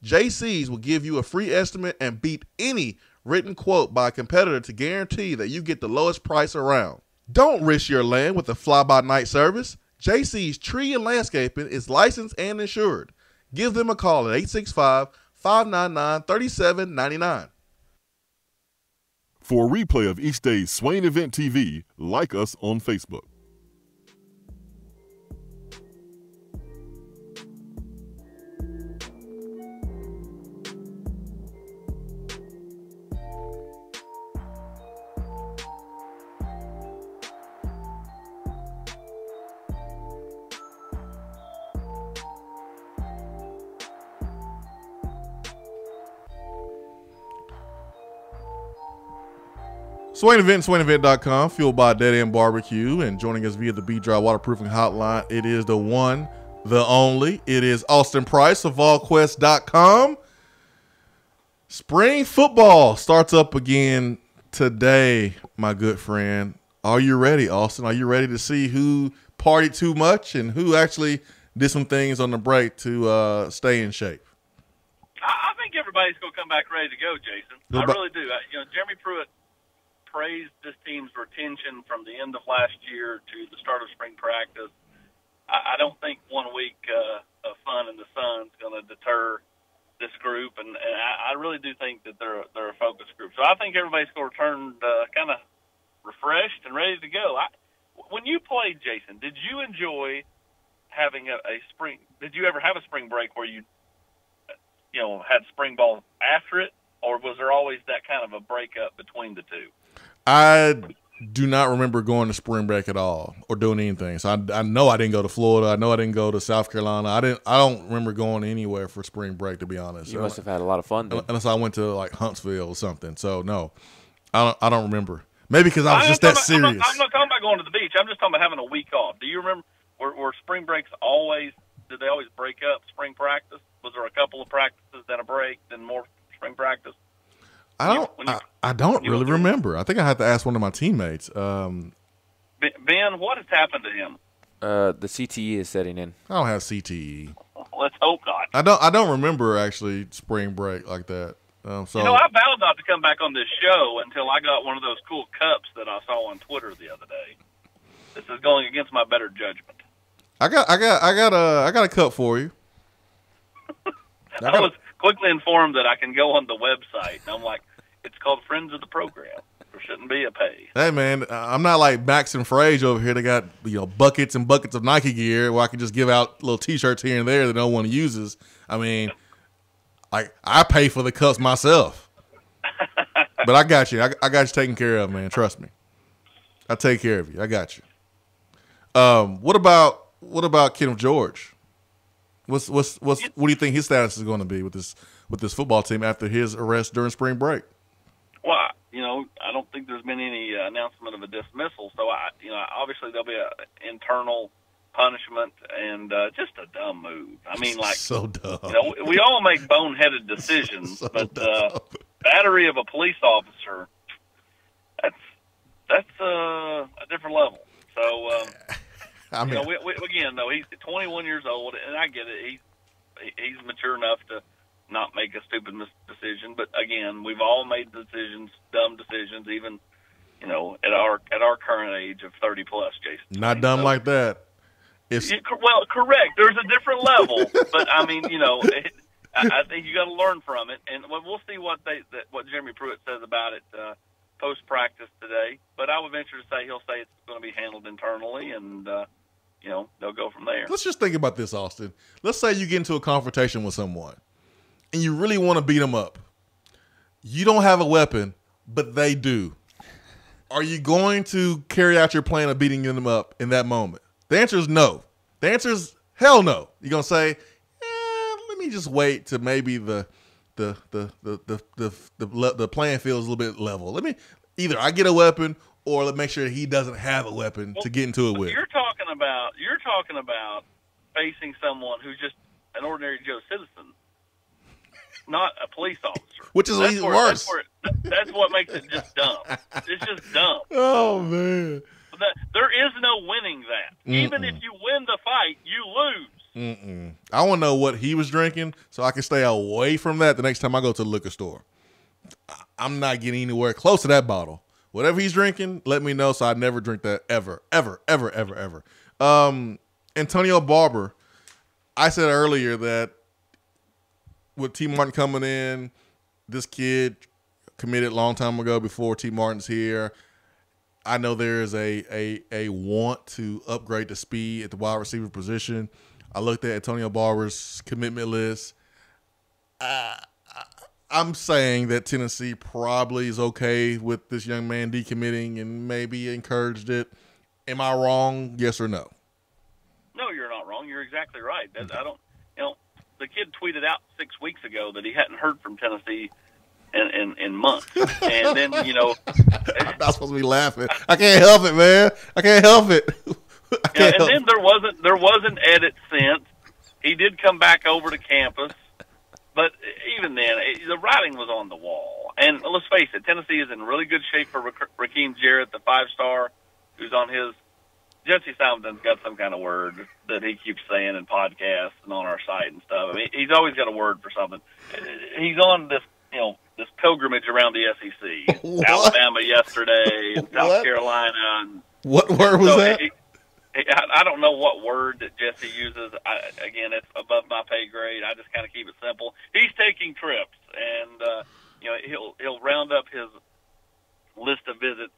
JC's will give you a free estimate and beat any written quote by a competitor to guarantee that you get the lowest price around. Don't risk your land with a fly-by-night service. JC's Tree and Landscaping is licensed and insured. Give them a call at 865-599-3799.
For a replay of each day's Swain Event TV, like us on Facebook.
Swain Event, SwainEvent.com, fueled by Dead End BBQ, and joining us via the B-Dry Waterproofing Hotline, it is the one, the only, it is Austin Price of VolQuest.com. Spring football starts up again today, my good friend. Are you ready, Austin? Are you ready to see who partied too much and who actually did some things on the break to stay in shape?
I think everybody's going to come back ready to go, Jason. I really do. Jeremy Pruitt praised this team's retention from the end of last year to the start of spring practice. I don't think 1 week of fun in the sun is going to deter this group, and I really do think that they're a focus group. So I think everybody's going to return kind of refreshed and ready to go. When you played, Jason, did you enjoy having a spring? Did you ever have a spring break where you had spring ball after it, or was there always that kind of a breakup between the two?
I do not remember going to spring break at all or doing anything. So I know I didn't go to Florida. I know I didn't go to South Carolina. I don't remember going anywhere for spring break, to be honest.
You must have had a lot of fun then.
Unless I went to like Huntsville or something. So no, I don't remember. Maybe because I was just that serious.
I'm not talking about going to the beach. I'm just talking about having a week off. Do you remember were spring breaks always? Did they always break up spring practice? Was there a couple of practices, then a break, then more spring practice?
I don't really remember. I think I had to ask one of my teammates.
Ben, what has happened to him?
The CTE is setting in.
I don't have CTE.
Let's hope not.
I don't remember actually spring break like that. So
I vowed not to come back on this show until I got one of those cool cups that I saw on Twitter the other day. This is going against my better judgment.
I got a cup for you.
I was quickly informed that I can go on the website, and I'm like, it's called Friends of the Program. There shouldn't be a pay.
Hey man, I'm not like Max and Frage over here. They got buckets and buckets of Nike gear where I can just give out little T-shirts here and there that no one uses. I mean, I pay for the cups myself, but I got you. I got you taken care of, man. Trust me, I take care of you. I got you. What about Kenneth George? What do you think his status is going to be with this football team after his arrest during spring break?
Well, I don't think there's been any announcement of a dismissal. So obviously there'll be an internal punishment and just a dumb move. I mean, like
so dumb.
We all make boneheaded decisions, but battery of a police officer, that's a different level. So,
I mean,
again, though, he's 21 years old, and I get it. He's mature enough to not make a stupid decision. But again, we've all made decisions, dumb decisions, even at our current age of 30 plus, Jason.
Not dumb like that.
Well, correct. There's a different level, but I mean, I think you got to learn from it, and we'll see what Jeremy Pruitt says about it post practice today. But I would venture to say he'll say it's going to be handled internally, and they'll go from there.
Let's just think about this, Austin. Let's say you get into a confrontation with someone, and you really want to beat them up. You don't have a weapon, but they do. Are you going to carry out your plan of beating them up in that moment? The answer is no. The answer is hell no. You're gonna say, let me just wait till maybe the playing field is a little bit level. Let me either I get a weapon or let make sure he doesn't have a weapon to get into it with.
You're talking about facing someone who's just an ordinary Joe citizen, not a police officer.
Which is even worse.
That's what makes it just dumb. It's just dumb.
Oh, man.
There is no winning that. Even if you win the fight, you lose.
I want to know what he was drinking so I can stay away from that the next time I go to the liquor store. I'm not getting anywhere close to that bottle. Whatever he's drinking, let me know so I never drink that ever, ever, ever, ever, ever. Antonio Barber, I said earlier that with T. Martin coming in, this kid committed a long time ago before T. Martin's here. I know there is a want to upgrade the speed at the wide receiver position. I looked at Antonio Barber's commitment list. I'm saying that Tennessee probably is okay with this young man decommitting and maybe encouraged it. Am I wrong? Yes or no?
No, you're not wrong. You're exactly right. The kid tweeted out 6 weeks ago that he hadn't heard from Tennessee in months, and then
I'm not supposed to be laughing. I can't help it, man. I can't help it.
Then there was an edit sent. He did come back over to campus, but even then, the writing was on the wall. And let's face it, Tennessee is in really good shape for Rakeem Jarrett, the 5-star, who's on his. Jesse Simonton's got some kind of word that he keeps saying in podcasts and on our site and stuff. I mean, he's always got a word for something. He's on this, this pilgrimage around the SEC. Alabama yesterday and South Carolina. And
what word was that?
I don't know what word that Jesse uses. Again, it's above my pay grade. I just kind of keep it simple. He's taking trips, and he'll round up his list of visits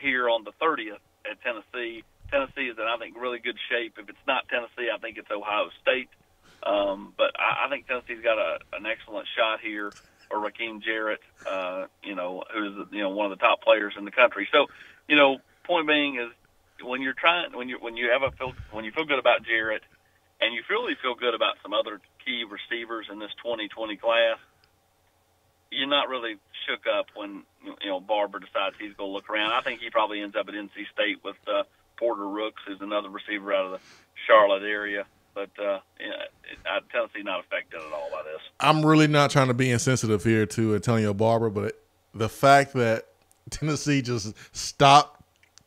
here on the 30th at Tennessee. Tennessee is in, I think, really good shape. If it's not Tennessee, I think it's Ohio State. But I think Tennessee's got an excellent shot here, or Rakeem Jarrett, who's one of the top players in the country. So, point being is when you feel good about Jarrett, and you really feel good about some other key receivers in this 2020 class, you're not really shook up when Barber decides he's going to look around. I think he probably ends up at NC State with Porter Rooks, who's another receiver out of the Charlotte area. But Tennessee not affected at all by this.
I'm really not trying to be insensitive here to Antonio Barber, but the fact that Tennessee just stopped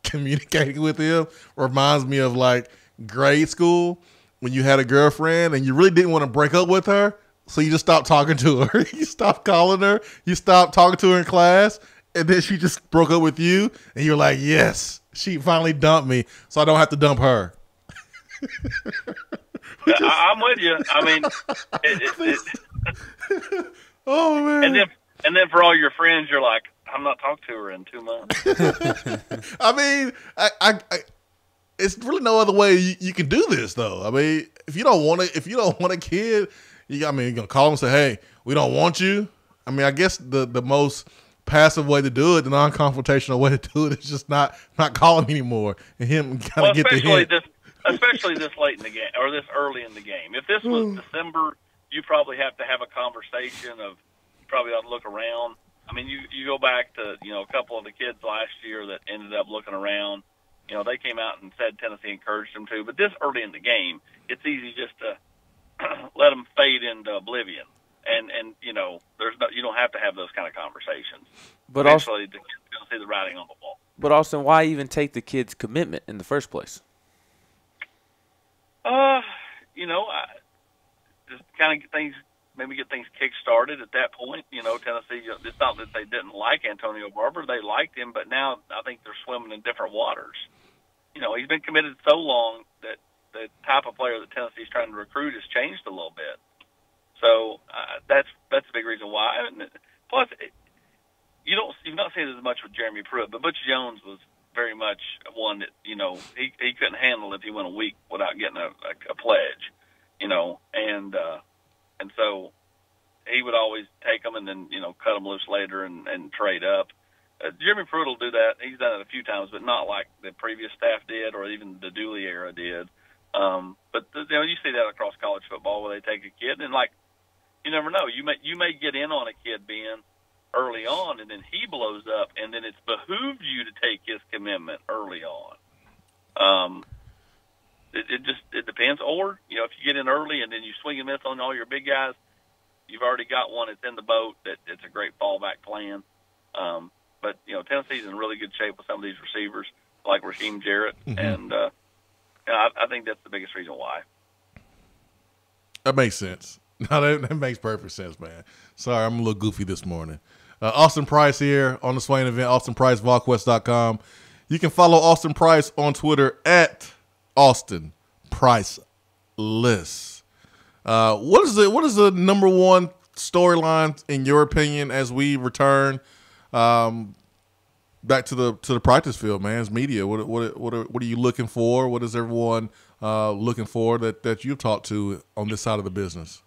communicating with him reminds me of like grade school when you had a girlfriend and you really didn't want to break up with her. So you just stopped talking to her. You stopped calling her. You stopped talking to her in class. And then she just broke up with you. And you're like, yes, she finally dumped me. So I don't have to dump her.
I'm with you. I mean,
oh, man.
And then for all your friends, you're like, I'm not talking to her in 2 months.
I mean, I it's really no other way you can do this, though. I mean, if you don't want a kid, you're going to call them and say, hey, we don't want you. I mean, I guess the most passive way to do it, the non-confrontational way to do it is just not call him anymore and him kind of get the hint.
Especially this late in the game or this early in the game. If this was December, you probably have to have a conversation of you probably ought to look around. I mean, you go back to, a couple of the kids last year that ended up looking around. They came out and said Tennessee encouraged them to. But this early in the game, it's easy just to let them fade into oblivion. and you know, you don't have to have those kind of conversations.
But
eventually, the kid's going to see the writing on the wall.
But Austin, why even take the kid's commitment in the first place?
You know, just kind of get things kick-started at that point. You know, Tennessee, it's not that they didn't like Antonio Barber. They liked him, but now I think they're swimming in different waters. You know, he's been committed so long that the type of player that Tennessee's trying to recruit has changed a little bit. So that's a big reason why. And plus, you've not seen it as much with Jeremy Pruitt, but Butch Jones was very much one that, you know, he couldn't handle if he went a week without getting a pledge, you know, and so he would always take them and then, you know, cut them loose later and trade up. Jeremy Pruitt will do that. He's done it a few times, but not like the previous staff did or even the Dooley era did. But you know, you see that across college football where they take a kid and, like, you never know. You may get in on a kid being early on, and then he blows up, and then it's behooved you to take his commitment early on. It depends. Or, you know, if you get in early and then you swing and miss on all your big guys, you've already got one that's in the boat that it's a great fallback plan. But, you know, Tennessee's in really good shape with some of these receivers, like Raheem Jarrett, and you know, I think that's the biggest reason why.
That makes sense. No, that makes perfect sense, man. Sorry, I'm a little goofy this morning. Austin Price here on the Swain Event, AustinPriceVolQuest.com. You can follow Austin Price on Twitter at Austin Price List. What is the number one storyline in your opinion as we return back to the practice field, man? As media, what are you looking for? What is everyone looking for that you've talked to on this side of the business?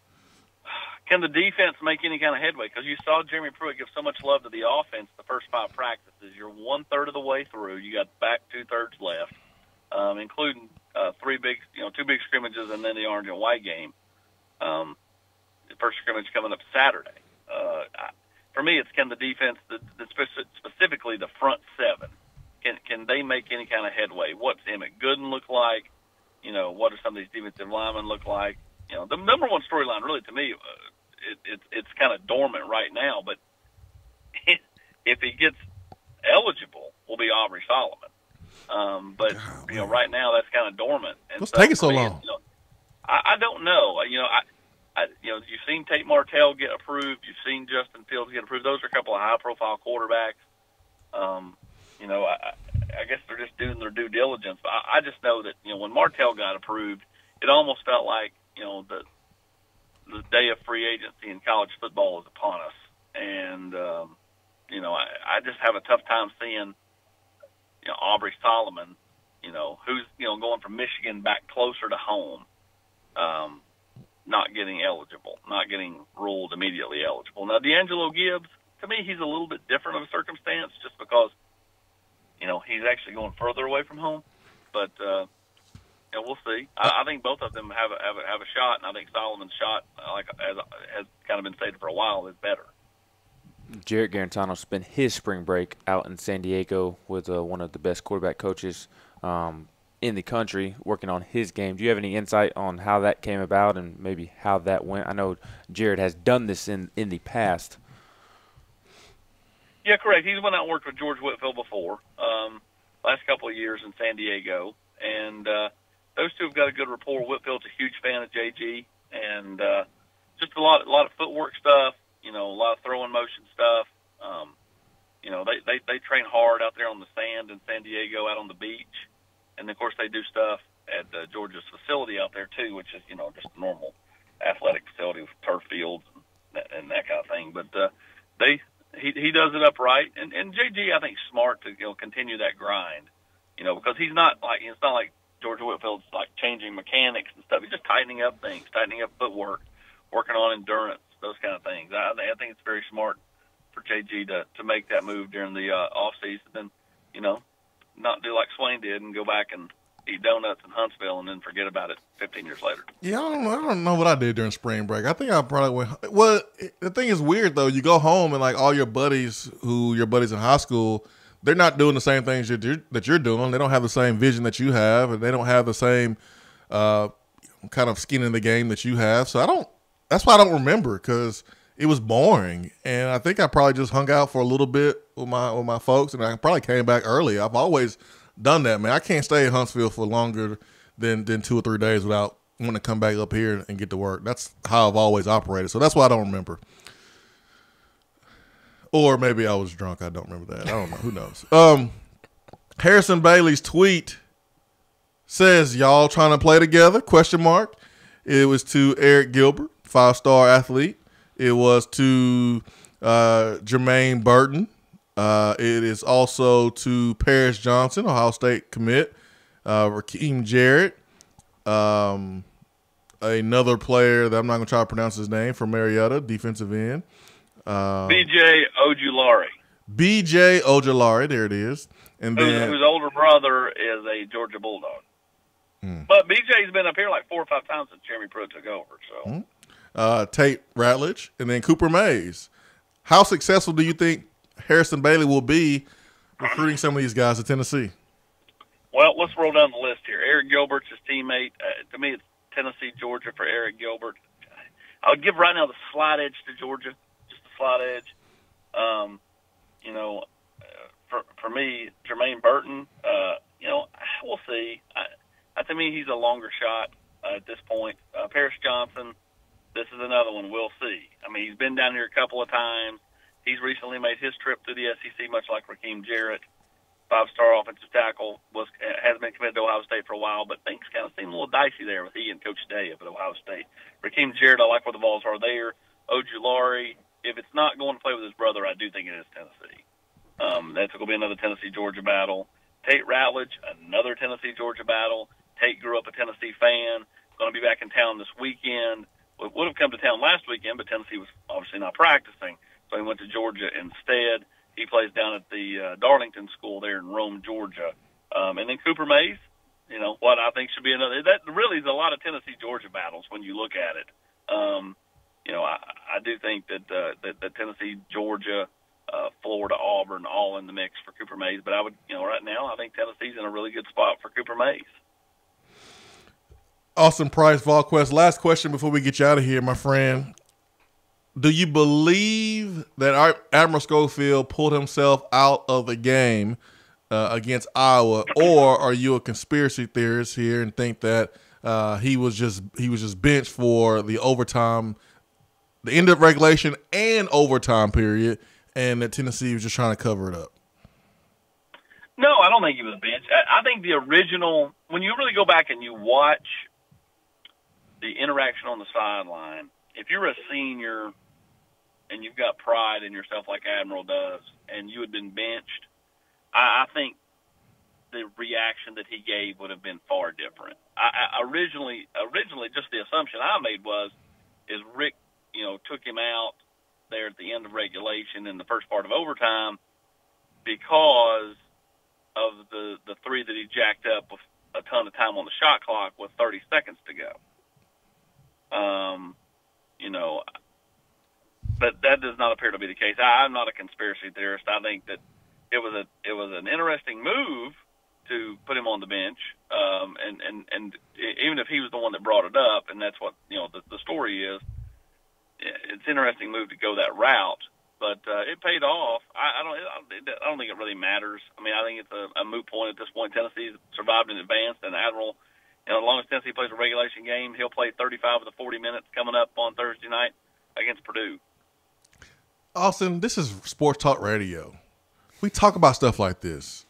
Can the defense make any kind of headway? Because you saw Jeremy Pruitt give so much love to the offense the first 5 practices. You're 1/3 of the way through. You got back 2/3 left, including 2 big scrimmages and then the orange and white game. The first scrimmage coming up Saturday. For me, it's can the defense, specifically the front 7, can they make any kind of headway? What's Emmett Gooden look like? You know, what do some of these defensive linemen look like? You know, the number one storyline, really, to me, it's kind of dormant right now. But if he gets eligible, will be Aubrey Solomon. But you know, right now that's kind of dormant. And
what's taking so long?
You know, I don't know. You know, you've seen Tate Martell get approved. You've seen Justin Fields get approved. Those are a couple of high-profile quarterbacks. You know, I guess they're just doing their due diligence. But I just know that, you know, when Martell got approved, it almost felt like, you know, the day of free agency in college football is upon us. And, you know, I just have a tough time seeing, you know, Aubrey Solomon, you know, who's, you know, going from Michigan back closer to home, not getting eligible, not getting ruled immediately eligible. Now, D'Angelo Gibbs, to me, he's a little bit different of a circumstance just because, you know, he's actually going further away from home. But, you know, we'll see. I think both of them have a shot, and I think Solomon's shot, like as has kind of been stated for a while, is better.
Jarrett Garantano spent his spring break out in San Diego with one of the best quarterback coaches in the country, working on his game. Do you have any insight on how that came about and maybe how that went? I know Jarrett has done this in the past.
Yeah, correct. He's went out and worked with George Whitfield before, last couple of years in San Diego, and those two have got a good rapport. Whitfield's a huge fan of JG, and just a lot of footwork stuff. You know, a lot of throwing motion stuff. You know, they train hard out there on the sand in San Diego, out on the beach, and of course they do stuff at Georgia's facility out there too, which is, you know, just a normal athletic facility with turf fields and that kind of thing. But he does it upright, and JG, I think, is smart to, you know, continue that grind. You know, because he's not like, it's not like Georgia Whitfield's like changing mechanics and stuff. He's just tightening up things, tightening up footwork, working on endurance, those kind of things. I think it's very smart for JG to make that move during the off season, and, you know, not do like Swain did and go back and eat donuts in Huntsville and then forget about it 15 years later.
Yeah, I don't know what I did during spring break. I think I probably went. Well, the thing is weird though. You go home and like all your buddies in high school, they're not doing the same things that you're doing. They don't have the same vision that you have, and they don't have the same kind of skin in the game that you have. So that's why I don't remember, because it was boring, and I think I probably just hung out for a little bit with my folks, and I probably came back early. I've always done that, man. I can't stay in Huntsville for longer than 2 or 3 days without wanting to come back up here and get to work. That's how I've always operated, so that's why I don't remember. Or maybe I was drunk. I don't remember that. I don't know. Who knows? Harrison Bailey's tweet says, "Y'all trying to play together?" ? It was to Eric Gilbert, 5-star athlete. It was to Jermaine Burton. It is also to Paris Johnson, Ohio State commit. Raheem Jarrett, another player that I'm not going to try to pronounce his name, from Marietta, defensive end.
B.J. Ojulari.
B.J. Ojulari, there it is. And then
whose older brother is a Georgia Bulldog. But B.J.'s been up here like 4 or 5 times since Jeremy Pruitt took over. So
Tate Ratledge, and then Cooper Mays. How successful do you think Harrison Bailey will be recruiting some of these guys to Tennessee?
Well, let's roll down the list here. Eric Gilbert's his teammate. To me, it's Tennessee, Georgia for Eric Gilbert. I'll give right now the slight edge to Georgia, just the slight edge. For me, Jermaine Burton, we'll see. To me, he's a longer shot at this point. Paris Johnson, this is another one. We'll see. I mean, he's been down here a couple of times. He's recently made his trip through the SEC, much like Raheem Jarrett. 5-star offensive tackle, has been committed to Ohio State for a while, but things kind of seem a little dicey there with he and Coach Day up at Ohio State. Raheem Jarrett, I like where the balls are there. Ojulari, if it's not going to play with his brother, I do think it is Tennessee. That's going to be another Tennessee-Georgia battle. Tate Ratledge, another Tennessee-Georgia battle. Tate grew up a Tennessee fan, going to be back in town this weekend. Would have come to town last weekend, but Tennessee was obviously not practicing, so he went to Georgia instead. He plays down at the Darlington School there in Rome, Georgia. And then Cooper Mays, what I think should be another. That really is a lot of Tennessee-Georgia battles when you look at it. I do think that Tennessee, Georgia, Florida, Auburn, all in the mix for Cooper Mays. But I would, right now, I think Tennessee's in a really good spot for Cooper Mays.
Austin Price, VolQuest. Last question before we get you out of here, my friend. Do you believe that Admiral Schofield pulled himself out of the game against Iowa, or are you a conspiracy theorist here and think that he was just benched for the overtime, the end of regulation and overtime period, and that Tennessee was just trying to cover it up?
No, I don't think he was benched. I think the original, when you really go back and you watch the interaction on the sideline, if you're a senior and you've got pride in yourself like Admiral does, and you had been benched, I think the reaction that he gave would have been far different. I originally, just the assumption I made is Rick, took him out there at the end of regulation in the first part of overtime because of the 3 that he jacked up with a ton of time on the shot clock with 30 seconds to go. But that does not appear to be the case. I'm not a conspiracy theorist. I think that it was an interesting move to put him on the bench, and even if he was the one that brought it up, and that's what the story is, it's an interesting move to go that route. But it paid off. I don't think it really matters. I mean, I think it's a moot point at this point. Tennessee's survived and advanced, and Admiral, as long as Tennessee plays a regulation game, he'll play 35 of the 40 minutes coming up on Thursday night against Purdue.
Austin, this is Sports Talk Radio. We talk about stuff like this.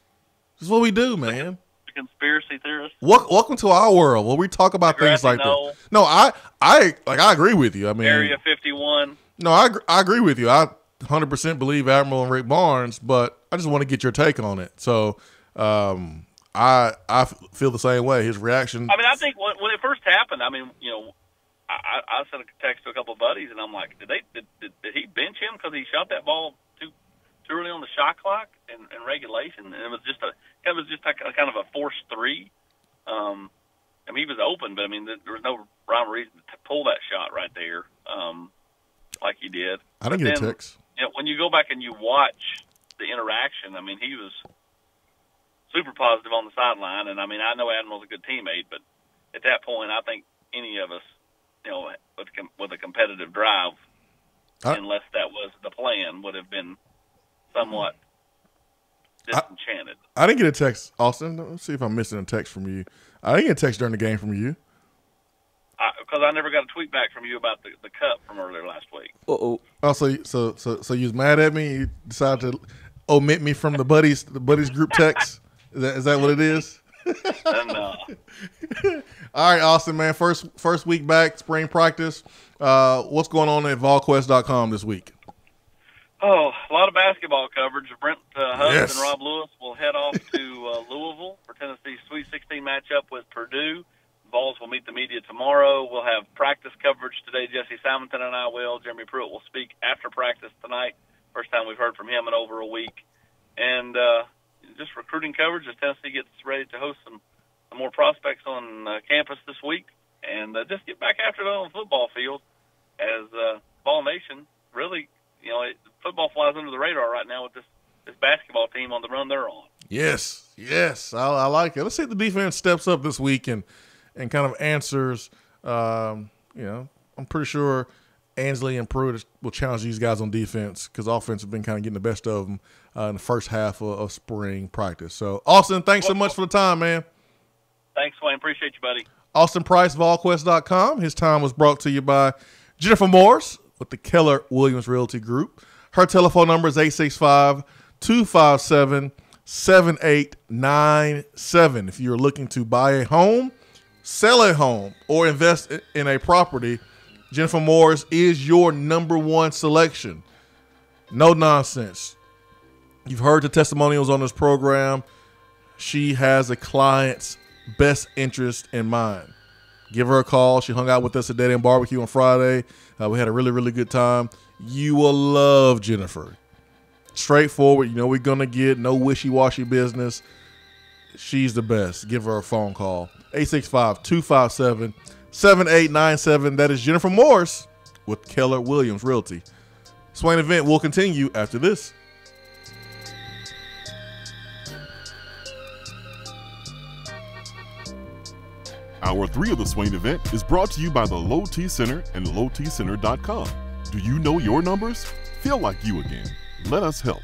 This is what we do, man.
Conspiracy theorist.
Welcome to our world where we talk about things like this. No, I agree with you. I mean,
Area 51.
No, I agree with you. I 100% believe Admiral and Rick Barnes, but I just want to get your take on it. So, I feel the same way. His reaction.
I mean, I think when it first happened, I mean, I sent a text to a couple of buddies, and I'm like, did he bench him because he shot that ball too early on the shot clock in regulation? And it was just a kind of a forced 3. I mean, he was open, but I mean, there was no rhyme or reason to pull that shot right there, like he did.
I didn't get a text.
When you go back and you watch the interaction, I mean, he was super positive on the sideline, and I mean, I know Admiral's a good teammate, but at that point, I think any of us with a competitive drive, unless that was the plan, would have been somewhat disenchanted.
I didn't get a text, Austin. Let's see if I'm missing a text from you. I didn't get a text during the game from you.
Because I never got a tweet back from you about the cup from earlier last week.
Oh, so you was mad at me? You decided to omit me from the buddies group text? Is that what it is?
No.
All right, Austin, man. First week back, spring practice. What's going on at VolQuest.com this week?
Oh, a lot of basketball coverage. Brent Hubbs
Yes.
and Rob Lewis will head off to Louisville for Tennessee's Sweet 16 matchup with Purdue. Vols will meet the media tomorrow. We'll have practice coverage today. Jesse Simonton and I will. Jeremy Pruitt will speak after practice tonight. First time we've heard from him in over a week. And just recruiting coverage as Tennessee gets ready to host some more prospects on campus this week. And just get back after it on the football field as Vol Nation really, football flies under the radar right now with this basketball team on the run they're on.
Yes. I like it. Let's see if the defense steps up this week and kind of answers. I'm pretty sure Ansley and Pruitt will challenge these guys on defense because offense has been kind of getting the best of them in the first half of spring practice. So, Austin, thanks so much for the time, man.
Thanks, Wayne. Appreciate you, buddy.
Austin Price, VolQuest.com. His time was brought to you by Jennifer Morris with the Keller Williams Realty Group. Her telephone number is 865-257-7897. If you're looking to buy a home, sell a home, or invest in a property, Jennifer Morris is your number one selection. No nonsense. You've heard the testimonials on this program. She has a client's best interest in mind. Give her a call. She hung out with us at Dead End BBQ on Friday. We had a really, really good time. You will love Jennifer. Straightforward. We're going to get no wishy-washy business. She's the best. Give her a phone call. 865-257-7897. That is Jennifer Morris with Keller Williams Realty. Swain Event will continue after this.
Hour 3 of the Swain Event is brought to you by the Low T Center and lowtcenter.com. Do you know your numbers? Feel like you again. Let us help.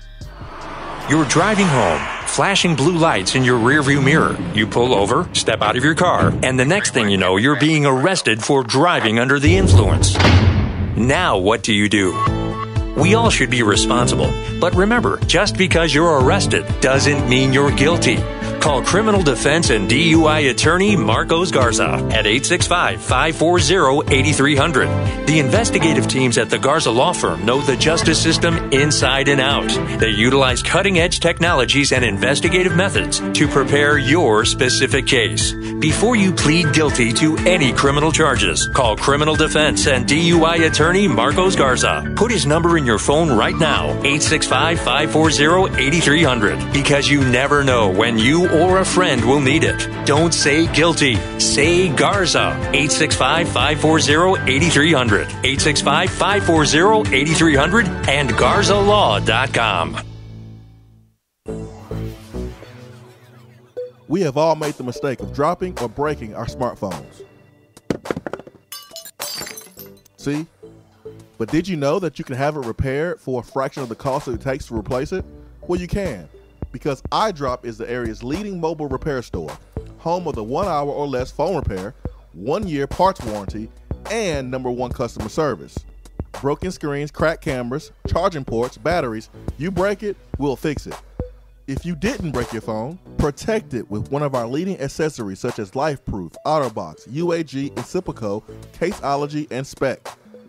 You're driving home, flashing blue lights in your rearview mirror. You pull over, step out of your car, and the next thing you know, you're being arrested for driving under the influence. Now what do? We all should be responsible. But remember, just because you're arrested doesn't mean you're guilty. Call criminal defense and DUI attorney Marcos Garza at 865-540-8300. The investigative teams at the Garza Law Firm know the justice system inside and out. They utilize cutting-edge technologies and investigative methods to prepare your specific case. Before you plead guilty to any criminal charges, call criminal defense and DUI attorney Marcos Garza. Put his number in your phone right now, 865-540-8300, because you never know when you or a friend will need it. Don't say guilty. Say Garza. 865-540-8300. 865-540-8300 and GarzaLaw.com.
We have all made the mistake of dropping or breaking our smartphones. See? But did you know that you can have it repaired for a fraction of the cost that it takes to replace it? Well, you can, because iDrop is the area's leading mobile repair store, home of the 1 hour or less phone repair, 1 year parts warranty, and #1 customer service. Broken screens, cracked cameras, charging ports, batteries, you break it, we'll fix it. If you didn't break your phone, protect it with one of our leading accessories such as LifeProof, OtterBox, UAG, Incipico, Caseology, and Spec.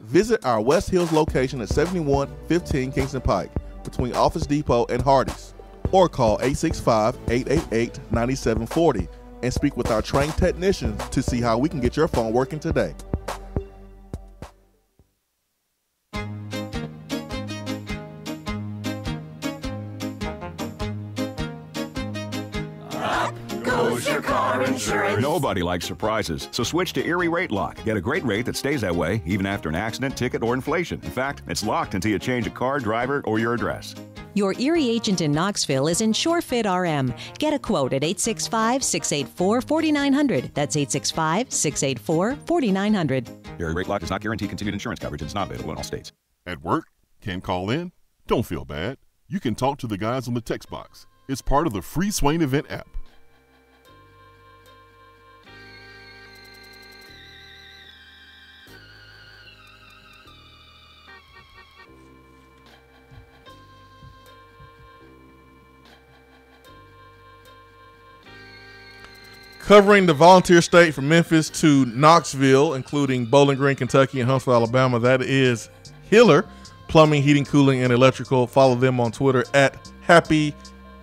Visit our West Hills location at 7115 Kingston Pike between Office Depot and Hardee's, or call 865-888-9740 and speak with our trained technicians to see how we can get your phone working today.
Goes your car insurance.
Nobody likes surprises, so switch to Erie Rate Lock. Get a great rate that stays that way even after an accident, ticket, or inflation. In fact, it's locked until you change a car, driver, or your address.
Your Erie agent in Knoxville is InsureFit RM. Get a quote at 865-684-4900. That's 865-684-4900.
Erie Rate Lock does not guarantee continued insurance coverage and is not available in all states.
At work? Can't call in? Don't feel bad. You can talk to the guys on the text box. It's part of the free Swain Event app.
Covering the volunteer state from Memphis to Knoxville, including Bowling Green, Kentucky, and Huntsville, Alabama, that is Hiller, Plumbing, Heating, Cooling, and Electrical. Follow them on Twitter at Happy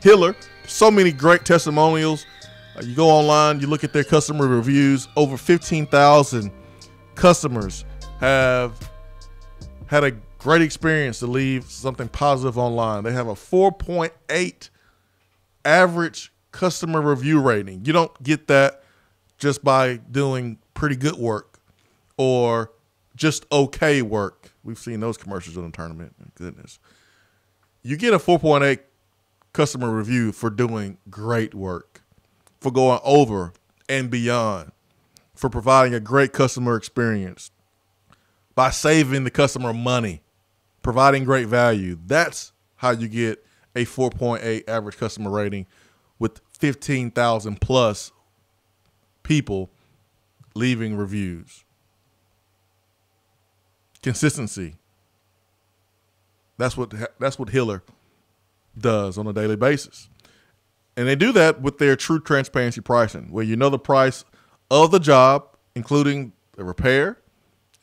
Hiller. So many great testimonials. You go online, you look at their customer reviews. Over 15,000 customers have had a great experience to leave something positive online. They have a 4.8 average customer review rating. You don't get that just by doing pretty good work or just okay work. We've seen those commercials in the tournament. Goodness. You get a 4.8 customer review for doing great work, for going over and beyond, for providing a great customer experience, by saving the customer money, providing great value. That's how you get a 4.8 average customer rating with 15,000 plus people leaving reviews. Consistency. That's what Hiller does on a daily basis. And they do that with their true transparency pricing, where you know the price of the job, including the repair,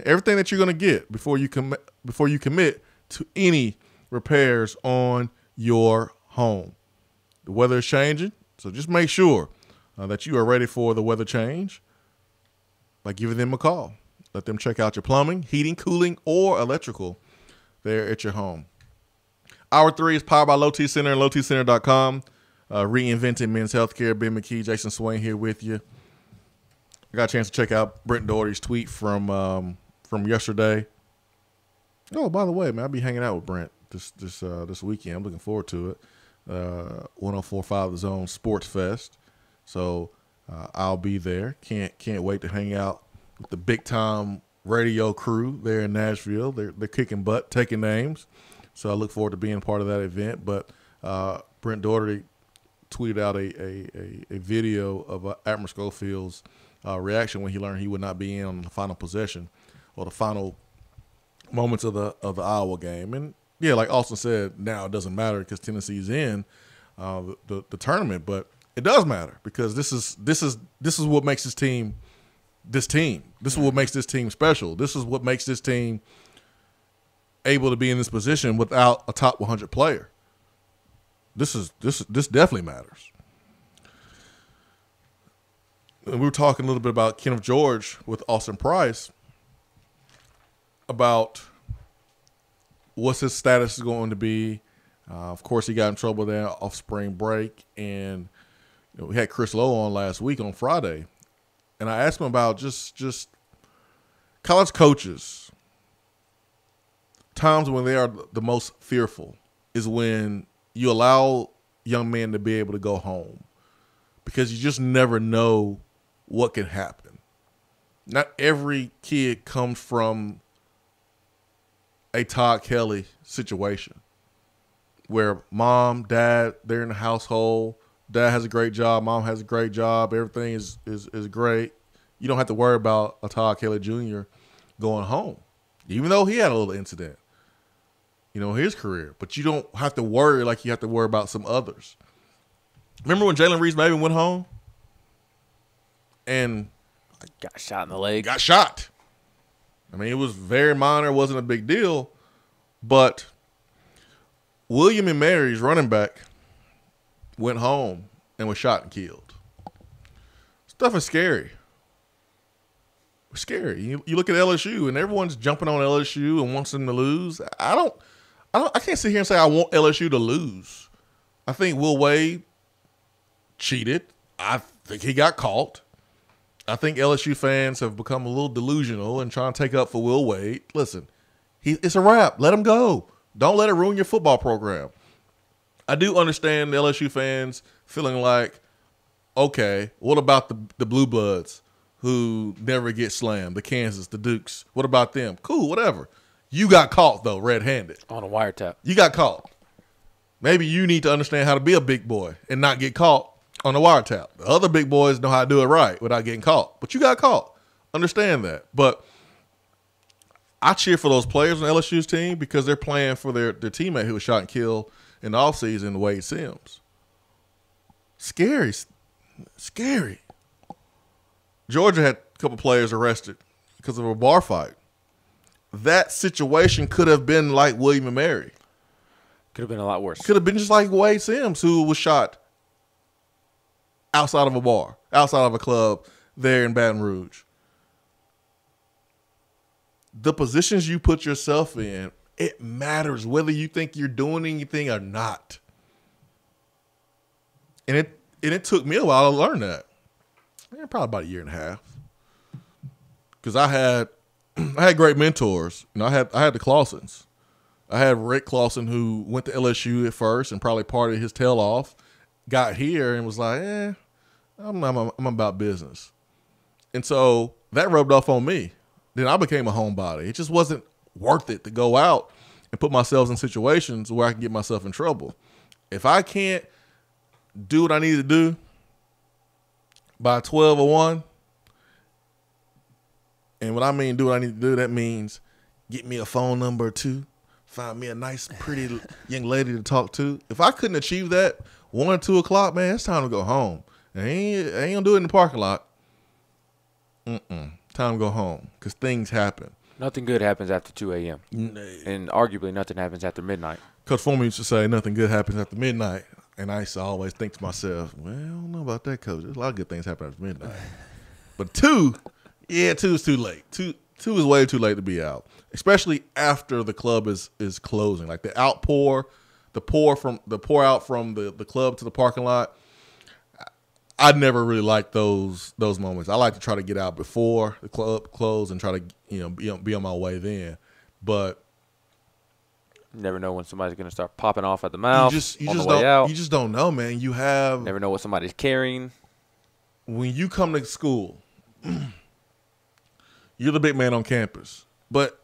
everything that you're going to get before you commit to any repairs on your home. The weather is changing, so just make sure that you are ready for the weather change by giving them a call. Let them check out your plumbing, heating, cooling, or electrical there at your home. Hour 3 is powered by Low T Center and lowtcenter.com. Reinventing men's healthcare. Ben McKee, Jason Swain here with you. I got a chance to check out Brent Doherty's tweet from yesterday. Oh, by the way, man, I'll be hanging out with Brent this weekend. I'm looking forward to it. 104.5 The Zone Sports Fest. So I'll be there. Can't wait to hang out with the big time radio crew there in Nashville. They're kicking butt, taking names. So I look forward to being part of that event. But Brent Doherty tweeted out a video of Admiral Schofield's reaction when he learned he would not be in on the final possession or the final moments of the Iowa game. And yeah, like Austin said, now it doesn't matter because Tennessee's in the tournament, but it does matter because this is what makes this team. This is what makes this team special. This is what makes this team able to be in this position without a top 100 player. This definitely matters. And we were talking a little bit about Kenneth George with Austin Price about what's his status going to be. Of course, he got in trouble there off spring break, and we had Chris Lowe on last week on Friday, and I asked him about just college coaches. Times when they are the most fearful is when you allow young men to be able to go home because you just never know what can happen. Not every kid comes from a Todd Kelly situation where mom, dad, they're in the household. Dad has a great job. Mom has a great job. Everything is great. You don't have to worry about a Todd Kelly Jr. going home, even though he had a little incident, his career. But you don't have to worry like you have to worry about some others. Remember when Jalen Reeves-Maybin went home and
got shot in the leg?
Got shot. I mean, it was very minor. It wasn't a big deal. But William and Mary's running back went home and was shot and killed. Stuff is scary. It's scary. You look at LSU and everyone's jumping on LSU and wants them to lose. I can't sit here and say I want LSU to lose. I think Will Wade cheated. I think he got caught. I think LSU fans have become a little delusional and trying to take up for Will Wade. Listen, it's a wrap. Let him go. Don't let it ruin your football program. I do understand the LSU fans feeling like, okay, what about the Blue Bloods who never get slammed, the Kansas, the Dukes? What about them? Cool, whatever. You got caught, though, red-handed.
On a wiretap.
You got caught. Maybe you need to understand how to be a big boy and not get caught on a wiretap. The other big boys know how to do it right without getting caught. But you got caught. Understand that. But I cheer for those players on LSU's team because they're playing for their teammate who was shot and killed in the offseason, Wade Sims. Scary. Scary. Georgia had a couple players arrested because of a bar fight. That situation could have been like William and Mary.
Could have been a lot worse.
Could have been just like Wade Sims, who was shot outside of a bar, outside of a club there in Baton Rouge. The positions you put yourself in, it matters whether you think you're doing anything or not. And it took me a while to learn that. Probably about a year and a half. Because I had great mentors. You know, I had the Clausens. I had Rick Clausen, who went to LSU at first and probably partied his tail off, got here and was like, I'm about business. And so that rubbed off on me. Then I became a homebody. It just wasn't worth it to go out and put myself in situations where I can get myself in trouble. If I can't do what I need to do by 12 or 1, and what I mean do what I need to do, that means get me a phone number or two, find me a nice, pretty young lady to talk to. If I couldn't achieve that 1 or 2 o'clock, man, it's time to go home. I ain't gonna do it in the parking lot. Time to go home because things happen.
Nothing good happens after 2 a.m. And arguably nothing happens after midnight.
Coach Foreman used to say nothing good happens after midnight. And I used to always think to myself, well, I don't know about that, Coach. There's a lot of good things happen after midnight. But 2 is too late. 2 is way too late to be out, especially after the club is closing. Like the outpour, the pour out from the club to the parking lot. I never really liked those moments. I like to try to get out before the club closed and try to be on my way then. But
you never know when somebody's going to start popping off at the mouth.
You just don't know, man. You
never know what somebody's carrying.
When you come to school, you're the big man on campus. But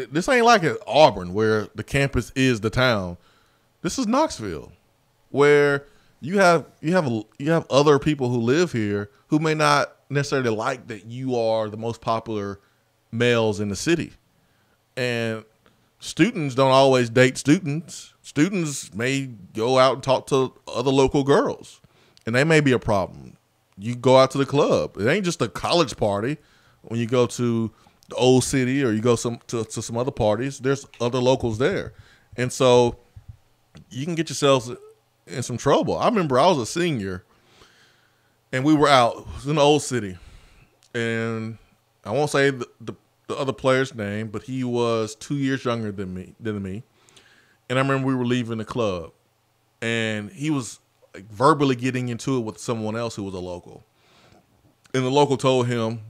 this ain't like at Auburn where the campus is the town. This is Knoxville, where you have other people who live here who may not necessarily like that you are the most popular males in the city. And students don't always date students. Students may go out and talk to other local girls, and they may be a problem. You go out to the club. It ain't just a college party. When you go to the old city or you go to some other parties, there's other locals there. And so you can get yourselves in some trouble. I remember I was a senior, and we were out. It was in the old city. And I won't say the other player's name, but he was 2 years younger than me. And I remember we were leaving the club, and he was like verbally getting into it with someone else who was a local. And the local told him,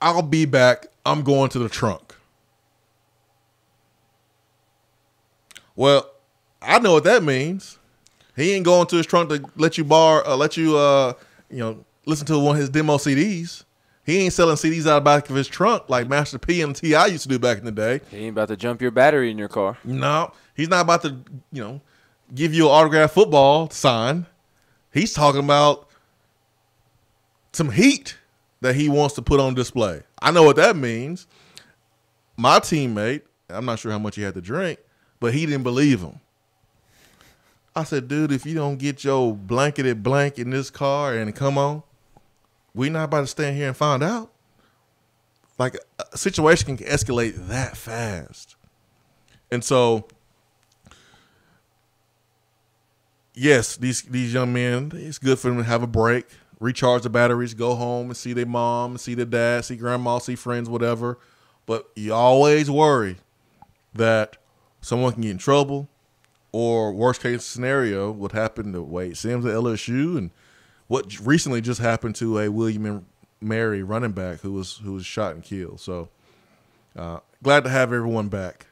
I'll be back. I'm going to the trunk. Well, I know what that means. He ain't going to his trunk to let you listen to one of his demo CDs. He ain't selling CDs out of the back of his trunk like Master P and T.I. used to do back in the day.
He ain't about to jump your battery in your car.
No, he's not about to, give you an autographed football sign. He's talking about some heat that he wants to put on display. I know what that means. My teammate, I'm not sure how much he had to drink, but he didn't believe him. I said, dude, if you don't get your blanketed blank in this car and come on, we're not about to stand here and find out. Like, a situation can escalate that fast. And so, yes, these young men, it's good for them to have a break, recharge the batteries, go home and see their mom, see their dad, see grandma, see friends, whatever. But you always worry that someone can get in trouble, or worst case scenario, what happened to Wade Sims at LSU, and what recently just happened to a William and Mary running back who was shot and killed. So glad to have everyone back.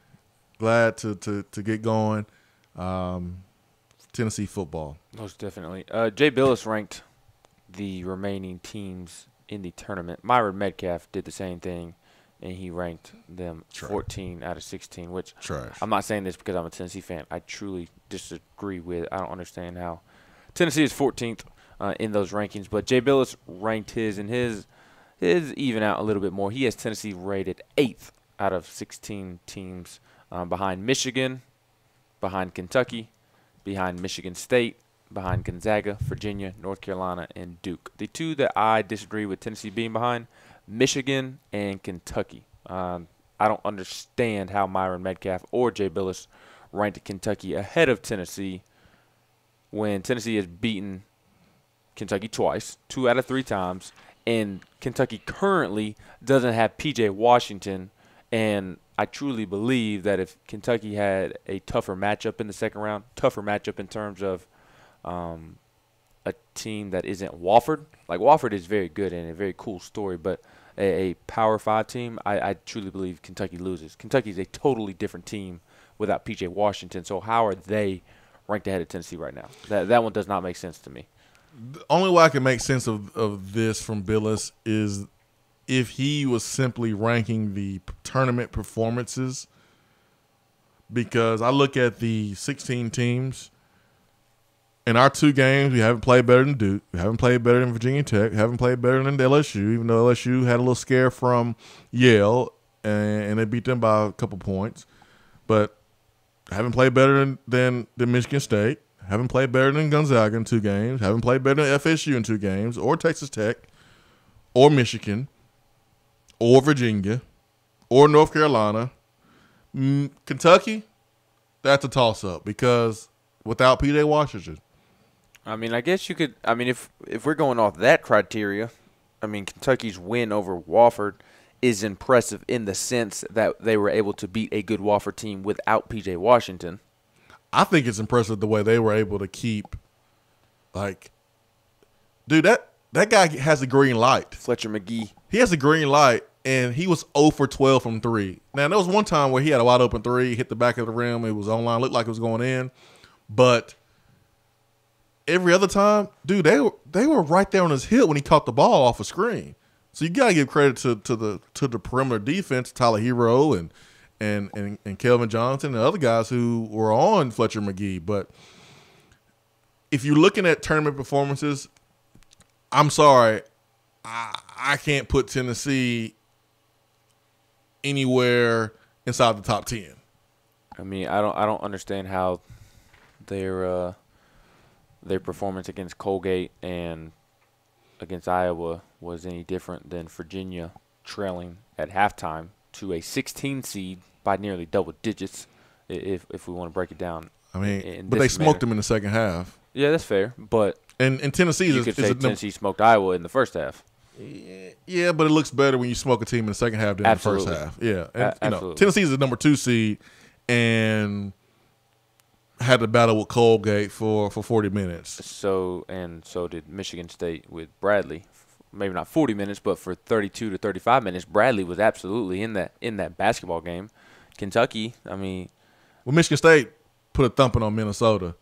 Glad to get going. Tennessee football.
Most definitely. Jay Billis ranked the remaining teams in the tournament. Myron Metcalf did the same thing, and he ranked them 14 out of 16, which I'm not saying this because I'm a Tennessee fan. I truly disagree with. I don't understand how Tennessee is 14th in those rankings, but Jay Billis ranked his, and his even out a little bit more. He has Tennessee rated 8th out of 16 teams, behind Michigan, behind Kentucky, behind Michigan State, behind Gonzaga, Virginia, North Carolina, and Duke. The two that I disagree with Tennessee being behind, Michigan and Kentucky. I don't understand how Myron Metcalf or Jay Billis ranked Kentucky ahead of Tennessee when Tennessee has beaten Kentucky twice, 2 out of 3 times, and Kentucky currently doesn't have P.J. Washington. And I truly believe that if Kentucky had a tougher matchup in the second round, tougher matchup in terms of a team that isn't Wofford. Like, Wofford is very good and a very cool story, but a Power 5 team, I truly believe Kentucky loses. Kentucky is a totally different team without P.J. Washington, so how are they ranked ahead of Tennessee right now? That one does not make sense to me.
The only way I can make sense of this from Billis is if he was simply ranking the tournament performances, because I look at the 16 teams. In our 2 games, we haven't played better than Duke. We haven't played better than Virginia Tech. We haven't played better than LSU, even though LSU had a little scare from Yale, and they beat them by a couple points. But haven't played better than Michigan State. Haven't played better than Gonzaga in 2 games. Haven't played better than FSU in 2 games, or Texas Tech, or Michigan, or Virginia, or North Carolina. Kentucky, that's a toss-up because without P.J. Washington.
I mean, I guess you could – I mean, if we're going off that criteria, I mean, Kentucky's win over Wofford is impressive in the sense that they were able to beat a good Wofford team without P.J. Washington.
I think it's impressive the way they were able to keep – like, dude, that guy has a green light.
Fletcher McGee.
He has a green light, and he was 0 for 12 from 3. Now, there was one time where he had a wide-open 3, hit the back of the rim. It was online, looked like it was going in. But – every other time, dude, they were right there on his hip when he caught the ball off a screen. So you gotta give credit to the perimeter defense, Tyler Hero and Kelvin Johnson and other guys who were on Fletcher McGee. But if you're looking at tournament performances, I'm sorry, I can't put Tennessee anywhere inside the top 10.
I mean, I don't understand how their performance against Colgate and against Iowa was any different than Virginia trailing at halftime to a 16 seed by nearly double digits, if we want to break it down.
I mean, but they smoked them in the second half.
Yeah, that's fair. But
and Tennessee
you could say Tennessee smoked Iowa in the first half.
Yeah, but it looks better when you smoke a team in the second half than
Absolutely.
the first half. Yeah, and,
Absolutely.
Tennessee is the number 2 seed and had to battle with Colgate for 40 minutes.
So did Michigan State with Bradley. Maybe not 40 minutes, but for 32 to 35 minutes, Bradley was absolutely in that basketball game. Kentucky, I mean,
well, Michigan State put a thumping on Minnesota,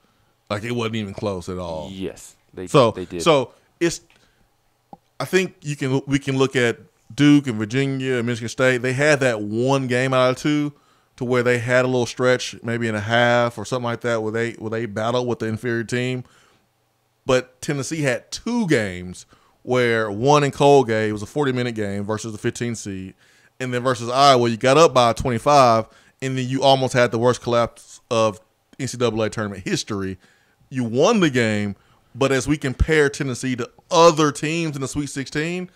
like it wasn't even close at all.
Yes, they did.
So I think we can look at Duke and Virginia and Michigan State. They had that one game out of 2. To where they had a little stretch, maybe in a half or something like that, where they battled with the inferior team. But Tennessee had 2 games where one in Colgate was a 40-minute game versus the 15 seed, and then versus Iowa, you got up by 25, and then you almost had the worst collapse of NCAA tournament history. You won the game, but as we compare Tennessee to other teams in the Sweet 16.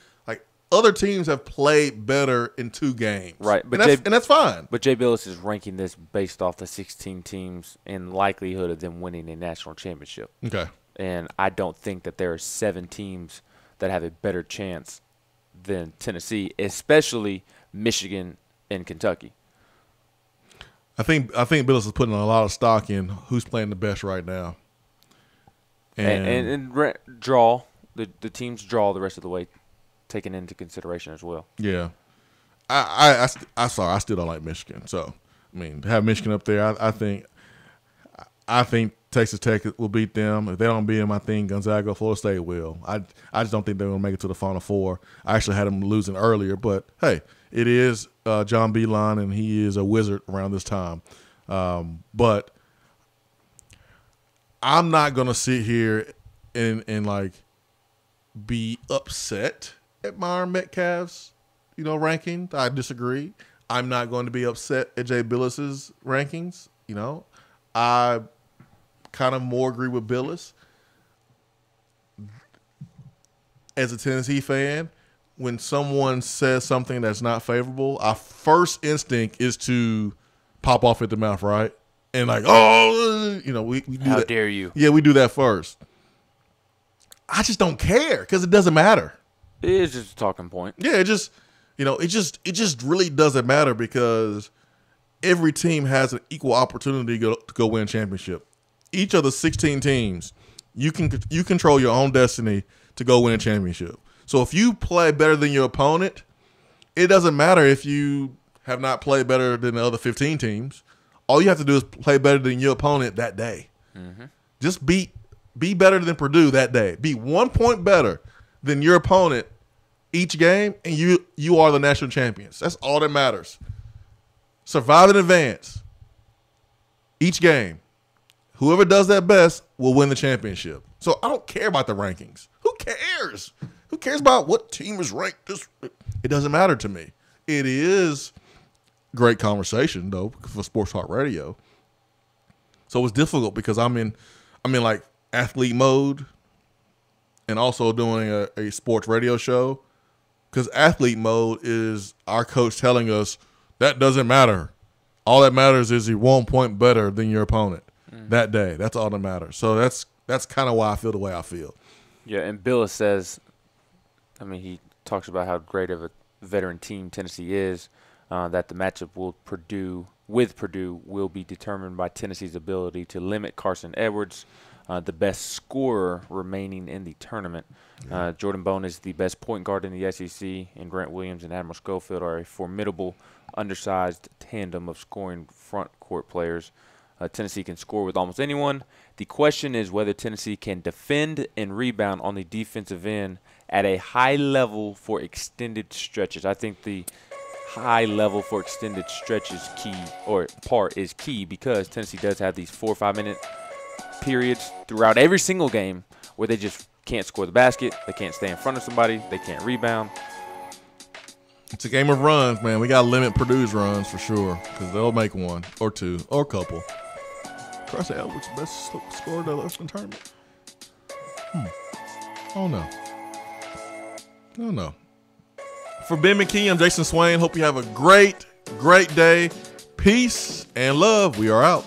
Other teams have played better in 2 games.
Right. But
and that's fine.
But Jay Billis is ranking this based off the 16 teams and likelihood of them winning a national championship.
Okay.
And I don't think that there are 7 teams that have a better chance than Tennessee, especially Michigan and Kentucky.
I think Billis is putting a lot of stock in who's playing the best right now.
And draw, the teams draw the rest of the way, taken into consideration as well.
Yeah, I'm sorry, I still don't like Michigan. So I mean, to have Michigan up there, I think I think Texas Tech will beat them. If they don't beat them, I think Gonzaga or Florida State will. I just don't think they're going to make it to the Final Four. I actually had them losing earlier, but hey, it is John Beilein, and he is a wizard around this time. But I'm not going to sit here and like be upset at Myron Metcalf's, ranking. I disagree. I'm not going to be upset at Jay Billis's rankings. I kind of more agree with Billis. As a Tennessee fan, when someone says something that's not favorable, our first instinct is to pop off at the mouth, right? And like, we do
How
that.
dare you?
Yeah, we do that first. I just don't care because it doesn't matter.
It is just a talking point.
Yeah, it just really doesn't matter because every team has an equal opportunity to go win a championship. Each of the 16 teams, you control your own destiny to go win a championship. So if you play better than your opponent, it doesn't matter if you have not played better than the other 15 teams. All you have to do is play better than your opponent that day.
Mm-hmm.
Just be better than Purdue that day. Be 1 point better than your opponent each game, and you are the national champions. That's all that matters. Survive in advance each game. Whoever does that best will win the championship. So I don't care about the rankings. Who cares? Who cares about what team is ranked? It doesn't matter to me. It is great conversation though for Sports Talk Radio. So it's difficult because I'm in like athlete mode and also doing a sports radio show. Because athlete mode is our coach telling us that doesn't matter. All that matters is you're 1 point better than your opponent that day. That's all that matters. So that's kind of why I feel the way I feel.
Yeah, and Billis says, he talks about how great of a veteran team Tennessee is, that the matchup with Purdue will be determined by Tennessee's ability to limit Carson Edwards, the best scorer remaining in the tournament. Jordan Bone is the best point guard in the SEC, and Grant Williams and Admiral Schofield are a formidable, undersized tandem of scoring front court players. Tennessee can score with almost anyone. The question is whether Tennessee can defend and rebound on the defensive end at a high level for extended stretches. I think the high level for extended stretches is key because Tennessee does have these 4 or 5 minute periods throughout every single game where they just can't score the basket, they can't stay in front of somebody, they can't rebound.
It's a game of runs, man. We got to limit Purdue's runs for sure because they'll make one or two or a couple. Carson Edwards, best scorer of the Western tournament. Oh no. For Ben McKee, I'm Jason Swain. Hope you have a great, great day. Peace and love. We are out.